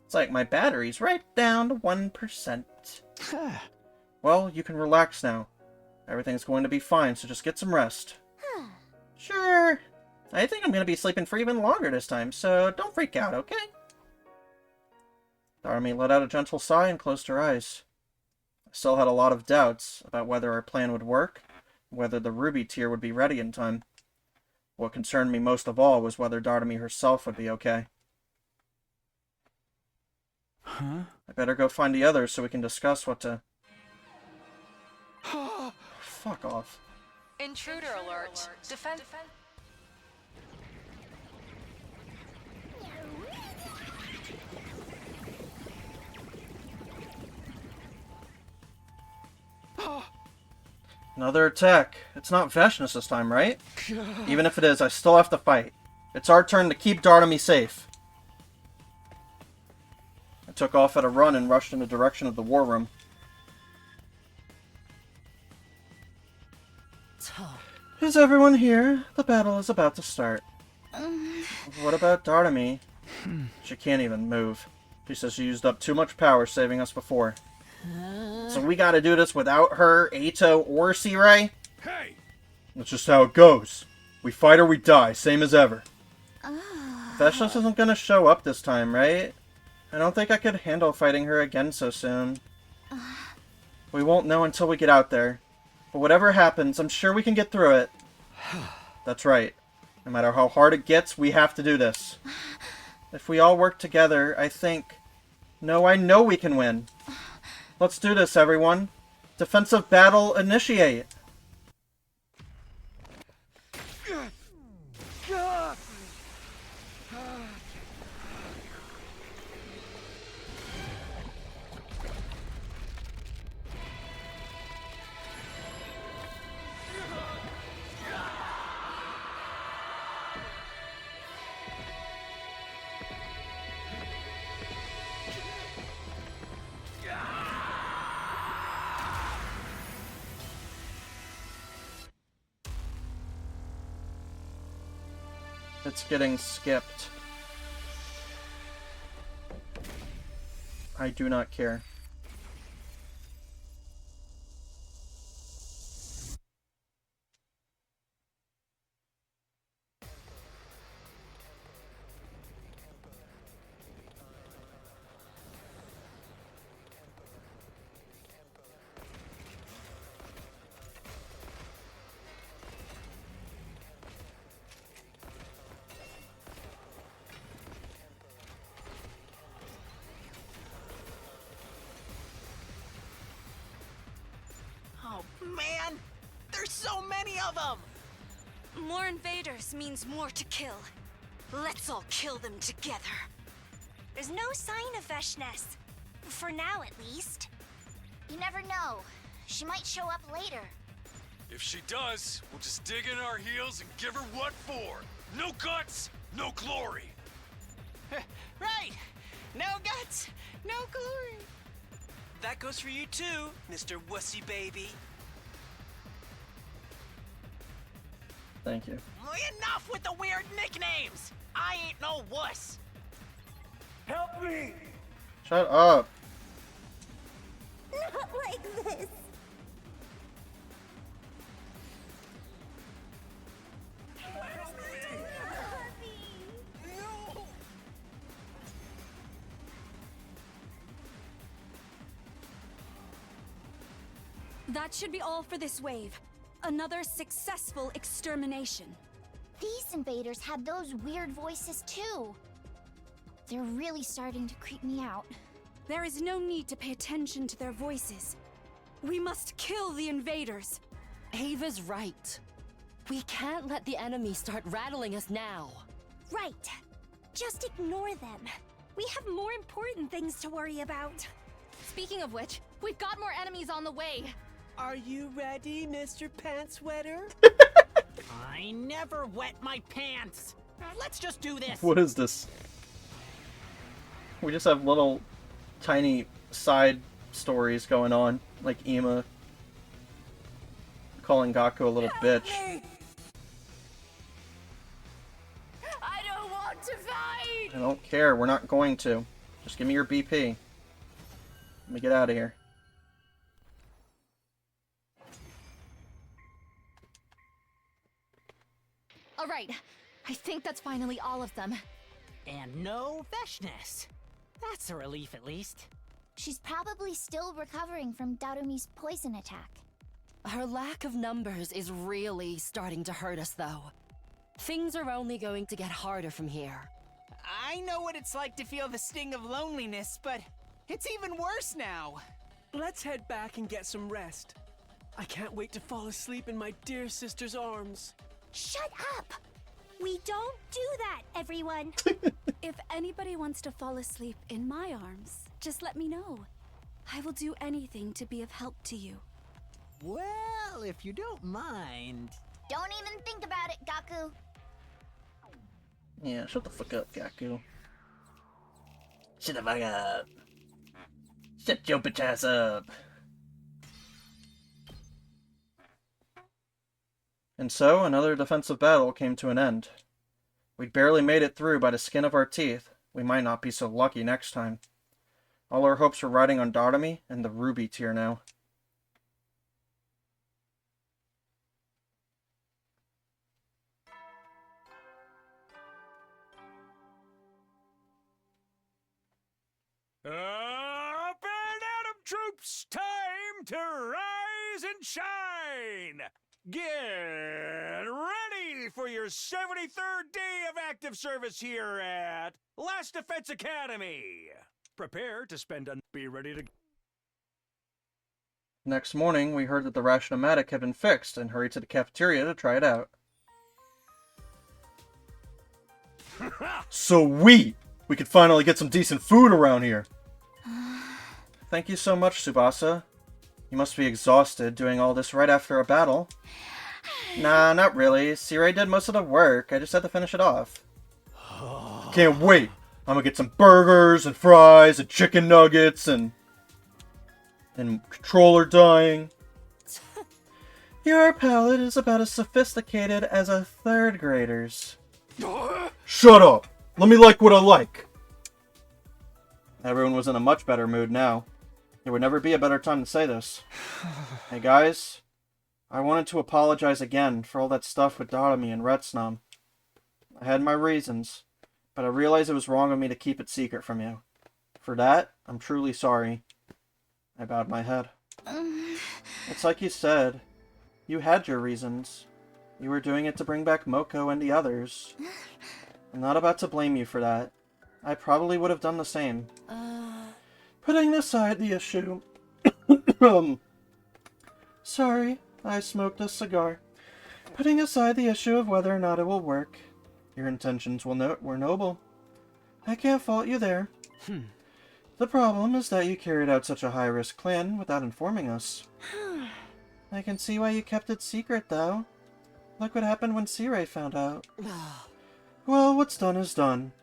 It's like my battery's right down to 1%. Well, you can relax now. Everything's going to be fine, so just get some rest. Sure. I think I'm going to be sleeping for even longer this time, so don't freak out, okay? Darami let out a gentle sigh and closed her eyes. I still had a lot of doubts about whether our plan would work, whether the ruby tier would be ready in time. What concerned me most of all was whether Darami herself would be okay. I better go find the others so we can discuss what to... Fuck off. Intruder alert. Defend... Another attack. It's not Veshnus this time, right? Even if it is, I still have to fight. It's our turn to keep Darami safe. I took off at a run and rushed in the direction of the war room. Is everyone here? The battle is about to start. What about Darami? She can't even move. She says she used up too much power saving us before. So we gotta do this without her, Eito, or Sire? Hey! That's just how it goes. We fight or we die, same as ever. Veshnus isn't gonna show up this time, right? I don't think I could handle fighting her again so soon. We won't know until we get out there. But whatever happens, I'm sure we can get through it. That's right. No matter how hard it gets, we have to do this. If we all work together, I think... No, I know we can win. Let's do this, everyone. Defensive battle initiate. It's getting skipped. I do not care. Oh man, there's so many of them. More invaders means more to kill. Let's all kill them together. There's no sign of Veshness. For now, at least. You never know. She might show up later. If she does, we'll just dig in our heels and give her what for. No guts, no glory. Right. No guts, no glory. That goes for you too, Mr. Wussy Baby. Thank you. Enough with the weird nicknames. I ain't no wuss. Help me! Shut up. Not like this. That should be all for this wave. Another successful extermination. These invaders had those weird voices too. They're really starting to creep me out. There is no need to pay attention to their voices. We must kill the invaders. Ava's right. We can't let the enemy start rattling us now. Right. Just ignore them. We have more important things to worry about. Speaking of which, we've got more enemies on the way. Are you ready, Mr. Pants Wetter? I never wet my pants. Let's just do this. What is this? We just have little tiny side stories going on, like Ima calling Gaku a little bitch. I don't want to fight! I don't care, we're not going to. Just give me your BP. Let me get out of here. Alright, I think that's finally all of them. And no Veshness. That's a relief at least. She's probably still recovering from Darumi's poison attack. Her lack of numbers is really starting to hurt us, though. Things are only going to get harder from here. I know what it's like to feel the sting of loneliness, but it's even worse now. Let's head back and get some rest. I can't wait to fall asleep in my dear sister's arms. Shut up! We don't do that, everyone. If anybody wants to fall asleep in my arms, just let me know. I will do anything to be of help to you. Well, if you don't mind. Don't even think about it, Gaku. Yeah, shut the fuck up, Gaku. Shut the fuck up. Shut your bitch ass up. And so, another defensive battle came to an end. We'd barely made it through by the skin of our teeth. We might not be so lucky next time. All our hopes were riding on Darumi and the Ruby tier now. Up and at 'em, troops! Time to rise and shine! Get ready for your 73rd day of active service here at Last Defense Academy! Prepare to spend and be ready to... Next morning, we heard that the ration-o-matic had been fixed and hurried to the cafeteria to try it out. Sweet! We could finally get some decent food around here! Thank you so much, Tsubasa. You must be exhausted doing all this right after a battle. Nah, not really. Sirei did most of the work. I just had to finish it off. Can't wait! I'm gonna get some burgers and fries and chicken nuggets and controller dying. Your palate is about as sophisticated as a third grader's. Shut up! Let me like what I like! Everyone was in a much better mood now. There would never be a better time to say this. Hey guys, I wanted to apologize again for all that stuff with Doremi and Retsnam. I had my reasons, but I realized it was wrong of me to keep it secret from you. For that, I'm truly sorry. I bowed my head. It's like you said. You had your reasons. You were doing it to bring back Moko and the others. I'm not about to blame you for that. I probably would have done the same. Putting aside the issue... Sorry, I smoked a cigar. Putting aside the issue of whether or not it will work, your intentions were noble. I can't fault you there. The problem is that you carried out such a high-risk plan without informing us. I can see why you kept it secret, though. Look what happened when C-Ray found out. Well, what's done is done.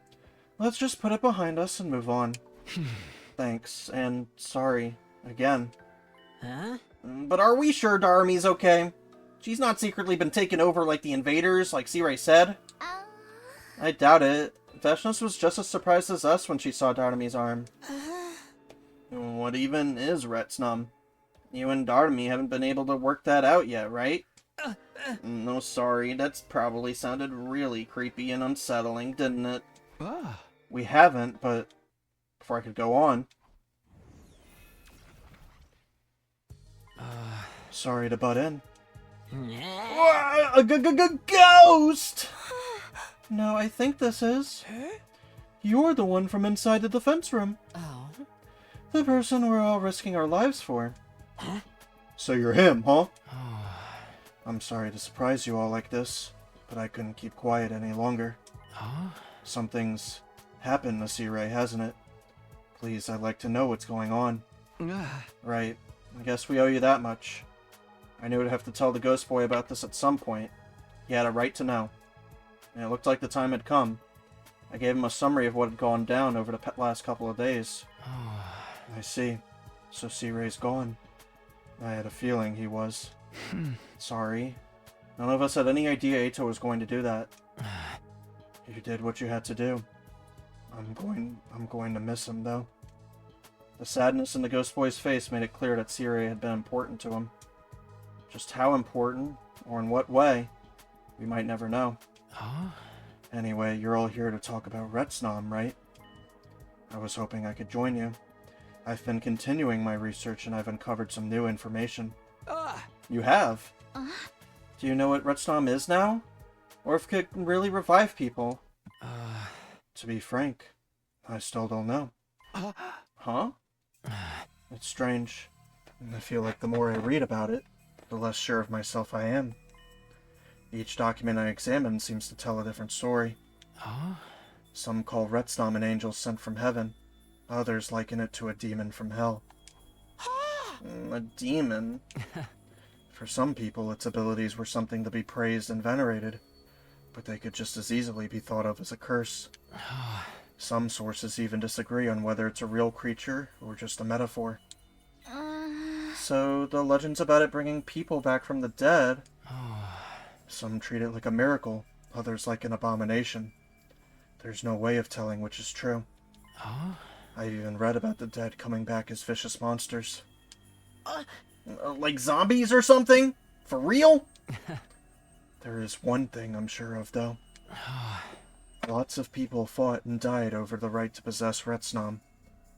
Let's just put it behind us and move on. Thanks, and sorry, again. Huh? But are we sure Doremi's okay? She's not secretly been taken over like the invaders, like C-Ray said? I doubt it. Veshnos was just as surprised as us when she saw Doremi's arm. What even is Retsnam? You and Doremi haven't been able to work that out yet, right? No, sorry, that's probably sounded really creepy and unsettling, didn't it? We haven't, but before I could go on... Sorry to butt in. A ghost! No, I think this is. You're the one from inside the defense room. Oh. The person we're all risking our lives for. So you're him, huh? I'm sorry to surprise you all like this, but I couldn't keep quiet any longer. Something's happened to C-Ray, hasn't it? Please, I'd like to know what's going on. Right. I guess we owe you that much. I knew I'd have to tell the Ghost Boy about this at some point. He had a right to know. And it looked like the time had come. I gave him a summary of what had gone down over the last couple of days. I see. So C-Ray's gone. I had a feeling he was. Sorry. None of us had any idea Eito was going to do that. You did what you had to do. I'm going to miss him, though. The sadness in the Ghost Boy's face made it clear that C-Ray had been important to him. Just how important, or in what way, we might never know. Anyway, you're all here to talk about Retsnam, right? I was hoping I could join you. I've been continuing my research and I've uncovered some new information. You have? Do you know what Retsnam is now? Or if it can really revive people? To be frank, I still don't know. Huh? It's strange. And I feel like the more I read about it, the less sure of myself I am. Each document I examine seems to tell a different story. Some call Retsnam an angel sent from heaven. Others liken it to a demon from hell. A demon? For some people, its abilities were something to be praised and venerated, but they could just as easily be thought of as a curse. Some sources even disagree on whether it's a real creature or just a metaphor. So, the legends about it bringing people back from the dead, some treat it like a miracle, others like an abomination. There's no way of telling which is true. I've even read about the dead coming back as vicious monsters. Like zombies or something? For real? There is one thing I'm sure of, though. Lots of people fought and died over the right to possess Retsnam,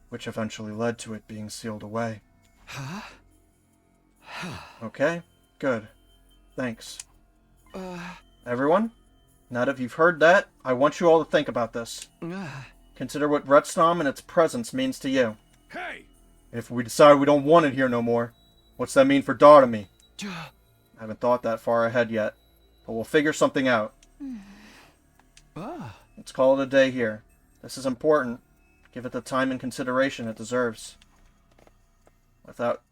which eventually led to it being sealed away. Okay, good. Thanks. Everyone, now that you've heard that, I want you all to think about this. Consider what Retsnam and its presence means to you. Hey! If we decide we don't want it here no more, what's that mean for Doremi? I haven't thought that far ahead yet, but we'll figure something out. Let's call it a day here. This is important. Give it the time and consideration it deserves.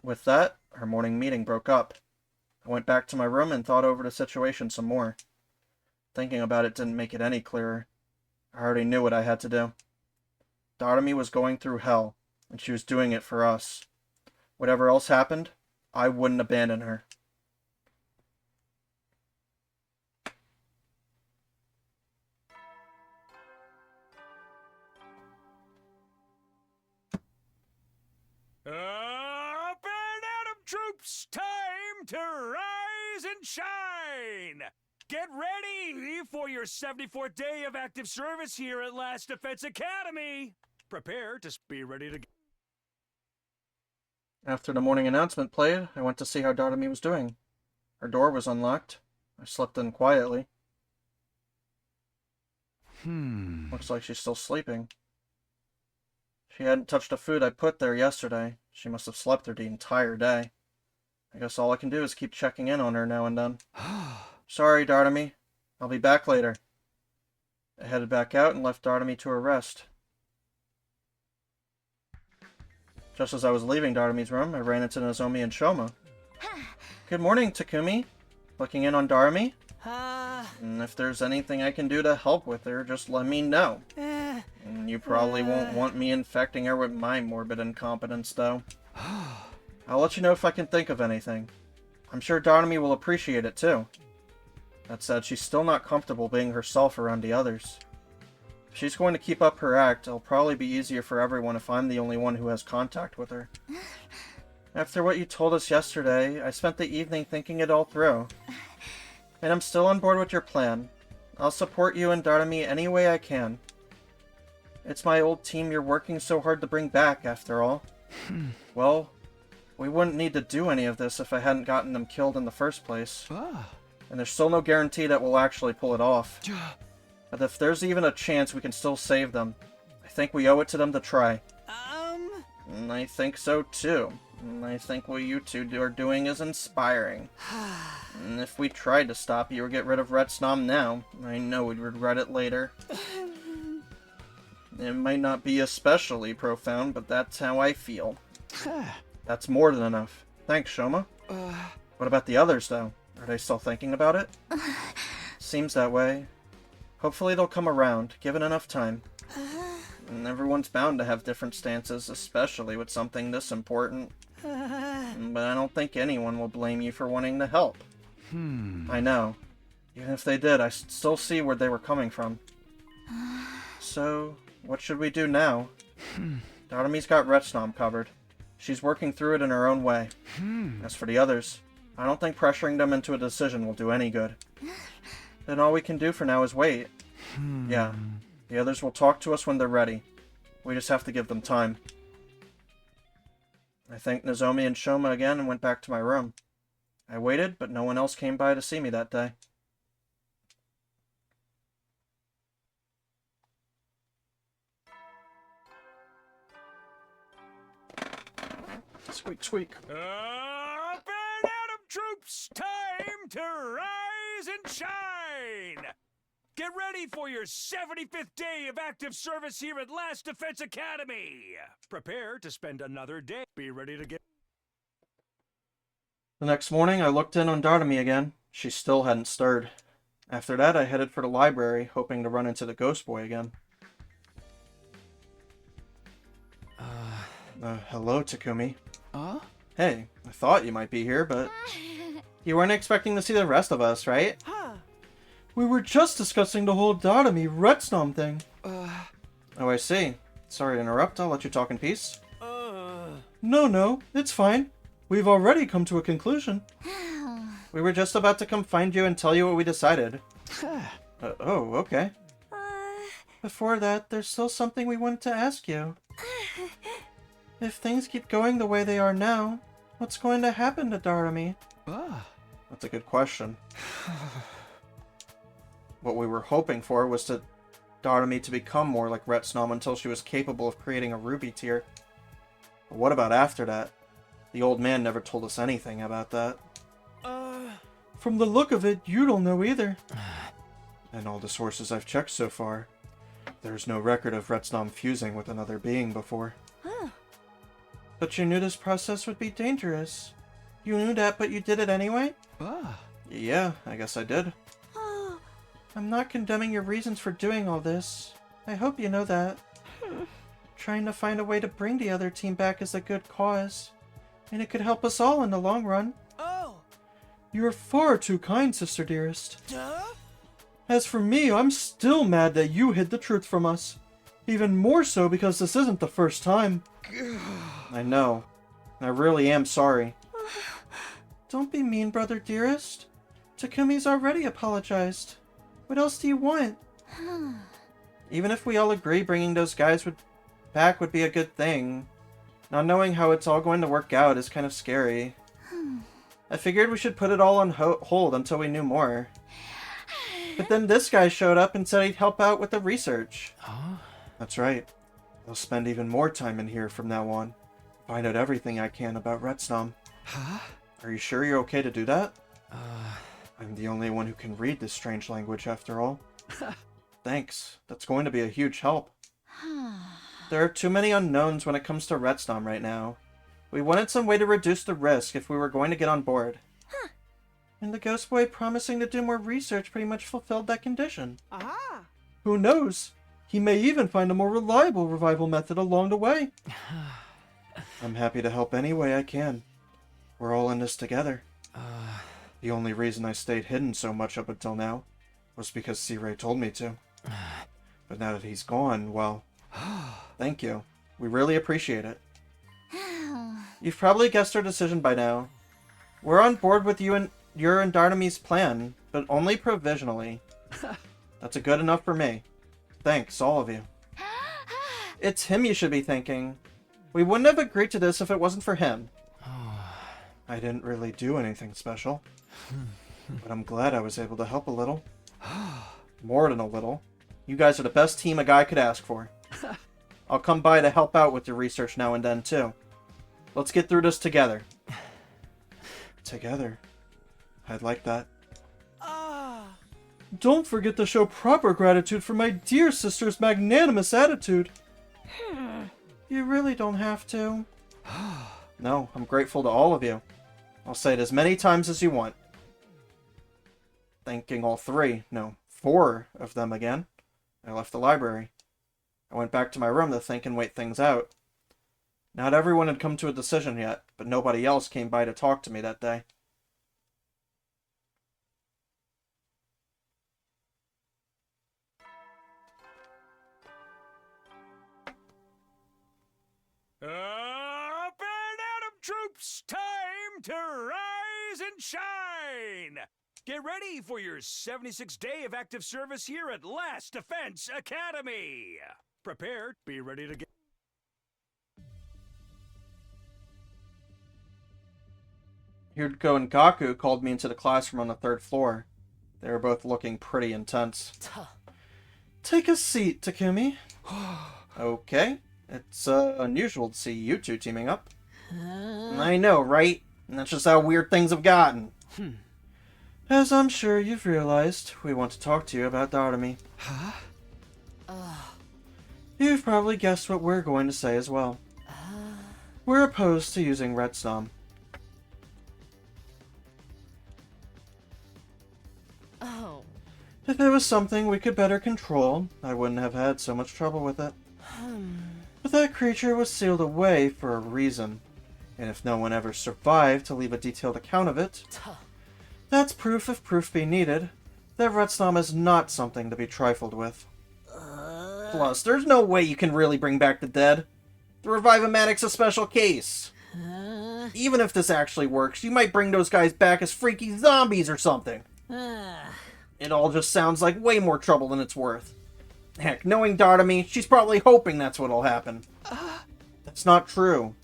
With that, our morning meeting broke up. I went back to my room and thought over the situation some more. Thinking about it didn't make it any clearer. I already knew what I had to do. Doremi was going through hell, and she was doing it for us. Whatever else happened, I wouldn't abandon her. troops! Time to rise and shine! Get ready for your 74th day of active service here at Last Defense Academy! Prepare to be ready to... After the morning announcement played, I went to see how Dotami was doing. Her door was unlocked. I slipped in quietly. Looks like she's still sleeping. She hadn't touched the food I put there yesterday. She must have slept through the entire day. I guess all I can do is keep checking in on her now and then. Sorry, Dotami. I'll be back later. I headed back out and left Dotami to her rest. Just as I was leaving Dotami's room, I ran into Nozomi and Shoma. Good morning, Takumi. Looking in on Dotami? And if there's anything I can do to help with her, just let me know. You probably won't want me infecting her with my morbid incompetence, though. I'll let you know if I can think of anything. I'm sure Dotami will appreciate it, too. That said, she's still not comfortable being herself around the others. If she's going to keep up her act, it'll probably be easier for everyone if I'm the only one who has contact with her. After what you told us yesterday, I spent the evening thinking it all through. And I'm still on board with your plan. I'll support you and Dotami any way I can. It's my old team you're working so hard to bring back, after all. Well, we wouldn't need to do any of this if I hadn't gotten them killed in the first place. And there's still no guarantee that we'll actually pull it off. But if there's even a chance we can still save them, I think we owe it to them to try. And I think so too. And I think what you two are doing is inspiring. And if we tried to stop you or get rid of Retsnom now, I know we'd regret it later. It might not be especially profound, but that's how I feel. That's more than enough. Thanks, Shoma. What about the others, though? Are they still thinking about it? Seems that way. Hopefully they'll come around, given enough time. And everyone's bound to have different stances, especially with something this important. But I don't think anyone will blame you for wanting to help. I know. Even if they did, I still see where they were coming from. So, what should we do now? Dotami's got Retsnom covered. She's working through it in her own way. As for the others, I don't think pressuring them into a decision will do any good. Then all we can do for now is wait. Yeah, the others will talk to us when they're ready. We just have to give them time. I thanked Nozomi and Shoma again and went back to my room. I waited, but no one else came by to see me that day. Squeak, squeak. Up and at 'em, troops! Time to rise and shine! Get ready for your 75th day of active service here at Last Defense Academy! Prepare to spend another day. Be ready to get... The next morning, I looked in on Dotami again. She still hadn't stirred. After that, I headed for the library, hoping to run into the Ghost Boy again. Hello, Takumi. Hey, I thought you might be here, but... You weren't expecting to see the rest of us, right? We were just discussing the whole Dotami Retsnom thing. Oh, I see. Sorry to interrupt. I'll let you talk in peace. No, it's fine. We've already come to a conclusion. We were just about to come find you and tell you what we decided. Oh, okay. Before that, there's still something we wanted to ask you. If things keep going the way they are now, what's going to happen to Dotami? That's a good question. What we were hoping for was to Dotami to become more like Retsnom until she was capable of creating a ruby tier. But what about after that? The old man never told us anything about that. From the look of it, you don't know either. And all the sources I've checked so far, there's no record of Retsnom fusing with another being before. But you knew this process would be dangerous. You knew that, but you did it anyway? Yeah, I guess I did. I'm not condemning your reasons for doing all this. I hope you know that. Trying to find a way to bring the other team back is a good cause. And it could help us all in the long run. You are far too kind, sister dearest. As for me, I'm still mad that you hid the truth from us. Even more so because this isn't the first time. I know. I really am sorry. Don't be mean, brother dearest. Takumi's already apologized. What else do you want? Even if we all agree bringing those guys back would be a good thing, not knowing how it's all going to work out is kind of scary. I figured we should put it all on hold until we knew more. But then this guy showed up and said he'd help out with the research. Huh? That's right. I'll spend even more time in here from now on. Find out everything I can about Retsnom. Huh? Are you sure you're okay to do that? I'm the only one who can read this strange language after all. Thanks. That's going to be a huge help. There are too many unknowns when it comes to Retsnom right now. We wanted some way to reduce the risk if we were going to get on board. And the Ghost Boy promising to do more research pretty much fulfilled that condition. Aha! Who knows? He may even find a more reliable revival method along the way. I'm happy to help any way I can. We're all in this together. The only reason I stayed hidden so much up until now was because C-Ray told me to. But now that he's gone, well, thank you. We really appreciate it. You've probably guessed our decision by now. We're on board with you and your and Darnamy's plan, but only provisionally. That's good enough for me. Thanks, all of you. It's him you should be thanking. We wouldn't have agreed to this if it wasn't for him. I didn't really do anything special, but I'm glad I was able to help a little. More than a little. You guys are the best team a guy could ask for. I'll come by to help out with your research now and then, too. Let's get through this together. Together? I'd like that. Don't forget to show proper gratitude for my dear sister's magnanimous attitude. You really don't have to. No, I'm grateful to all of you. I'll say it as many times as you want. Thanking all four of them again. I left the library. I went back to my room to think and wait things out. Not everyone had come to a decision yet, but nobody else came by to talk to me that day. Up and at 'em, troops! Time to rise and shine! Get ready for your 76th day of active service here at Last Defense Academy! Prepare, be ready to get... Yuriko and Gaku called me into the classroom on the 3rd floor. They were both looking pretty intense. Take a seat, Takumi. Okay. It's unusual to see you two teaming up. I know, right? And that's just how weird things have gotten. As I'm sure you've realized, we want to talk to you about Darnamy. You've probably guessed what we're going to say as well. We're opposed to using Retsnom. If it was something we could better control, I wouldn't have had so much trouble with it. But that creature was sealed away for a reason, and if no one ever survived to leave a detailed account of it, that's proof, if proof be needed, that Retsnom is not something to be trifled with. Plus, there's no way you can really bring back the dead. The Revive-O-Matic's a special case. Even if this actually works, you might bring those guys back as freaky zombies or something. It all just sounds like way more trouble than it's worth. Heck, knowing Darnamy, she's probably hoping that's what'll happen. That's not true.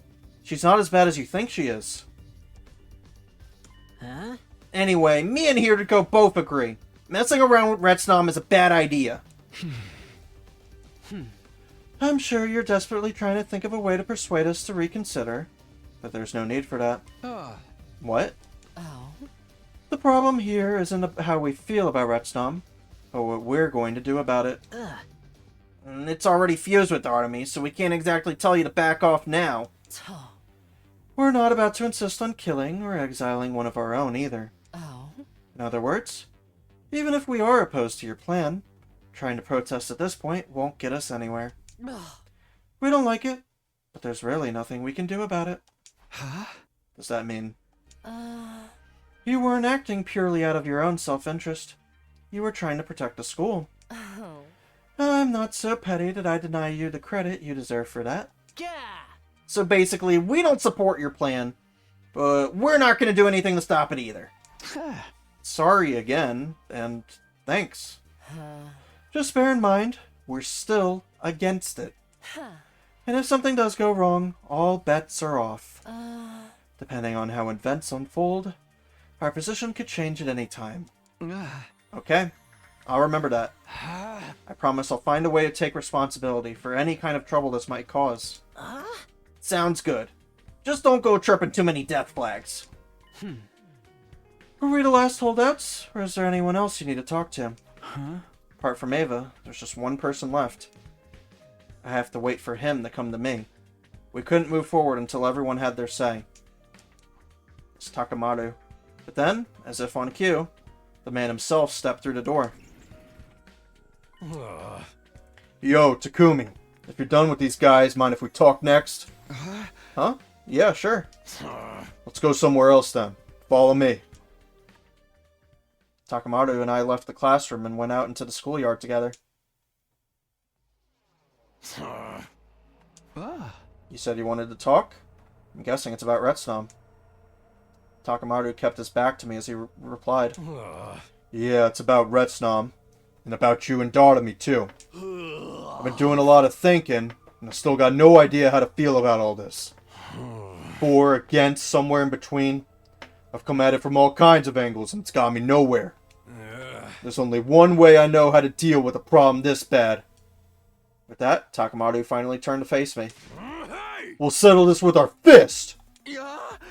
She's not as bad as you think she is. Anyway, me and Hiriko both agree. Messing around with Retsnom is a bad idea. I'm sure you're desperately trying to think of a way to persuade us to reconsider, but there's no need for that. What? The problem here isn't how we feel about Retsnom, but what we're going to do about it. It's already fused with Darnamy, so we can't exactly tell you to back off now. We're not about to insist on killing or exiling one of our own either. In other words, even if we are opposed to your plan, trying to protest at this point won't get us anywhere. We don't like it, but there's really nothing we can do about it. Does that mean? You weren't acting purely out of your own self-interest. You were trying to protect the school. I'm not so petty that I deny you the credit you deserve for that. So basically, we don't support your plan. But we're not going to do anything to stop it either. Sorry again, and thanks. Just bear in mind, we're still against it. And if something does go wrong, all bets are off. Depending on how events unfold, our position could change at any time. Okay, I'll remember that. I promise I'll find a way to take responsibility for any kind of trouble this might cause. Sounds good. Just don't go chirping too many death flags. Were we the last holdouts, or is there anyone else you need to talk to? Apart from Ava, there's just one person left. I have to wait for him to come to me. We couldn't move forward until everyone had their say. It's Takamaru. But then, as if on cue, the man himself stepped through the door. Yo, Takumi. If you're done with these guys, mind if we talk next? Huh? Yeah, sure. Let's go somewhere else then. Follow me. Takamaru and I left the classroom and went out into the schoolyard together. You said you wanted to talk? I'm guessing it's about Retstom. Takamaru kept his back to me as he replied. Yeah, it's about Retstom. And about you and Doremi too. I've been doing a lot of thinking, and I still got no idea how to feel about all this. For, against, somewhere in between. I've come at it from all kinds of angles, and it's got me nowhere. There's only one way I know how to deal with a problem this bad. With that, Takamaru finally turned to face me. We'll settle this with our fist!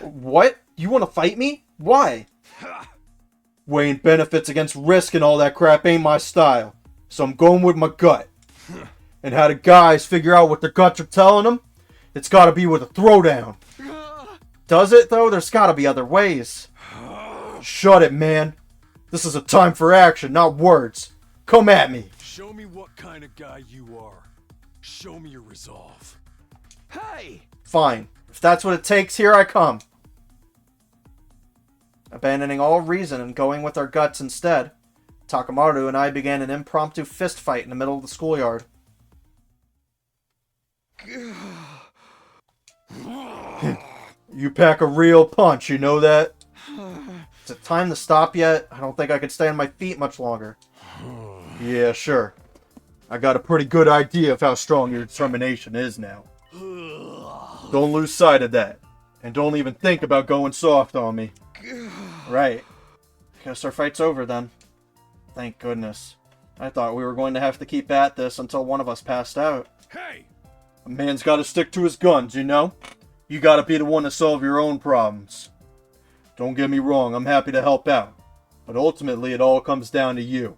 What? You want to fight me? Why? Weighing benefits against risk and all that crap ain't my style. So I'm going with my gut. And how the guys figure out what their guts are telling them? It's gotta be with a throwdown. Does it, though? There's gotta be other ways. Shut it, man. This is a time for action, not words. Come at me. Show me what kind of guy you are. Show me your resolve. Hey! Fine. If that's what it takes, here I come. Abandoning all reason and going with our guts instead, Takamaru and I began an impromptu fist fight in the middle of the schoolyard. You pack a real punch, you know that? Is it time to stop yet? I don't think I could stay on my feet much longer. Yeah, sure. I got a pretty good idea of how strong your determination is now. Don't lose sight of that. And don't even think about going soft on me. Right. Guess our fight's over then. Thank goodness. I thought we were going to have to keep at this until one of us passed out. Hey! A man's gotta stick to his guns, you know? You gotta be the one to solve your own problems. Don't get me wrong, I'm happy to help out. But ultimately, it all comes down to you.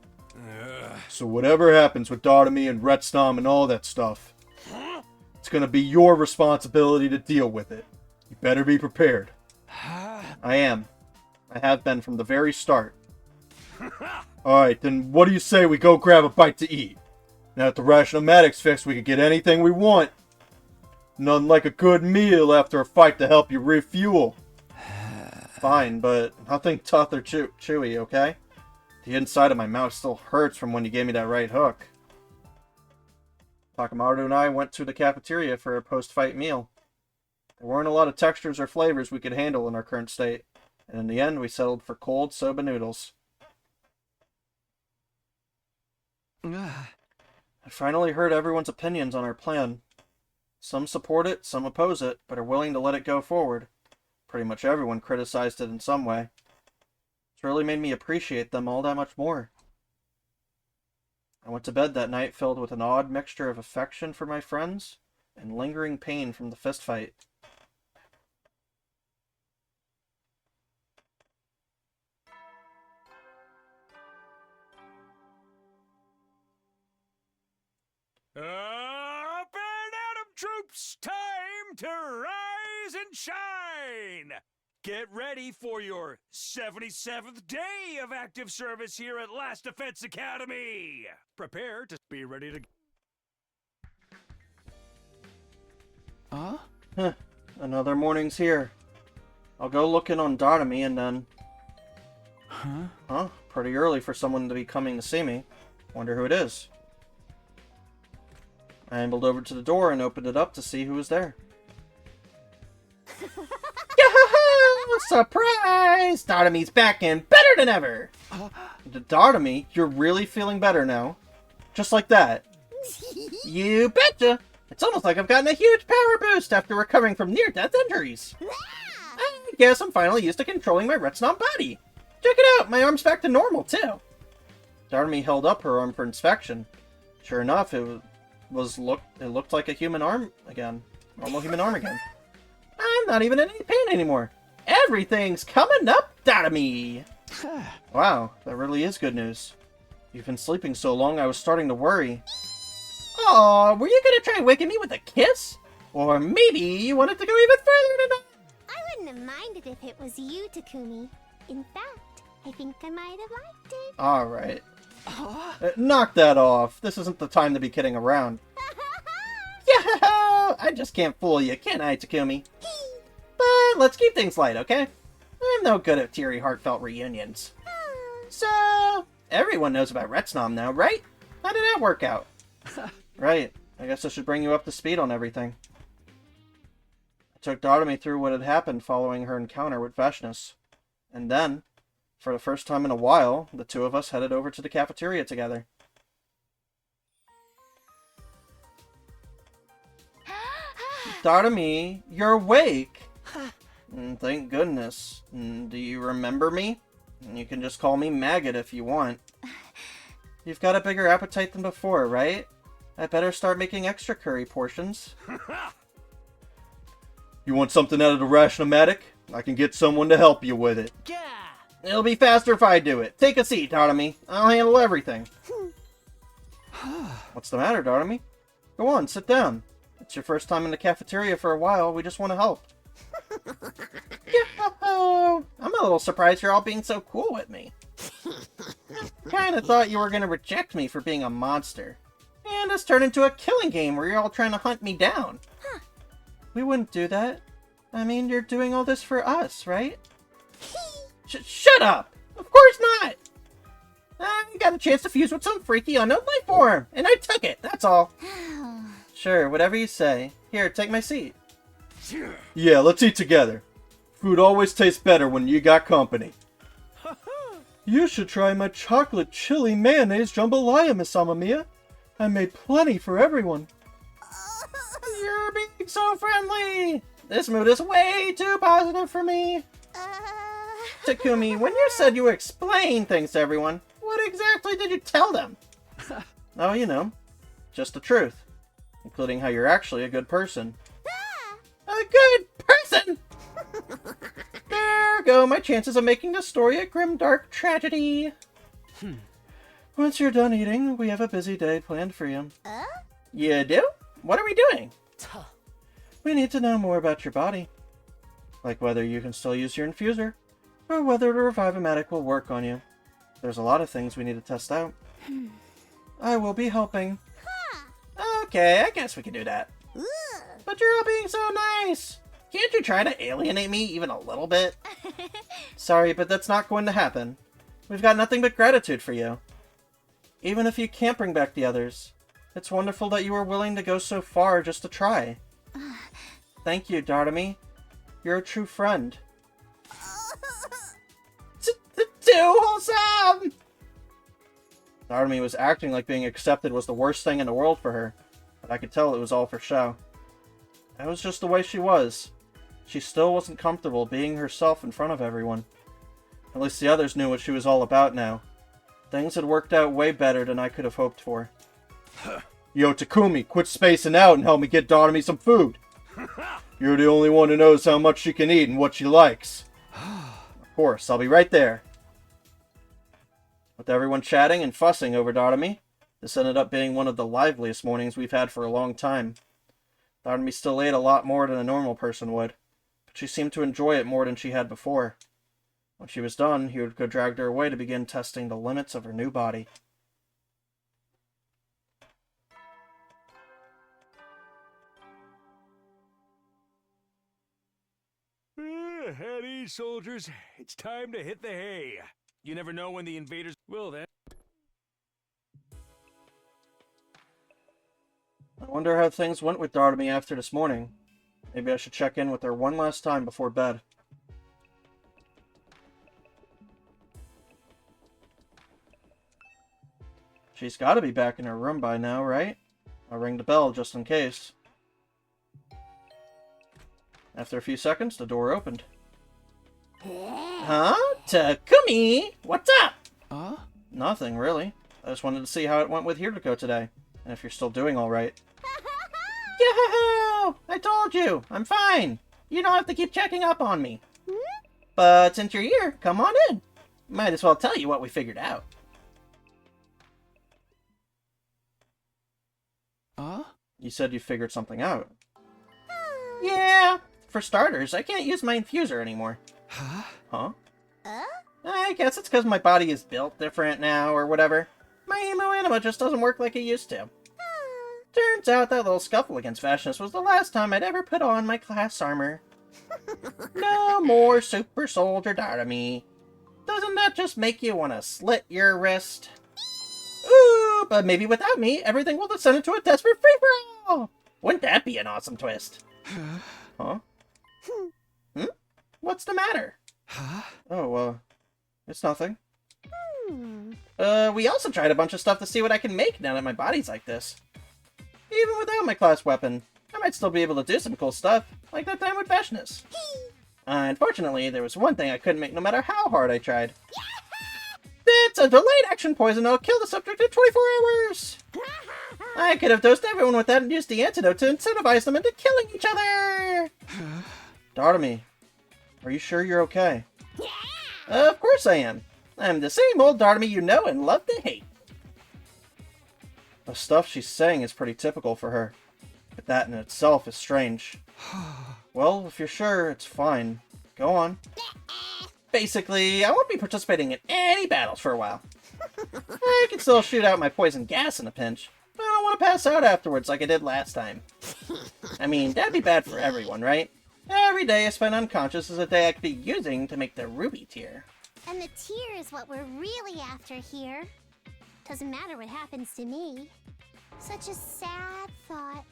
So whatever happens with Doremi and Retstom and all that stuff, it's gonna be your responsibility to deal with it. You better be prepared. I am. I have been from the very start. Alright, then what do you say we go grab a bite to eat? Now that the ration-o-matics fixed, we can get anything we want. Nothing like a good meal after a fight to help you refuel. Fine, but nothing tough or chewy, okay? The inside of my mouth still hurts from when you gave me that right hook. Takamaru and I went to the cafeteria for a post-fight meal. There weren't a lot of textures or flavors we could handle in our current state, and in the end we settled for cold soba noodles. I finally heard everyone's opinions on our plan. Some support it, some oppose it, but are willing to let it go forward. Pretty much everyone criticized it in some way. It's really made me appreciate them all that much more. I went to bed that night filled with an odd mixture of affection for my friends and lingering pain from the fistfight. Up and at 'em, troops! Time to rise and shine! Get ready for your 77th day of active service here at Last Defense Academy! Prepare to be ready to... Huh? Another morning's here. I'll go look in on Doremi and then... Huh? Pretty early for someone to be coming to see me. Wonder who it is. I ambled over to the door and opened it up to see who was there. Surprise! Dotomi's back and better than ever! Dotomi, you're really feeling better now. Just like that. You betcha! It's almost like I've gotten a huge power boost after recovering from near-death injuries. I guess I'm finally used to controlling my Retsnom body. Check it out, my arm's back to normal, too. Dotomi held up her arm for inspection. Sure enough, it looked like a human arm again. Normal human arm again. I'm not even in any pain anymore. Everything's coming up, Dotomi! Wow, that really is good news. You've been sleeping so long, I was starting to worry. Aw, were you gonna try waking me with a kiss? Or maybe you wanted to go even further than that? I wouldn't have minded if it was you, Takumi. In fact, I think I might have liked it. Alright. Knock that off. This isn't the time to be kidding around. Yeah, I just can't fool you, can I, Takumi? But let's keep things light, okay? I'm no good at teary, heartfelt reunions. So, everyone knows about Retsnom now, right? How did that work out? Right. I guess I should bring you up to speed on everything. I took Dotomi through what had happened following her encounter with Vashnis. And then, for the first time in a while, the two of us headed over to the cafeteria together. Dotomi, you're awake! Thank goodness. Do you remember me? You can just call me Maggot if you want. You've got a bigger appetite than before, right? I better start making extra curry portions. You want something out of the ration-o-matic? I can get someone to help you with it. It'll be faster if I do it. Take a seat, Dotomi. I'll handle everything. What's the matter, Dotomi? Go on, sit down. It's your first time in the cafeteria for a while. We just want to help. Yo! I'm a little surprised you're all being so cool with me. Kinda thought you were gonna reject me for being a monster. And this turned into a killing game where you're all trying to hunt me down. We wouldn't do that. I mean, you're doing all this for us, right? Shut up! Of course not! I got a chance to fuse with some freaky unknown life form, and I took it, that's all. Sure, whatever you say. Here, take my seat. Yeah, let's eat together. Food always tastes better when you got company. You should try my chocolate chili mayonnaise jambalaya, Miss Amamiya. I made plenty for everyone. You're being so friendly! This mood is way too positive for me. Takumi, when you said you would explain things to everyone, what exactly did you tell them? Oh, you know, just the truth. Including how you're actually a good person. A good person? There go my chances of making the story a grim, dark tragedy. Once you're done eating, we have a busy day planned for you. You do? What are we doing? We need to know more about your body. Like whether you can still use your infuser, or whether the Revive-O-Matic will work on you. There's a lot of things we need to test out. I will be helping. Okay, I guess we can do that. But you're all being so nice! Can't you try to alienate me even a little bit? Sorry, but that's not going to happen. We've got nothing but gratitude for you. Even if you can't bring back the others, it's wonderful that you were willing to go so far just to try. Thank you, Dotomi. You're a true friend. Too wholesome! Dotomi was acting like being accepted was the worst thing in the world for her, but I could tell it was all for show. That was just the way she was. She still wasn't comfortable being herself in front of everyone. At least the others knew what she was all about now. Things had worked out way better than I could have hoped for. Yo, Takumi, quit spacing out and help me get Dotomi some food. You're the only one who knows how much she can eat and what she likes. Of course, I'll be right there. With everyone chatting and fussing over Dotomi, this ended up being one of the liveliest mornings we've had for a long time. Dotomi still ate a lot more than a normal person would, but she seemed to enjoy it more than she had before. When she was done, he would go drag her away to begin testing the limits of her new body. At ease, soldiers. It's time to hit the hay. You never know when the invaders will then. I wonder how things went with Dotomi after this morning. Maybe I should check in with her one last time before bed. She's got to be back in her room by now, right? I'll ring the bell just in case. After a few seconds, the door opened. Huh? Takumi? What's up? Nothing, really. I just wanted to see how it went with Hiriko today, and if you're still doing alright. Yahoo! I told you! I'm fine! You don't have to keep checking up on me. But since you're here, come on in. Might as well tell you what we figured out. You said you figured something out. Yeah! For starters, I can't use my infuser anymore. Huh? I guess it's because my body is built different now, or whatever. My hemoanima just doesn't work like it used to. Turns out that little scuffle against Vashness was the last time I'd ever put on my class armor. No more super soldier Darami. Doesn't that just make you want to slit your wrist? Ooh, but maybe without me, everything will descend into a desperate free-for-all! Wouldn't that be an awesome twist? Huh? What's the matter? Oh, it's nothing. We also tried a bunch of stuff to see what I can make now that my body's like this. Even without my class weapon, I might still be able to do some cool stuff, like that time with Vashness. Unfortunately, there was one thing I couldn't make no matter how hard I tried. It's a delayed action poison that'll kill the subject in 24 hours! I could have dosed everyone with that and used the antidote to incentivize them into killing each other! Dartami, are you sure you're okay? Of course I am. I'm the same old Dartami you know and love to hate. The stuff she's saying is pretty typical for her, but that in itself is strange. Well, if you're sure, it's fine. Go on. Basically, I won't be participating in any battles for a while. I can still shoot out my poison gas in a pinch, but I don't want to pass out afterwards like I did last time. I mean, that'd be bad for everyone, right? Every day I spend unconscious is a day I could be using to make the ruby tier. And the tier is what we're really after here. Doesn't matter what happens to me. Such a sad thought.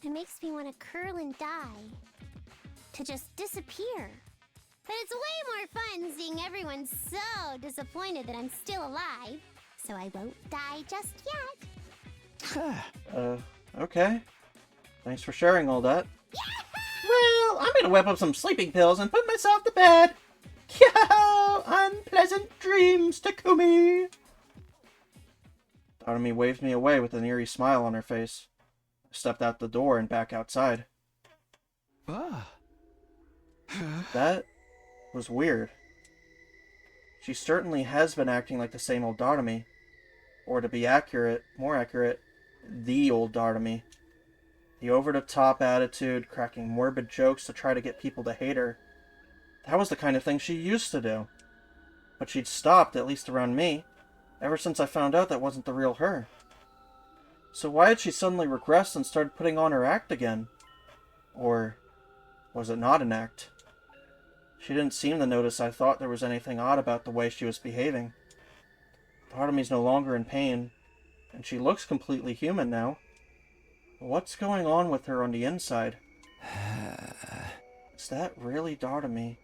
It makes me want to curl and die. To just disappear. But it's way more fun seeing everyone so disappointed that I'm still alive. So I won't die just yet. Okay. Thanks for sharing all that. Well, I'm gonna whip up some sleeping pills and put myself to bed. Yo! Unpleasant dreams, Takumi! Dartami waved me away with an eerie smile on her face. I stepped out the door and back outside. That was weird. She certainly has been acting like the same old Dartami. Or to be accurate, more accurate, the old Dartami. The over-the-top attitude, cracking morbid jokes to try to get people to hate her. That was the kind of thing she used to do. But she'd stopped, at least around me, ever since I found out that wasn't the real her. So why had she suddenly regressed and started putting on her act again? Or was it not an act? She didn't seem to notice I thought there was anything odd about the way she was behaving. Part of me's no longer in pain, and she looks completely human now. What's going on with her on the inside? Is that really Dartami?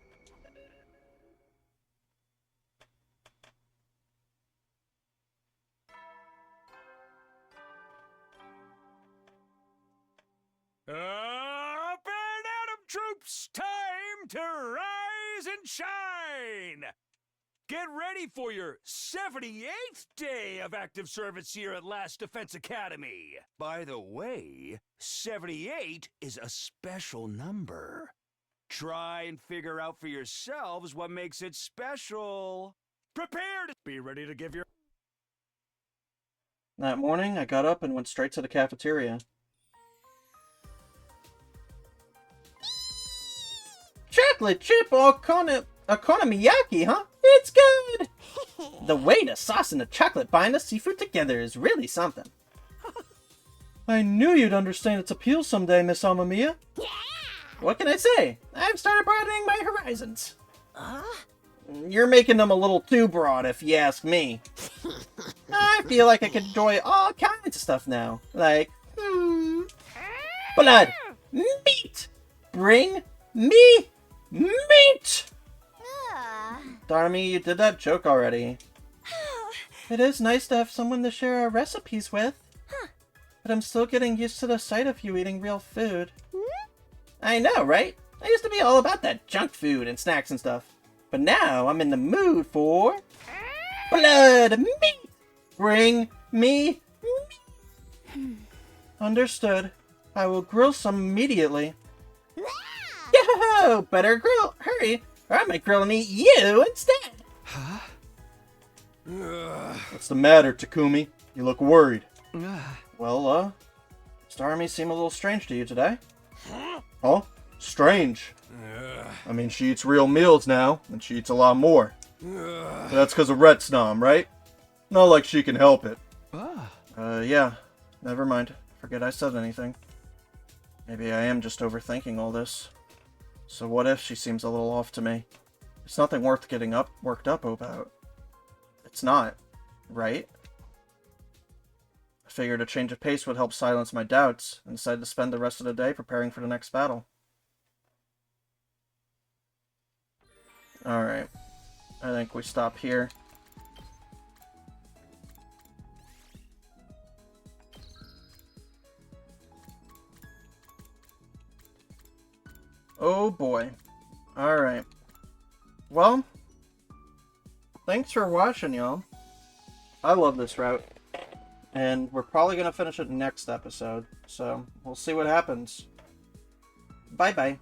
Up and at 'em, troops! Time to rise and shine! Get ready for your 78th day of active service here at Last Defense Academy. By the way, 78 is a special number. Try and figure out for yourselves what makes it special. Prepare to be ready to give your... That morning, I got up and went straight to the cafeteria. Chocolate chip okonomiyaki, huh? It's good! The way the sauce and the chocolate bind the seafood together is really something. I knew you'd understand its appeal someday, Miss Amamiya. Yeah! What can I say? I've started broadening my horizons. You're making them a little too broad, if you ask me. I feel like I could enjoy all kinds of stuff now. Like, blood, meat! Bring me meat! Dartami, you did that joke already. It is nice to have someone to share our recipes with. Huh. But I'm still getting used to the sight of you eating real food. Hmm? I know, right? I used to be all about that junk food and snacks and stuff. But now I'm in the mood for... blood meat! Bring me meat! Understood. I will grill some immediately. Yo, better grill! Hurry, or I might grill and eat you instead! Huh? What's the matter, Takumi? You look worried. Ugh. Well, Star Army seem a little strange to you today. Huh? Strange. I mean, she eats real meals now, and she eats a lot more. But that's because of Ret Snom, right? Not like she can help it. Yeah. Never mind. Forget I said anything. Maybe I am just overthinking all this. So what if she seems a little off to me? It's nothing worth getting worked up about. It's not, right? I figured a change of pace would help silence my doubts, and decided to spend the rest of the day preparing for the next battle. Alright. I think we stop here. Oh boy. Alright. Well, thanks for watching, y'all. I love this route. And we're probably going to finish it next episode. So, we'll see what happens. Bye-bye.